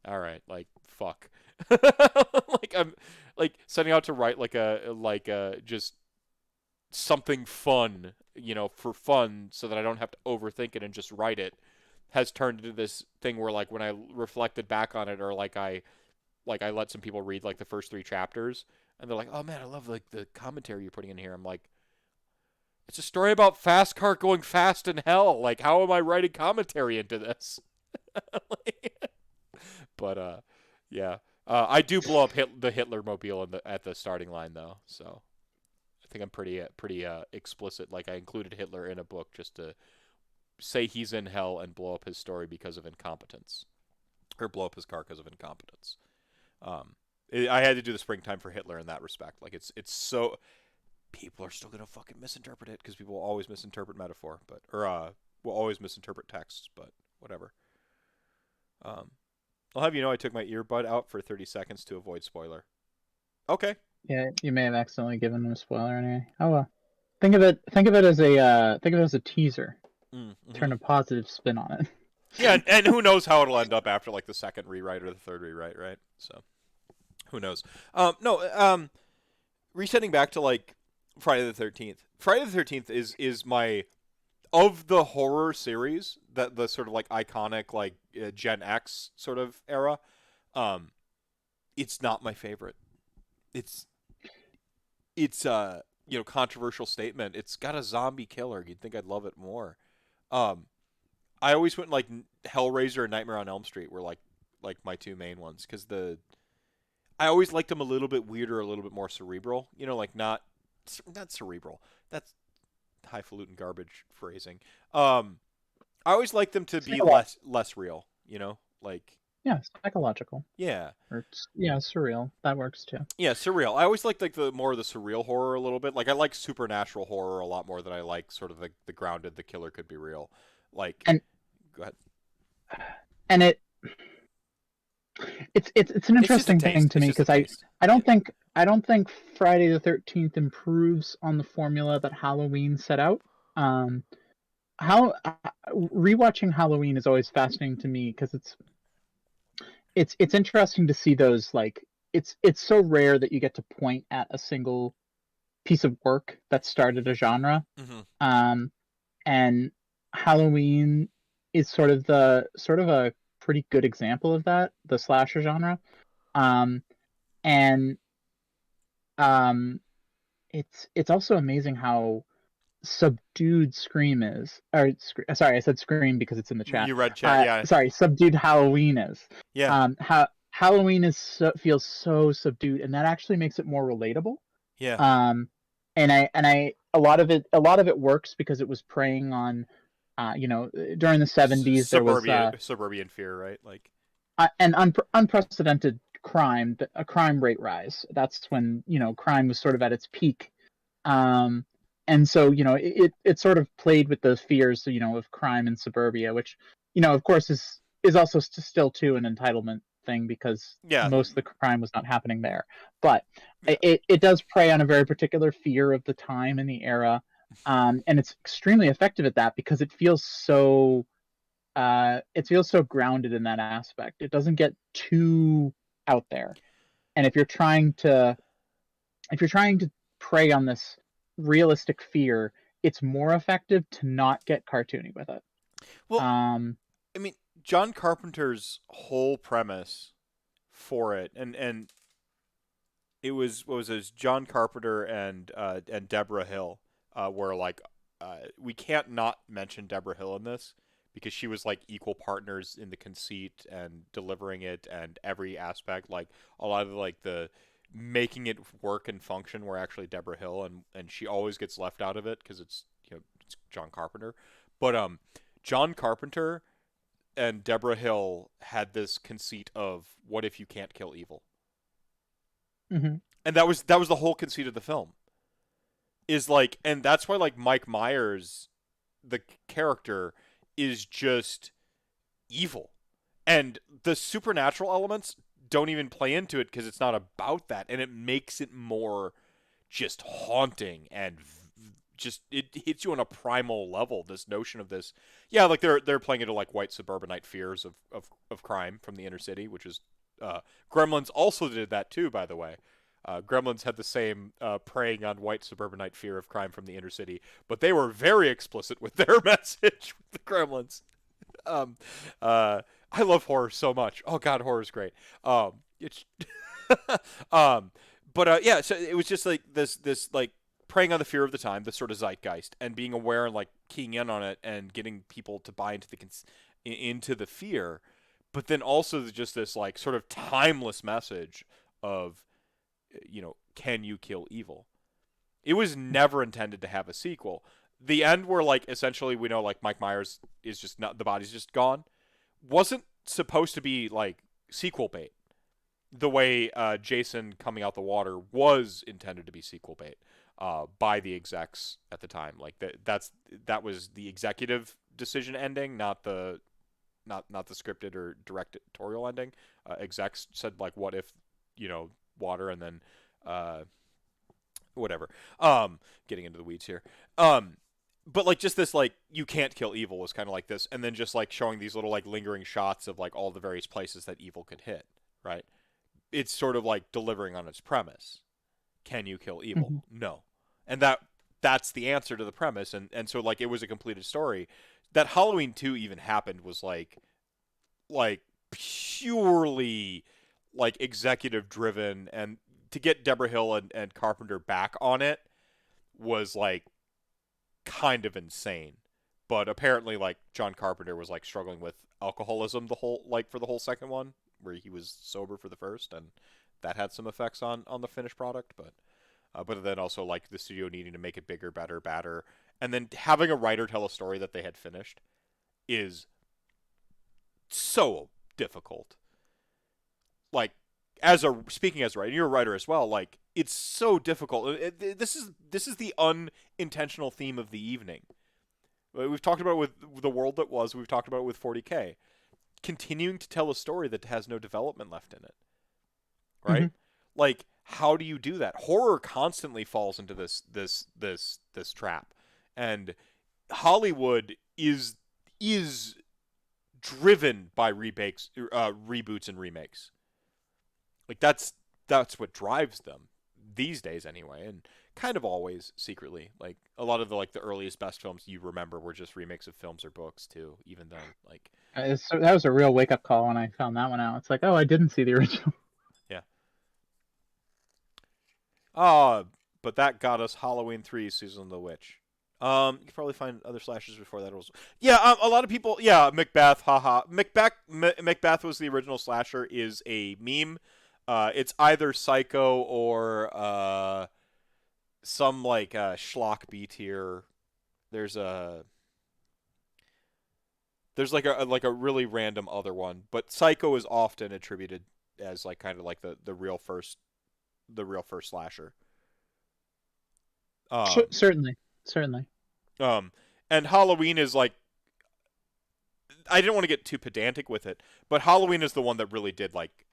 all right, like fuck. Like I'm like setting out to write like a just something fun, for fun, so that I don't have to overthink it and just write it, has turned into this thing where like when I reflected back on it, or like I let some people read like the first 3 chapters, and they're like, "Oh man, I love like the commentary you're putting in here." I'm like, "It's a story about fast car going fast in hell. Like, how am I writing commentary into this?" But yeah. I do blow up the Hitler mobile at the starting line though, so I think I'm pretty explicit. Like, I included Hitler in a book just to say he's in hell and blow up his story because of incompetence, or blow up his car because of incompetence. I had to do the springtime for Hitler in that respect. Like, it's so people are still gonna fucking misinterpret it, because people will always misinterpret metaphor, will always misinterpret text, but whatever. I'll have you know I took my earbud out for 30 seconds to avoid spoiler. Okay. Yeah, you may have accidentally given him a spoiler anyway. Oh well. Think of it as a teaser. Mm-hmm. Turn a positive spin on it. Yeah, and who knows how it'll end up after like the second rewrite or the third rewrite, right? So who knows? No. Resetting back to like Friday the 13th. Friday the 13th is my, of the horror series, that the sort of like iconic like Gen X sort of era. It's not my favorite. It's controversial statement. It's got a zombie killer. You'd think I'd love it more. I always went like Hellraiser and Nightmare on Elm Street were like my 2 main ones, because I always liked them a little bit weirder, a little bit more cerebral. Like not not cerebral. That's highfalutin garbage phrasing. I always like them to be less real. You know, like Yeah, psychological. yeah. Or yeah, surreal. That works too. Yeah, surreal. I always like the more of the surreal horror a little bit. Like I like supernatural horror a lot more than I like sort of the grounded. The killer could be real. Like, And go ahead. and it's an It's just a interesting thing taste. to It's me just a because taste. I don't think Friday the 13th improves on the formula that Halloween set out. Um, how rewatching Halloween is always fascinating to me because it's interesting to see those like it's so rare that you get to point at a single piece of work that started a genre. Mm-hmm. Um, and Halloween is sort of a pretty good example of that, the slasher genre. Um, and it's also amazing how subdued Scream is. Or sorry, I said Scream because it's in the chat. You read chat, yeah, Sorry, subdued Halloween is. yeah, How Halloween feels so subdued, and that actually makes it more relatable. yeah. Um, and I a lot of it works because it was preying on, you know, during the 70s there was Suburban fear, right? Like, an unprecedented a crime rate rise. That's when, you know, crime was sort of at its peak. Um, and so, you know, it sort of played with those fears, you know, of crime in suburbia, which, you know, of course is also still too an entitlement thing because yeah, most of the crime was not happening there. But yeah. it does prey on a very particular fear of the time and the era. And it's extremely effective at that because it feels so grounded in that aspect. It doesn't get too out there. And if you're trying to prey on this realistic fear, it's more effective to not get cartoony with it. Well, Um, I mean, John Carpenter's whole premise for it, and it was what was it? John Carpenter and Deborah Hill were like, we can't not mention Deborah Hill in this because she was like equal partners in the conceit and delivering it and every aspect. Like a lot of like the making it work and function were actually Deborah Hill, and she always gets left out of it because it's John Carpenter. But John Carpenter and Deborah Hill had this conceit of what if you can't kill evil, mhm. and that was the whole conceit of the film. Is like, and that's why like Mike Myers, the character, is just evil, and the supernatural elements don't even play into it because it's not about that, and it makes it more just haunting and just it hits you on a primal level. This notion of this, yeah, like they're playing into like white suburbanite fears of crime from the inner city, which is Gremlins also did that too, by the way. Gremlins had the same preying on white suburbanite fear of crime from the inner city, but they were very explicit with their message with the Gremlins. Um, I love horror so much. Oh God, horror is great. It's um, but yeah, so it was just like this like preying on the fear of the time, this sort of zeitgeist, and being aware and like keying in on it and getting people to buy into into the fear, but then also just this like sort of timeless message of, you know, can you kill evil? It was never intended to have a sequel. The end where like essentially we know like Mike Myers is just not, the body's just gone, wasn't supposed to be like sequel bait. The way Jason coming out the water was intended to be sequel bait by the execs at the time. Like that was the executive decision ending, not the scripted or directorial ending. Execs said like, what if, you know, water, and then uh, whatever. Getting into the weeds here. But like just this like you can't kill evil was kind of like this, and then just like showing these little like lingering shots of like all the various places that evil could hit. Right. It's sort of like delivering on its premise. Can you kill evil? Mhm. No. And that's the answer to the premise, and so like it was a completed story. That Halloween 2 even happened was like purely like executive driven, and to get Deborah Hill and Carpenter back on it was like kind of insane. But apparently like John Carpenter was like struggling with alcoholism the whole like for the whole second one, where he was sober for the first, and that had some effects on the finished product. But but then also like the studio needing to make it bigger, better, badder, and then having a writer tell a story that they had finished is so difficult. Like, speaking as a writer, you're a writer as well. Like, it's so difficult. This is the unintentional theme of the evening. We've talked about it with The World That Was. We've talked about it with 40K. Continuing to tell a story that has no development left in it, right? Mhm. Like, how do you do that? Horror constantly falls into this trap, and Hollywood is driven by reboots and remakes. Like, that's what drives them these days, anyway, and kind of always secretly. Like, a lot of the earliest best films you remember were just remakes of films or books too. Even though, like, That was a real wake up call when I found that one out. It's like, oh, I didn't see the original. yeah. But that got us Halloween 3: Season of the Witch. You can probably find other slashers before that also. Yeah, a lot of people. Yeah, Macbeth. Haha. Macbeth was the original slasher. Is a meme. It's either Psycho or some like schlock B tier. There's like a really random other one, but Psycho is often attributed as like kind of like the real first slasher. Certainly. And Halloween is like, I didn't want to get too pedantic with it, but Halloween is the one that really did like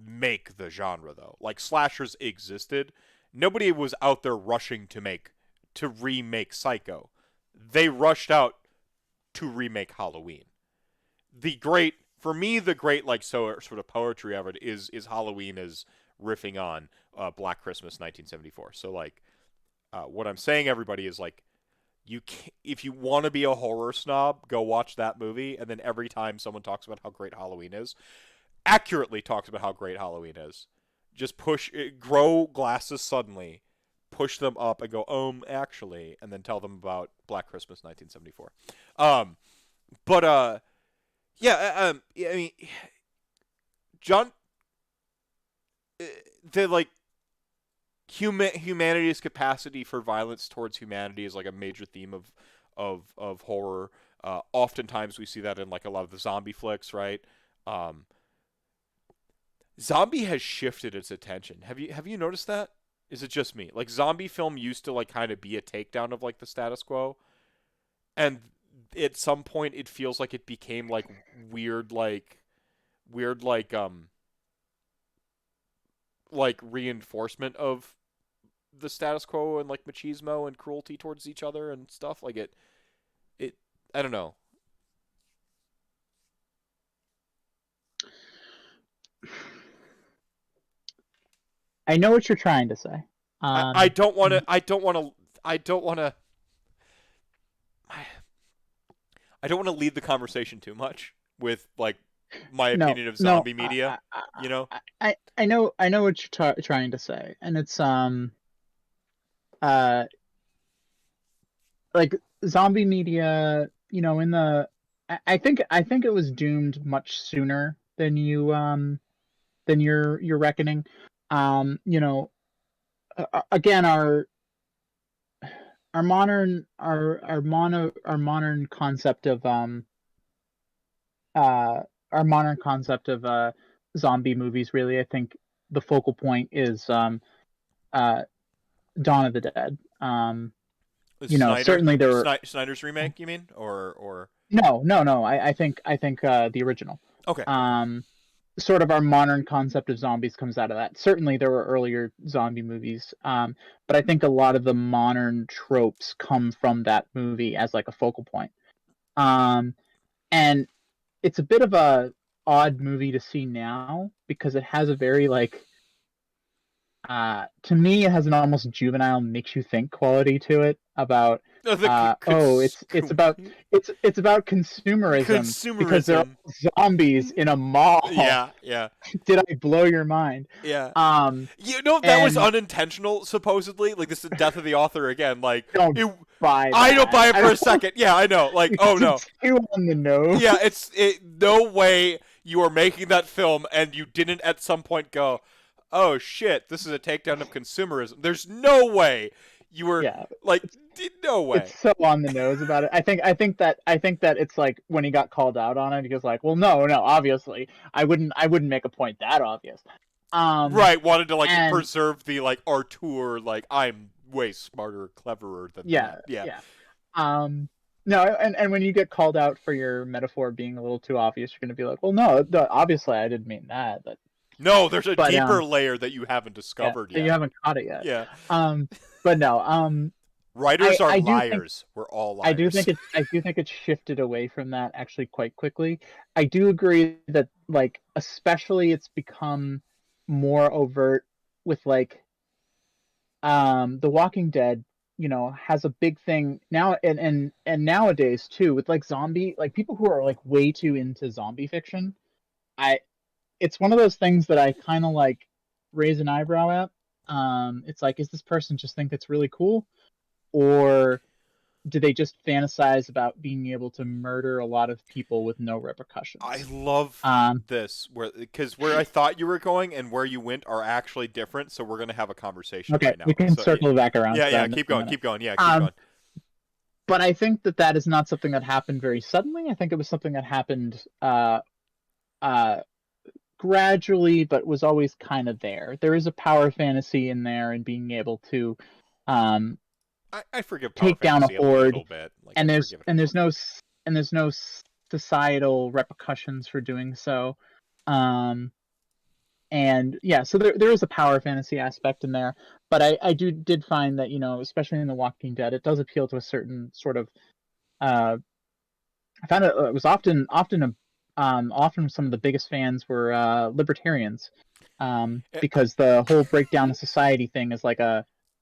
make the genre though. Like, slashers existed. Nobody was out there rushing to remake Psycho. They rushed out to remake Halloween. For me, the great like sort of poetry of it is Halloween is riffing on Black Christmas 1974. So like, what I'm saying, everybody, is like, if you want to be a horror snob, go watch that movie, and then every time someone talks about how great Halloween is, accurately talks about how great Halloween is, just grow glasses suddenly, push them up, and go, actually, and then tell them about Black Christmas 1974. Yeah, I mean, John, the like, humanity's capacity for violence towards humanity is like a major theme of horror. Oftentimes we see that in like a lot of the zombie flicks, right? Zombie has shifted its attention. Have you noticed that? Is it just me? Like, zombie film used to like kind of be a takedown of like the status quo, and at some point it feels like it became like weird like reinforcement of the status quo and like machismo and cruelty towards each other and stuff. Like, it I don't know. I know what you're trying to say. I don't want to. I don't want to lead the conversation too much with like my opinion of zombie media. You know. I know what you're trying to say, and it's like zombie media. You know, I think it was doomed much sooner than you're reckoning. You know, again, our modern concept of zombie movies, really, I think the focal point is Dawn of the Dead. You know, certainly there were Snyder's remake, you mean, or no. I think the original. Okay. Sort of our modern concept of zombies comes out of that. Certainly there were earlier zombie movies, but I think a lot of the modern tropes come from that movie as like a focal point. And it's a bit of a odd movie to see now because it has a very like to me it has an almost juvenile makes you think quality to it about it's about consumerism because there are zombies in a mall. Yeah. Did I blow your mind? Yeah. You know, that was unintentional, supposedly. Like, this is death of the author again. Like, I don't buy it for a second. Yeah, I know. Like, oh no. Too on the nose. Yeah, no way you are making that film and you didn't at some point go, oh shit, this is a takedown of consumerism. There's no way you were Yeah, like, no way. it's so on the nose about it. I think that it's like when he got called out on it, he was like, "Well, no, obviously, I wouldn't make a point that obvious." Right, wanted to like And preserve the like Artur, like I'm way smarter, cleverer than yeah, that. Yeah. yeah. No, and when you get called out for your metaphor being a little too obvious, you're gonna be like, "Well, no, obviously I didn't mean that." No, there's a But deeper layer that you haven't yeah, discovered so you yet. haven't caught it yet. Yeah. But no, Writers are I do think liars. We're all liars. I do think it's shifted away from that actually quite quickly. I do agree that like especially it's become more overt with like The Walking Dead, has a big thing now and nowadays too with like zombie like people who are like way too into zombie fiction. I It's one of those things that I kind of like raise an eyebrow at. It's like, is this person just think it's really cool, or do they just fantasize about being able to murder a lot of people with no I repercussions? love Um, this, because where I thought you were going and where you went are actually different. So we're gonna have a conversation okay, right now. we can So circle back around yeah, to that yeah, in keep a going, minute. keep going. Yeah, keep Um, going. but I think that that is not something that happened very suddenly. I think it was something that happened uh, gradually, but was always kind of there. There is a power fantasy in there, and being able to um, I forgive power take down a fantasy a horde, little bit. Like I and forgive it a there's little no bit. societal repercussions for doing so. Um, and yeah, so there is a power fantasy aspect in there, but I did find that especially in The Walking Dead, it does appeal to a certain sort of uh, I found it was often some of the biggest fans were libertarians, Eh, because the whole breakdown of society thing is like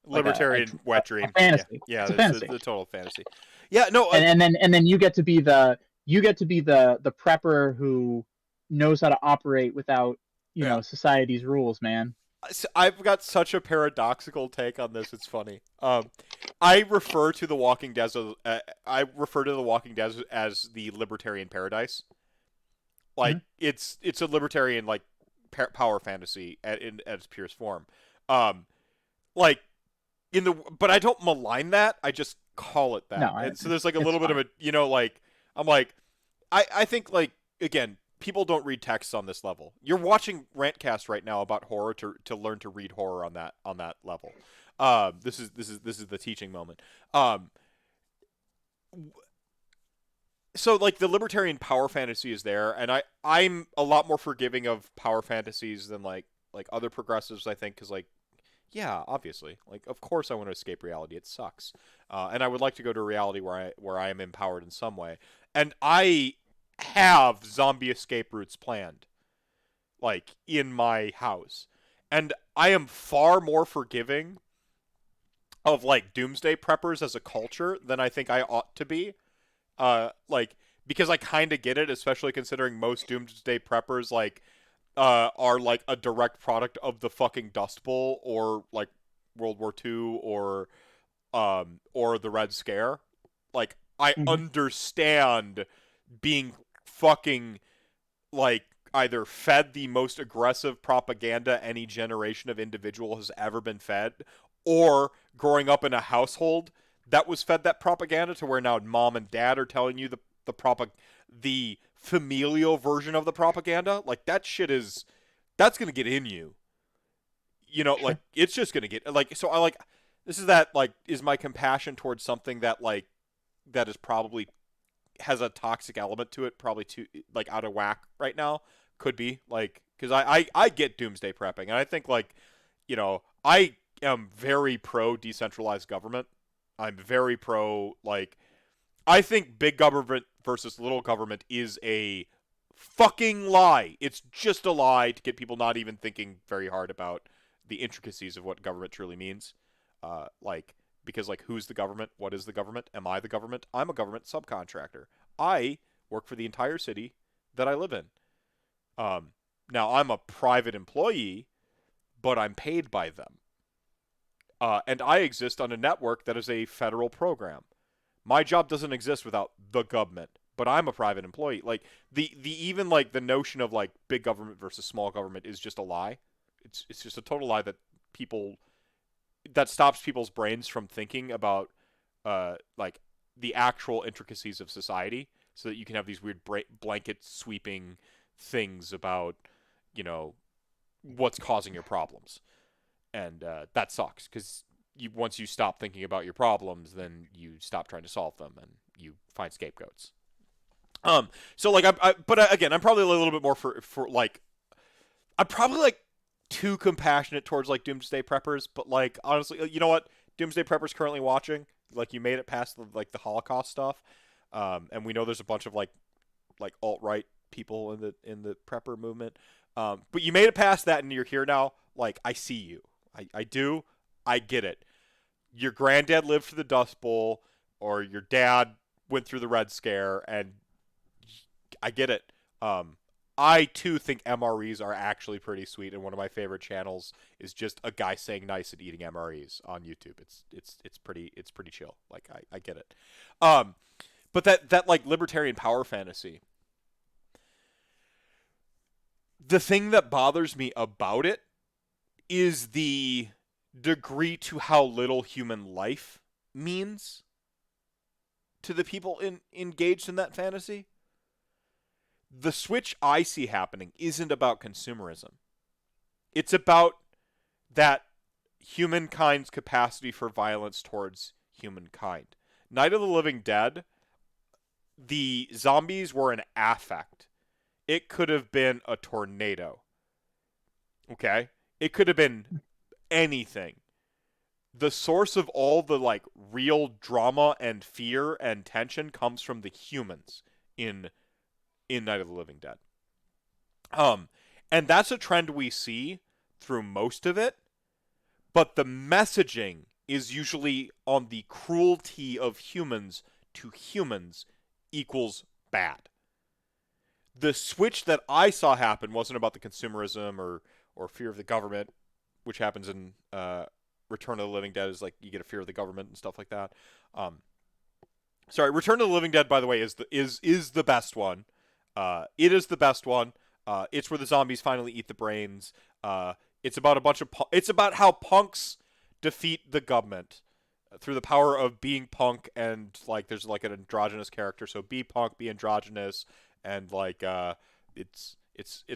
Libertarian wet a dream. Yeah, fantasy. yeah, It's a that's fantasy, the total fantasy. Yeah, no, and then you get to be the prepper who knows how to operate without yeah. society's rules, man. I've got such a paradoxical take on this. It's funny. I refer to the Walking Dead as the libertarian paradise. Like Mhm. it's a libertarian like power fantasy at its purest form. Um, like but I don't malign that. I just call it No, that. And so there's like a it's little bit of fine. a like I'm like I think like again people don't read texts on this level. You're watching Rantcast right now about horror to learn to read horror on that level. This is the teaching moment. So like the libertarian power fantasy is there, and I'm a lot more forgiving of power fantasies than like other progressives. I think because like yeah, obviously, like of course I want to escape reality. It sucks, and I would like to go to a reality where I am empowered in some way, and I have zombie escape routes planned, like in my house, and I am far more forgiving of like doomsday preppers as a culture than I think I ought to be. Like because I kind of get it, especially considering most doomsday preppers are like a direct product of the fucking Dust Bowl or like World War II or the Red Scare. Like I Mhm. understand being fucking like either fed the most aggressive propaganda any generation of individual has ever been fed, or growing up in a household that was fed that propaganda to where now mom and dad are telling you the familial version of the propaganda. Like that shit that's gonna get in you. Like Sure. it's just gonna get like so I like this is that like is my compassion towards something that like that is probably has a toxic element to it, probably too like out of whack right now. Could be like because I get doomsday prepping, and I think like I am very pro decentralized government. I'm very pro like I think big government versus little government is a fucking lie. It's just a lie to get people not even thinking very hard about the intricacies of what government truly means. Like because like who's the government? What is the government? Am I the government? I'm a government subcontractor. I work for the entire city that I live in. Um, Now I'm a private employee, but I'm paid by them. And I exist on a network that is a federal program. My job doesn't exist without the government, but I'm a private employee. Like the even like the notion of like big government versus small government is just a lie. It's just a total lie that stops people's brains from thinking about like the actual intricacies of society, so that you can have these weird blanket sweeping things about, you know, what's causing your problems. And that sucks, because once you stop thinking about your problems, then you stop trying to solve them, and you find scapegoats. So like but again, I'm probably a little bit more for like, I'm probably like too compassionate towards like Doomsday Preppers, but like honestly, you know what? Doomsday Preppers currently watching, like you made it past the Holocaust stuff, and we know there's a bunch of like alt-right people in the prepper movement, but you made it past that and you're here now. Like, I see you. I do. I get it. Your granddad lived through the Dust Bowl, or your dad went through the Red Scare, and I get it. I too think MREs are actually pretty sweet, and one of my favorite channels is just a guy saying nice and eating MREs on YouTube. It's pretty chill. Like, I get it. But that like libertarian power fantasy, the thing that bothers me about it is the degree to how little human life means to the people engaged in that fantasy. The switch I see happening isn't about consumerism. It's about that humankind's capacity for violence towards humankind. Night of the Living Dead, the zombies were an affect. It could have been a tornado. Okay? It could have been anything. The source of all the like real drama and fear and tension comes from the humans in Night of the Living Dead. And that's a trend we see through most of it, but the messaging is usually on the cruelty of humans to humans equals bad. The switch that I saw happen wasn't about the consumerism or fear of the government, which happens in Return of the Living Dead, is like you get a fear of the government and stuff like that. Sorry, Return of the Living Dead, by the way, is the best one. It is the best one. It's where the zombies finally eat the brains. It's about it's about how punks defeat the government through the power of being punk, and like there's like an androgynous character, so be punk, be androgynous, and like it's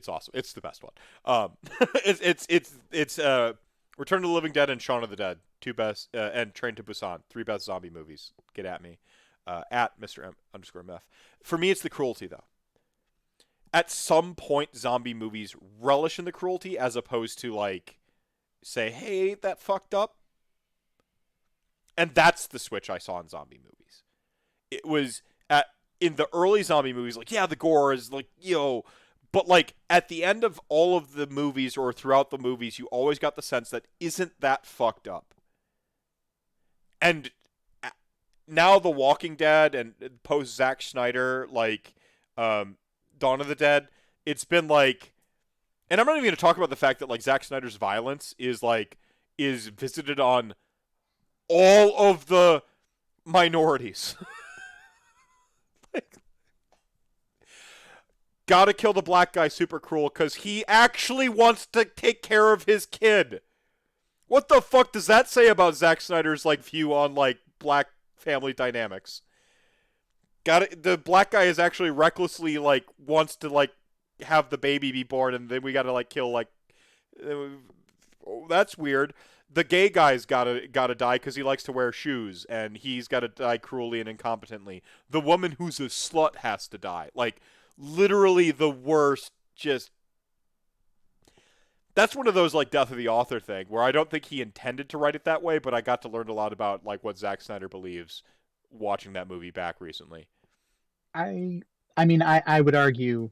awesome. It's the best one. It's Return of the Living Dead and Shaun of the Dead, two best, and Train to Busan, three best zombie movies. Get at me, at Mr. M_Meth. For me, it's the cruelty though. At some point, zombie movies relish in the cruelty, as opposed to like say, "Hey, ain't that fucked up?" And that's the switch I saw in zombie movies. It was in the early zombie movies, like, yeah, the gore is like, yo, but like at the end of all of the movies or throughout the movies, you always got the sense that isn't that fucked up. And now The Walking Dead and post Zack Snyder, like Dawn of the Dead, it's been like, and I'm not even going to talk about the fact that like Zack Snyder's violence is visited on all of the minorities. Like, gotta kill the black guy super cruel because he actually wants to take care of his kid. What the fuck does that say about Zack Snyder's like view on like black family dynamics? The black guy is actually recklessly like wants to like have the baby be born, and then we gotta like kill like that's weird. The gay guy's gotta die because he likes to wear shoes, and he's gotta die cruelly and incompetently. The woman who's a slut has to die. Like, literally the worst. Just, that's one of those like death of the author thing where I don't think he intended to write it that way, but I got to learn a lot about like what Zack Snyder believes watching that movie back recently. I mean, I would argue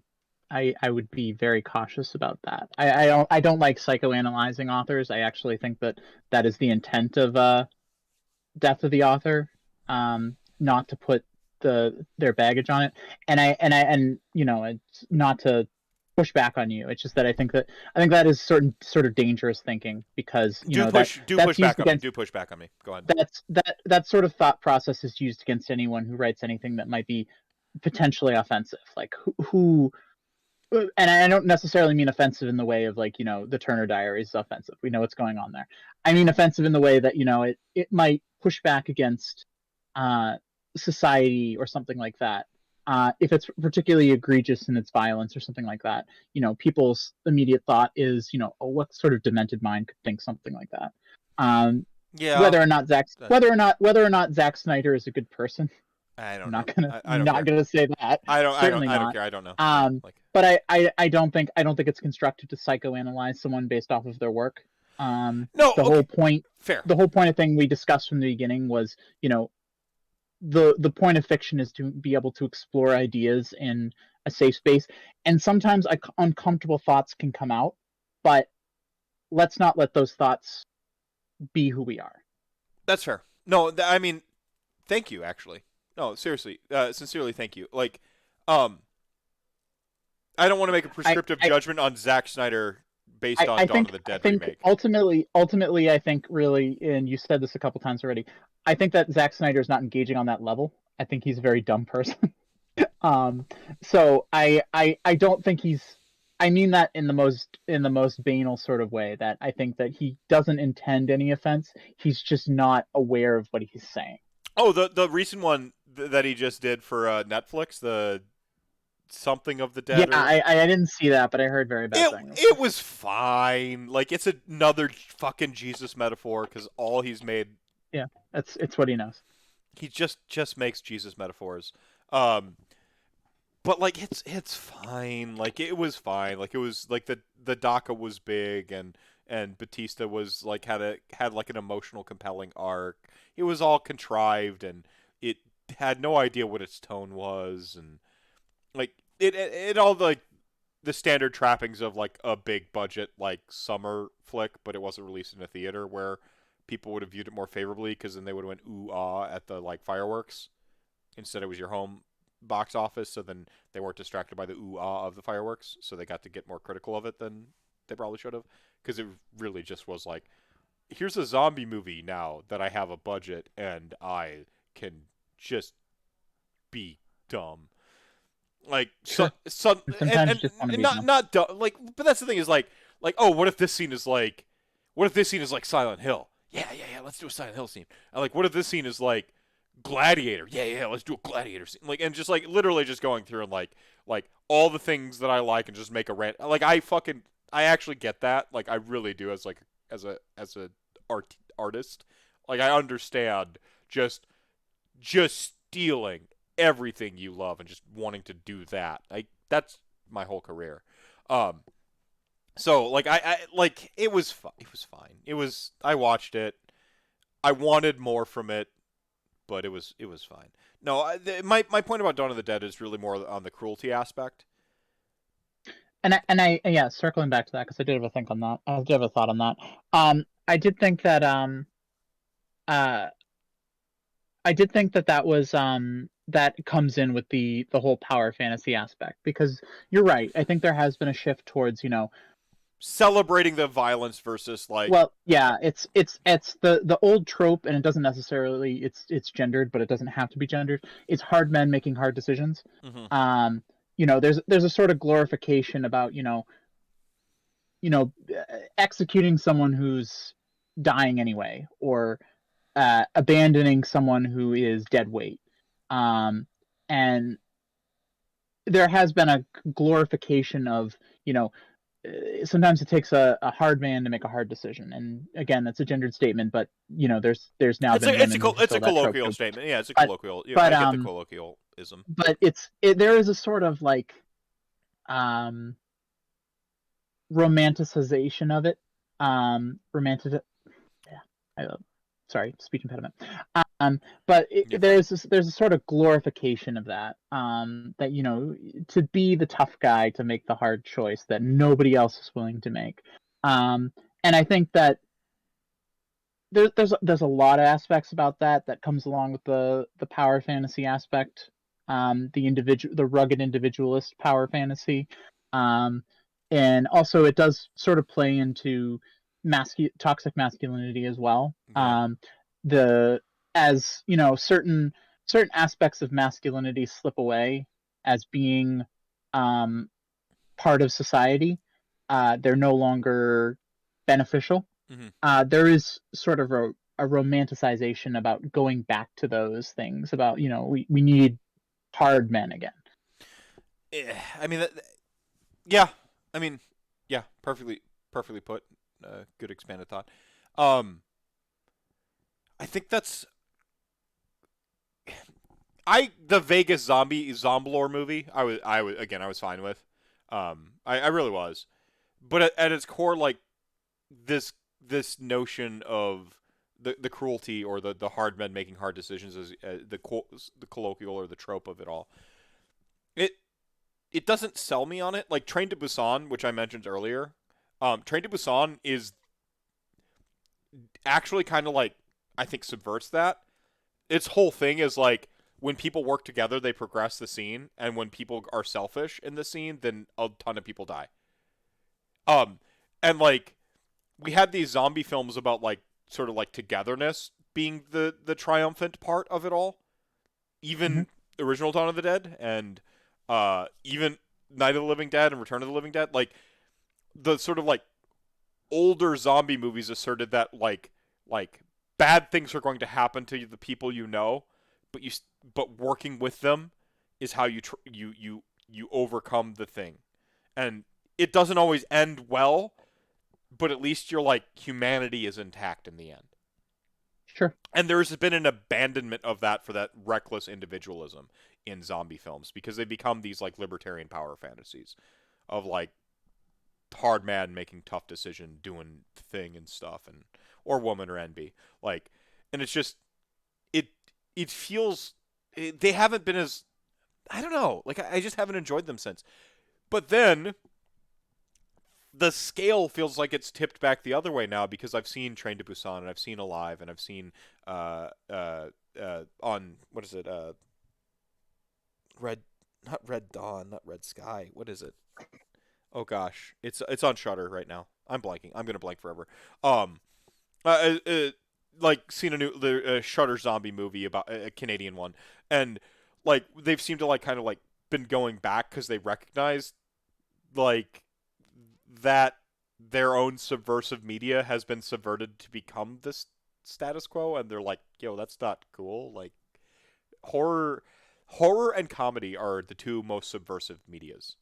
I would be very cautious about that. I don't like psychoanalyzing authors. I actually think that is the intent of Death of the Author, not to put their baggage on it. And you know, it's not to push back on you. It's just that I think that is sort of dangerous thinking, because do push back on me. Go ahead. That sort of thought process is used against anyone who writes anything that might be potentially offensive. Like, who and I don't necessarily mean offensive in the way of like, the Turner Diaries is offensive. We know what's going on there. I mean offensive in the way that, it might push back against society or something like that. If it's particularly egregious in its violence or something like that, people's immediate thought is, oh, what sort of demented mind could think something like that? Yeah. Whether or not Zack Snyder is a good person, I don't I'm know. not gonna I don't care. gonna say that. Certainly I don't not. care. I don't know. But I don't think it's constructive to psychoanalyze someone based off of their work. No. The whole point. Fair. The whole point of thing we discussed from the beginning was, the point of fiction is to be able to explore ideas in a safe space, and sometimes uncomfortable thoughts can come out, but let's not let those thoughts be who we are. That's fair. No, I mean, thank you. Actually, no, seriously, sincerely, thank you. Like, I don't want to make a prescriptive judgment on Zack Snyder based on Dawn of the Dead remake. Ultimately, I think really, and you said this a couple times already, I think that Zack Snyder is not engaging on that level. I think he's a very dumb person. So I don't think he's. I mean that in the most banal sort of way. That I think that he doesn't intend any offense. He's just not aware of what he's saying. Oh, the recent one that he just did for Netflix, the Something of the Dead. Yeah, I didn't see that, but I heard very bad things. It was fine. Like, it's another fucking Jesus metaphor because all he's made. Yeah, it's what he knows. He just makes Jesus metaphors. But like it's fine. Like, it was fine. Like, it was like the DACA was big and Batista was like had like an emotional compelling arc. It was all contrived and it had no idea what its tone was, and like it all like the standard trappings of like a big budget like summer flick, but it wasn't released in a theater where people would have viewed it more favorably because then they would have went ooh ah at the like fireworks. Instead, it was your home box office, so then they weren't distracted by the ooh ah of the fireworks, so they got to get more critical of it than they probably should have, because it really just was like, here's a zombie movie now that I have a budget and I can just be dumb. Like, sure. and not dumb. Like, but that's the thing is like, oh, what if this scene is like Silent Hill? Yeah, let's do a Silent Hill scene. And like, what if this scene is like Gladiator? Yeah, let's do a Gladiator scene. Like, and just like literally just going through and like all the things that I like and just make a rant. Like, I actually get that. Like, I really do as a artist. Like, I understand just stealing everything you love and just wanting to do that. Like, that's my whole career. So like I like it was fine. I watched it. I wanted more from it, but it was fine. No, my point about Dawn of the Dead is really more on the cruelty aspect. And I yeah, circling back to that, because I did have a think on that. I did have a thought on that. I did think that that was that comes in with the whole power fantasy aspect, because you're right. I think there has been a shift towards, celebrating the violence versus like, well, yeah, it's the old trope, and it doesn't necessarily it's gendered, but it doesn't have to be gendered. It's hard men making hard decisions. Mm-hmm. There's a sort of glorification about executing someone who's dying anyway, or abandoning someone who is dead weight. And there has been a glorification of, sometimes it takes a hard man to make a hard decision. And again, that's a gendered statement, but there's now it's a colloquial statement. Yeah, it's a colloquial. I get the colloquialism. But there is a sort of like romanticization of it. Sorry, speech impediment. But there's a sort of glorification of that. That to be the tough guy, to make the hard choice that nobody else is willing to make. And I think that there's a lot of aspects about that comes along with the power fantasy aspect. The rugged individualist power fantasy. And also it does sort of play into toxic masculinity as well. Yeah. Certain aspects of masculinity slip away as being part part of society. They're no longer beneficial. Mm-hmm. There is sort of a romanticization about going back to those things. About we need hard men again. I mean, yeah. I mean, yeah. Perfectly put. Good expanded thought. I think that's the Vegas Zomblore movie. I was fine with. I really was, but at its core, like this notion of the cruelty or the hard men making hard decisions is the colloquial or the trope of it all. It it doesn't sell me on it. Like Train to Busan, which I mentioned earlier. Train to Busan is actually kind of like I think subverts that. Its whole thing is like when people work together, they progress the scene, and when people are selfish in the scene, then a ton of people die. Um, and like we had these zombie films about like sort of like togetherness being the triumphant part of it all. Even original Dawn of the Dead and even Night of the Living Dead and Return of the Living Dead, like the sort of like older zombie movies asserted that like bad things are going to happen to the people you know, but working with them is how you overcome the thing, and it doesn't always end well, but at least your like humanity is intact in the end. Sure. And there's been an abandonment of that for that reckless individualism in zombie films because they become these like libertarian power fantasies of like hard man making tough decision, doing thing and stuff, and or woman or NB like, and it's just it feels they haven't been as I don't know like I just haven't enjoyed them since. But then the scale feels like it's tipped back the other way now because I've seen Train to Busan and I've seen Alive and I've seen on what is it Red not Red Dawn not Red Sky what is it oh gosh it's on Shudder right now I'm blanking I'm gonna blank forever uh, uh, like seen the Shudder zombie movie about a Canadian one and like they've seemed to like kind of like been going back because they recognize like that their own subversive media has been subverted to become this status quo and they're like yo that's not cool like horror and comedy are the two most subversive medias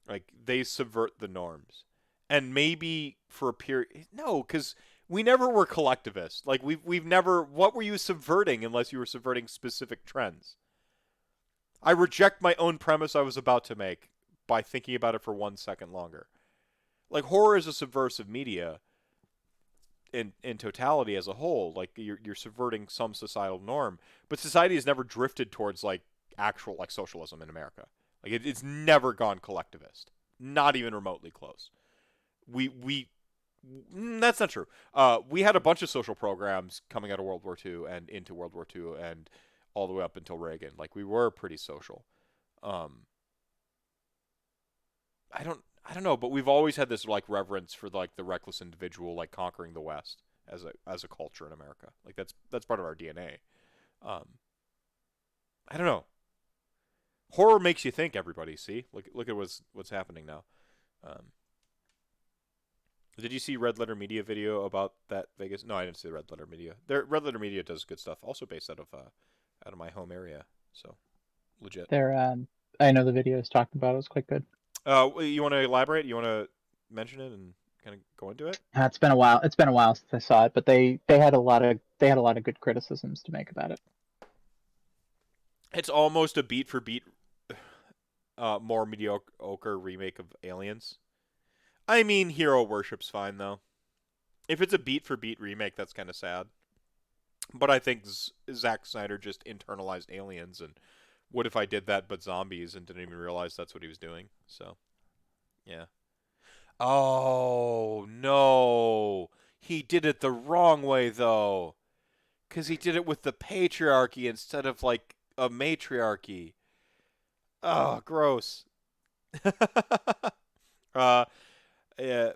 like they subvert the norms and maybe for a period no because we never were collectivists like we've never what were you subverting unless you were subverting specific trends. I reject my own premise I was about to make by thinking about it for 1 second longer. Like horror is a subversive media in totality as a whole. Like you're subverting some societal norm, but society has never drifted towards like actual like socialism in America. Like it's never gone collectivist, not even remotely close. We that's not true. We had a bunch of social programs coming out of World War II and into World War II and all the way up until Reagan. Like we were pretty social. I don't know, but we've always had this like reverence for like the reckless individual like conquering the West as a culture in America. Like that's part of our DNA. I don't know. Horror makes you think. Everybody, see, look at what's happening now. Did you see Red Letter Media video about that Vegas? No, I didn't see the Red Letter Media. Red Letter Media does good stuff. Also based out of my home area, so legit. I know the video is talking about. It was quite good. You want to elaborate? You want to mention it and kind of go into it? It's been a while. It's been a while since I saw it, but they had a lot of good criticisms to make about it. It's almost a beat for beat, more mediocre remake of Aliens. I mean, hero worship's fine though. If it's a beat for beat remake, that's kind of sad. But I think Zack Snyder just internalized Aliens and what if I did that but zombies and didn't even realize that's what he was doing. So, yeah. Oh, no. He did it the wrong way, though. Because he did it with the patriarchy instead of, like, a matriarchy. Oh, gross. Yeah.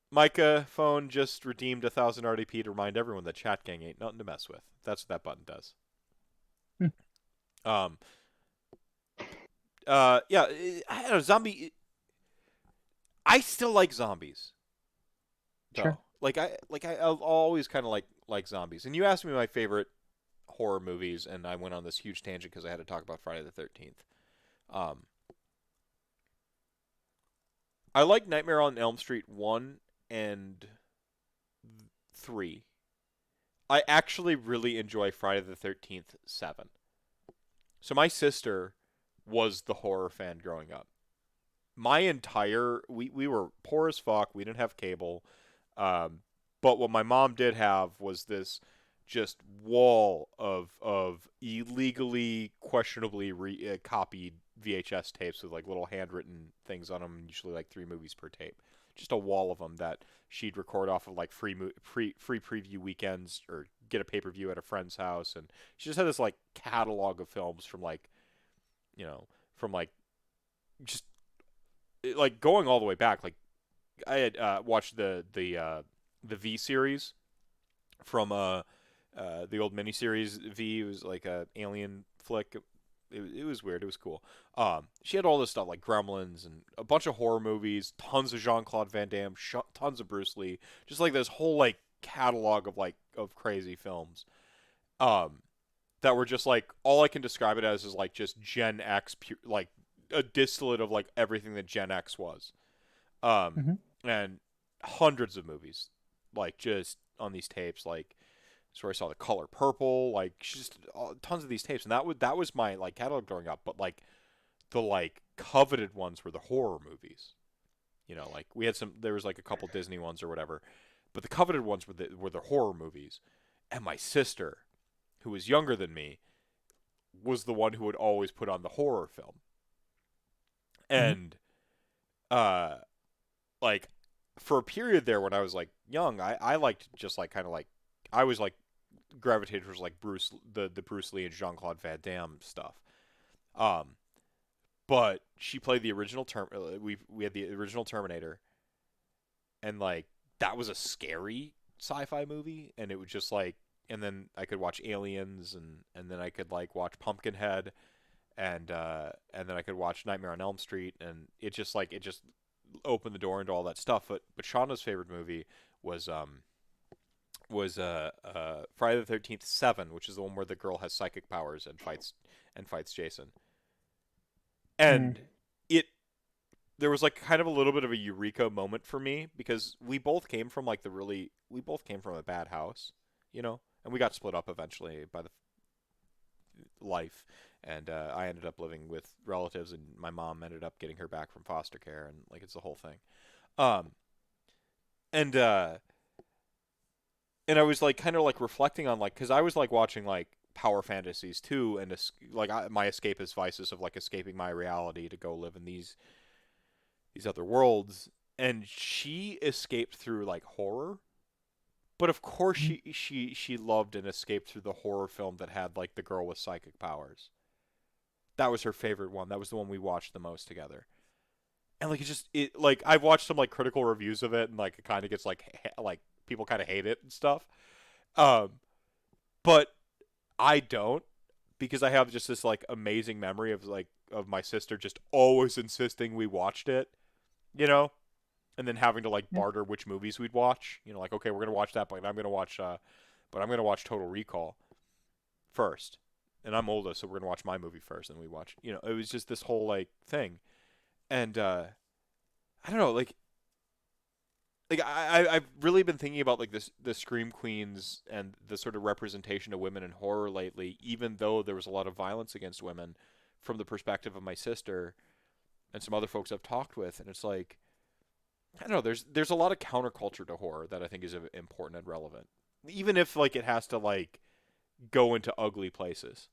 Micah phone just redeemed 1000 RDP to remind everyone that Chat Gang ain't nothing to mess with. That's what that button does. Yeah, I don't know, zombie. I still like zombies though. Sure. I'll always kind of like zombies. And you asked me my favorite horror movies, and I went on this huge tangent because I had to talk about Friday the 13th. Um, I like Nightmare on Elm Street 1 and 3. I actually really enjoy Friday the 13th 7. So my sister was the horror fan growing up. My entire we were poor as fuck. We didn't have cable. But what my mom did have was this just wall of illegally, questionably copied VHS tapes with like little handwritten things on them, usually like 3 movies per tape. Just a wall of them that she'd record off of like free preview weekends or get a pay-per-view at a friend's house, and she just had this like catalog of films from like, from like just like going all the way back. Like I had watched the V series from the old miniseries V. It was like a alien flick. It was weird. It was cool. She had all this stuff like Gremlins and a bunch of horror movies, tons of Jean-Claude Van Damme, tons of Bruce Lee, just like this whole like catalog of crazy films. That were just like, all I can describe it as is like just Gen X, like a distillate of like everything that Gen X was. Mm-hmm. And hundreds of movies, like just on these tapes, like that's where I saw The Color Purple, like just tons of these tapes, and that was my like catalog growing up. But like the like coveted ones were the horror movies. Like we had there was like a couple Disney ones or whatever, but the coveted ones were the horror movies. And my sister, who was younger than me, was the one who would always put on the horror film. And like for a period there when I was like young, I liked just like kind of like I was like gravitated towards like the Bruce Lee and Jean-Claude Van Damme stuff. But she played the original we had the original Terminator, and like that was a scary sci-fi movie, and it was just like, and then I could watch Aliens, and then I could like watch Pumpkinhead, and then I could watch Nightmare on Elm Street, and it just opened the door into all that stuff. But Shauna's favorite movie was Friday the 13th 7, which is the one where the girl has psychic powers and fights Jason. And there was like kind of a little bit of a eureka moment for me, because we both came from a bad house, and we got split up eventually by the life, and I ended up living with relatives, and my mom ended up getting her back from foster care, and like it's the whole thing. And I was like kind of like reflecting on like, because I was like watching like power fantasies too, and my escapist vices of like escaping my reality to go live in these other worlds, and she escaped through like horror. But of course she loved and escaped through the horror film that had like the girl with psychic powers. That was her favorite one. That was the one we watched the most together. And like like I've watched some like critical reviews of it, and like it kind of gets like people kind of hate it and stuff. But I don't, because I have just this like amazing memory of my sister just always insisting we watched it, and then having to like barter which movies we'd watch. Like, okay, we're gonna watch that, but I'm gonna watch Total Recall first, and I'm older, so we're gonna watch my movie first, and we watch. It was just this whole like thing, and I don't know, like I've really been thinking about like the Scream Queens and the sort of representation of women in horror lately, even though there was a lot of violence against women from the perspective of my sister and some other folks I've talked with, and it's like, I don't know, there's a lot of counterculture to horror that I think is important and relevant, even if like it has to like go into ugly places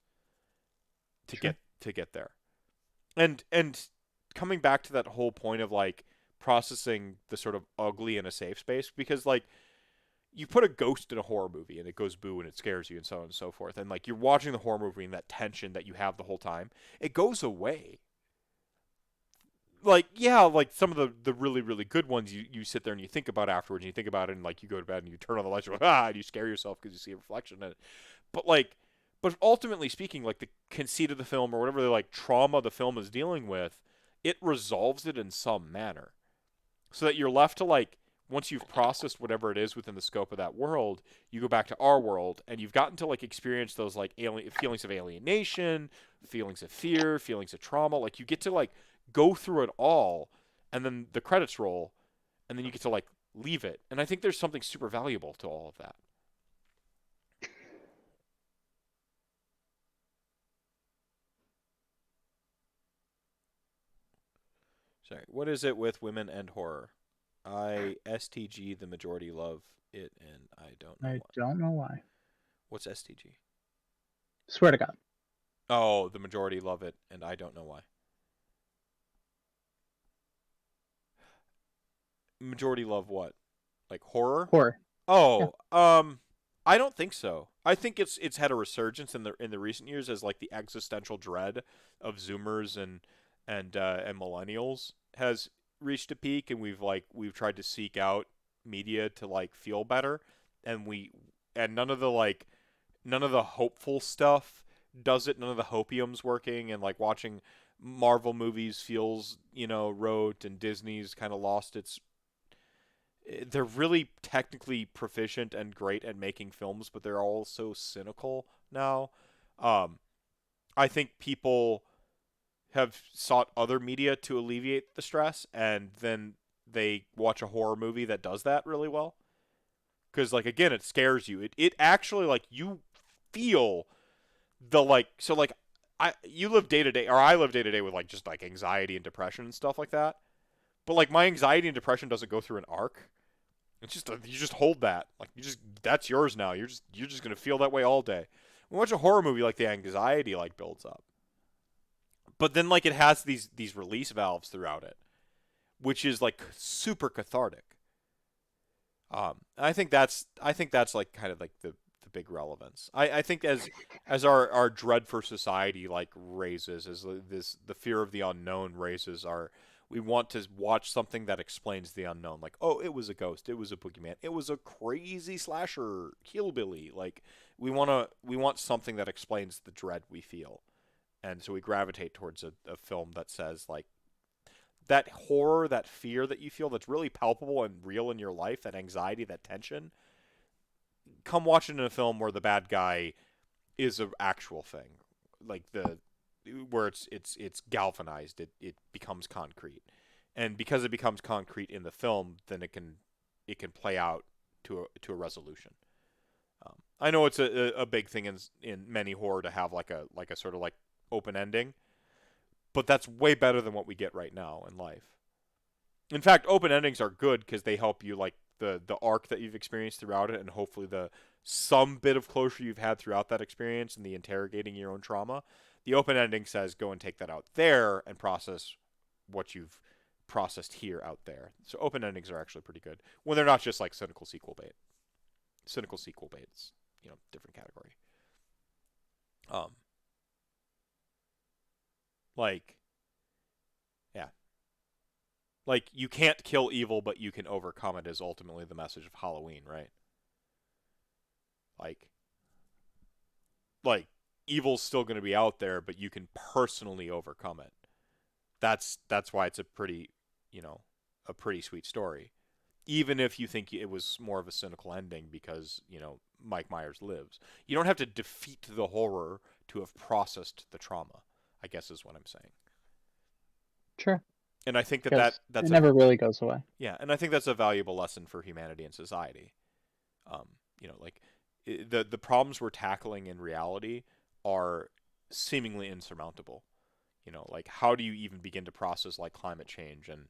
to get there. And coming back to that whole point of like processing the sort of ugly in a safe space, because like you put a ghost in a horror movie and it goes boo and it scares you and so on and so forth, and like you're watching the horror movie and that tension that you have the whole time, it goes away. Like, yeah, like some of the really, really good ones you sit there and you think about afterwards, and you think about it, and like you go to bed and you turn on the lights and and you scare yourself because you see a reflection in it. But ultimately speaking, like the conceit of the film or whatever the like trauma the film is dealing with, it resolves it in some manner. so that you're left to like once you've processed whatever it is within the scope of that world, you go back to our world and you've gotten to like experience those like feelings of alienation, feelings of fear, feelings of trauma. Like you get to like go through it all, and then the credits roll, and then you get to like leave it. And I think there's something super valuable to all of that. Sorry, what is it with women and horror? STG, the majority love it, and I don't know I why. don't know why. What's STG? Swear to God. Oh, the majority love it, and I don't know why. Majority love what? Like horror? Horror. Yeah. Oh, I don't think so. I think it's had a resurgence in the recent years as like the existential dread of Zoomers and millennials has reached a peak, and we've tried to seek out media to like feel better, and none of the hopeful stuff does it. None of the hopium's working, and like watching Marvel movies feels rote, and Disney's kind of lost its. They're really technically proficient and great at making films, but they're all so cynical now. Um, I think people have sought other media to alleviate the stress, and then they watch a horror movie that does that really well. Because, like, again, it scares you. It actually, like, you feel the, like, so, like, you live day to day, or I live day to day with, like, just, like, anxiety and depression and stuff like that. But, like, my anxiety and depression doesn't go through an arc. It's just you just hold that, like that's yours now. You're just gonna feel that way all day. When you watch a horror movie, like the anxiety like builds up, but then like it has these release valves throughout it, which is like super cathartic. I think that's like kind of like the big relevance. I think as our dread for society like raises, as the fear of the unknown raises, our we want to watch something that explains the unknown. Like, oh, it was a ghost, it was a boogeyman, it was a crazy slasher hillbilly. Like we want something that explains the dread we feel, and so we gravitate towards a film that says like that horror, that fear that you feel that's really palpable and real in your life, that anxiety, that tension. Come watch it in a film where the bad guy is an actual thing, like the where it's galvanized, it becomes concrete, and because it becomes concrete in the film, then it can play out to a resolution. I know it's a big thing in many horror to have like a sort of like open ending, but that's way better than what we get right now in life. In fact, open endings are good because they help you like the arc that you've experienced throughout it, and hopefully the some bit of closure you've had throughout that experience and the interrogating your own trauma. The open ending says go and take that out there and process what you've processed here out there. So open endings are actually pretty good when they're not just like cynical sequel bait. Cynical sequel baits, different category. Um, like yeah, like you can't kill evil, but you can overcome it is ultimately the message of Halloween, right? Like, like evil's still going to be out there, but you can personally overcome it. That's why it's a pretty, a pretty sweet story. Even if you think it was more of a cynical ending because, Mike Myers lives. You don't have to defeat the horror to have processed the trauma, I guess is what I'm saying. Sure. And I think Because that's it never really goes away. yeah, and I think that's a valuable lesson for humanity and society. Like the problems we're tackling in reality are seemingly insurmountable. Like how do you even begin to process like climate change and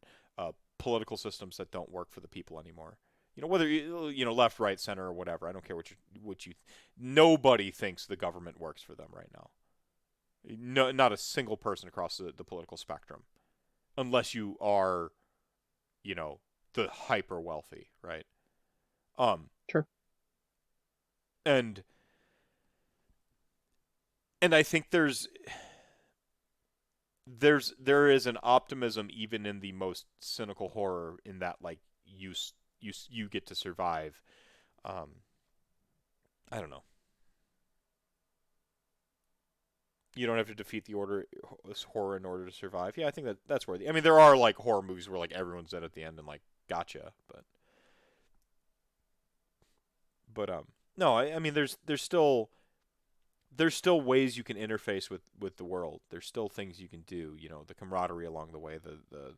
political systems that don't work for the people anymore? Whether left, right, center, or whatever. I don't care what you. Nobody thinks the government works for them right now. No, not a single person across the political spectrum, unless you are, you know, the hyper wealthy, right? Um, Sure. and I think there is an optimism even in the most cynical horror in that like you get to survive. Um, I don't know. You don't have to defeat the horror in order to survive. Yeah, I think that's worthy. I mean, there are like horror movies where like everyone's dead at the end and like gotcha. But no, I mean, there's still ways you can interface with the world. There's still things you can do. You know, the camaraderie along the way, the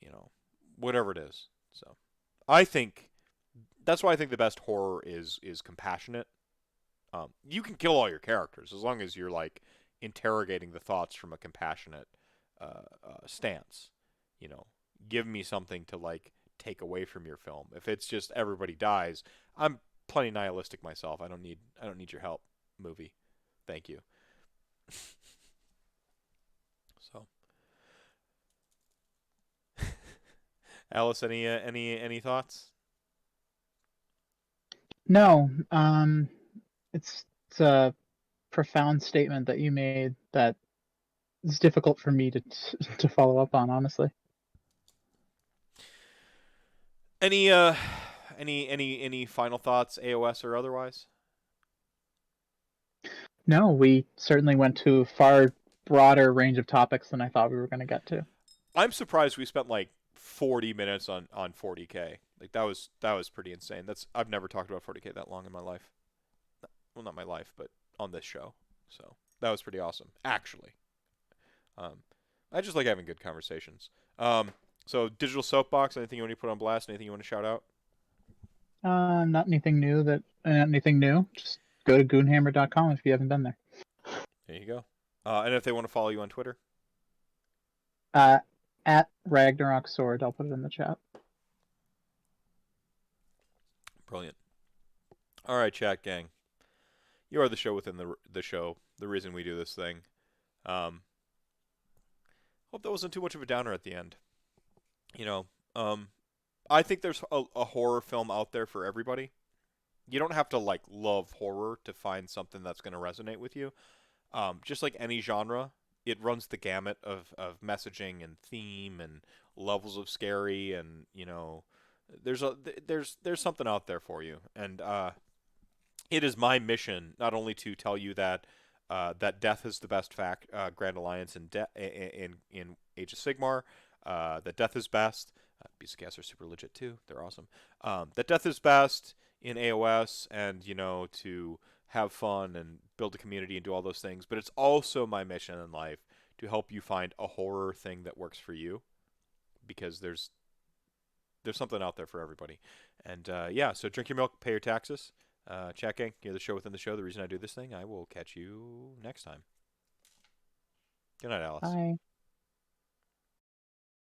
you know, whatever it is. So I think that's why I think the best horror is compassionate. You can kill all your characters as long as you're like interrogating the thoughts from a compassionate stance. You know, give me something to like take away from your film. If it's just everybody dies, I'm plenty nihilistic myself. I don't need your help, movie. Thank you. So, Alice, any thoughts? No, it's a profound statement that you made that is difficult for me to follow up on, honestly. Any any final thoughts, AOS or otherwise? No, we certainly went to a far broader range of topics than I thought we were going to get to. I'm surprised we spent like 40 minutes on 40K. Like that was pretty insane. That's I've never talked about 40K that long in my life. Well, not my life, but on this show. So that was pretty awesome, actually. Um, I just like having good conversations. So digital soapbox. Anything you want to put on blast? Anything you want to shout out? Not anything new not anything new. Just go to goonhammer.com if you haven't been there. There you go. And if they want to follow you on Twitter, At Ragnarok Sword, I'll put it in the chat. brilliant. All right, chat gang. You are the show within the show. The reason we do this thing. Hope that wasn't too much of a downer at the end. You know, I think there's a horror film out there for everybody. You don't have to like love horror to find something that's going to resonate with you. Just like any genre, it runs the gamut of messaging and theme and levels of scary, and you know, there's something out there for you. And it is my mission not only to tell you that that death is the best Grand Alliance in Age of Sigmar, that death is best. Beasts of Chaos are super legit too. They're awesome. That death is best in AOS, and you know, to have fun and build a community and do all those things. But it's also my mission in life to help you find a horror thing that works for you, because there's something out there for everybody. And yeah, so drink your milk, pay your taxes. Chat gang, you're the show within the show. The reason I do this thing. I will catch you next time. Good night, Alice. Bye.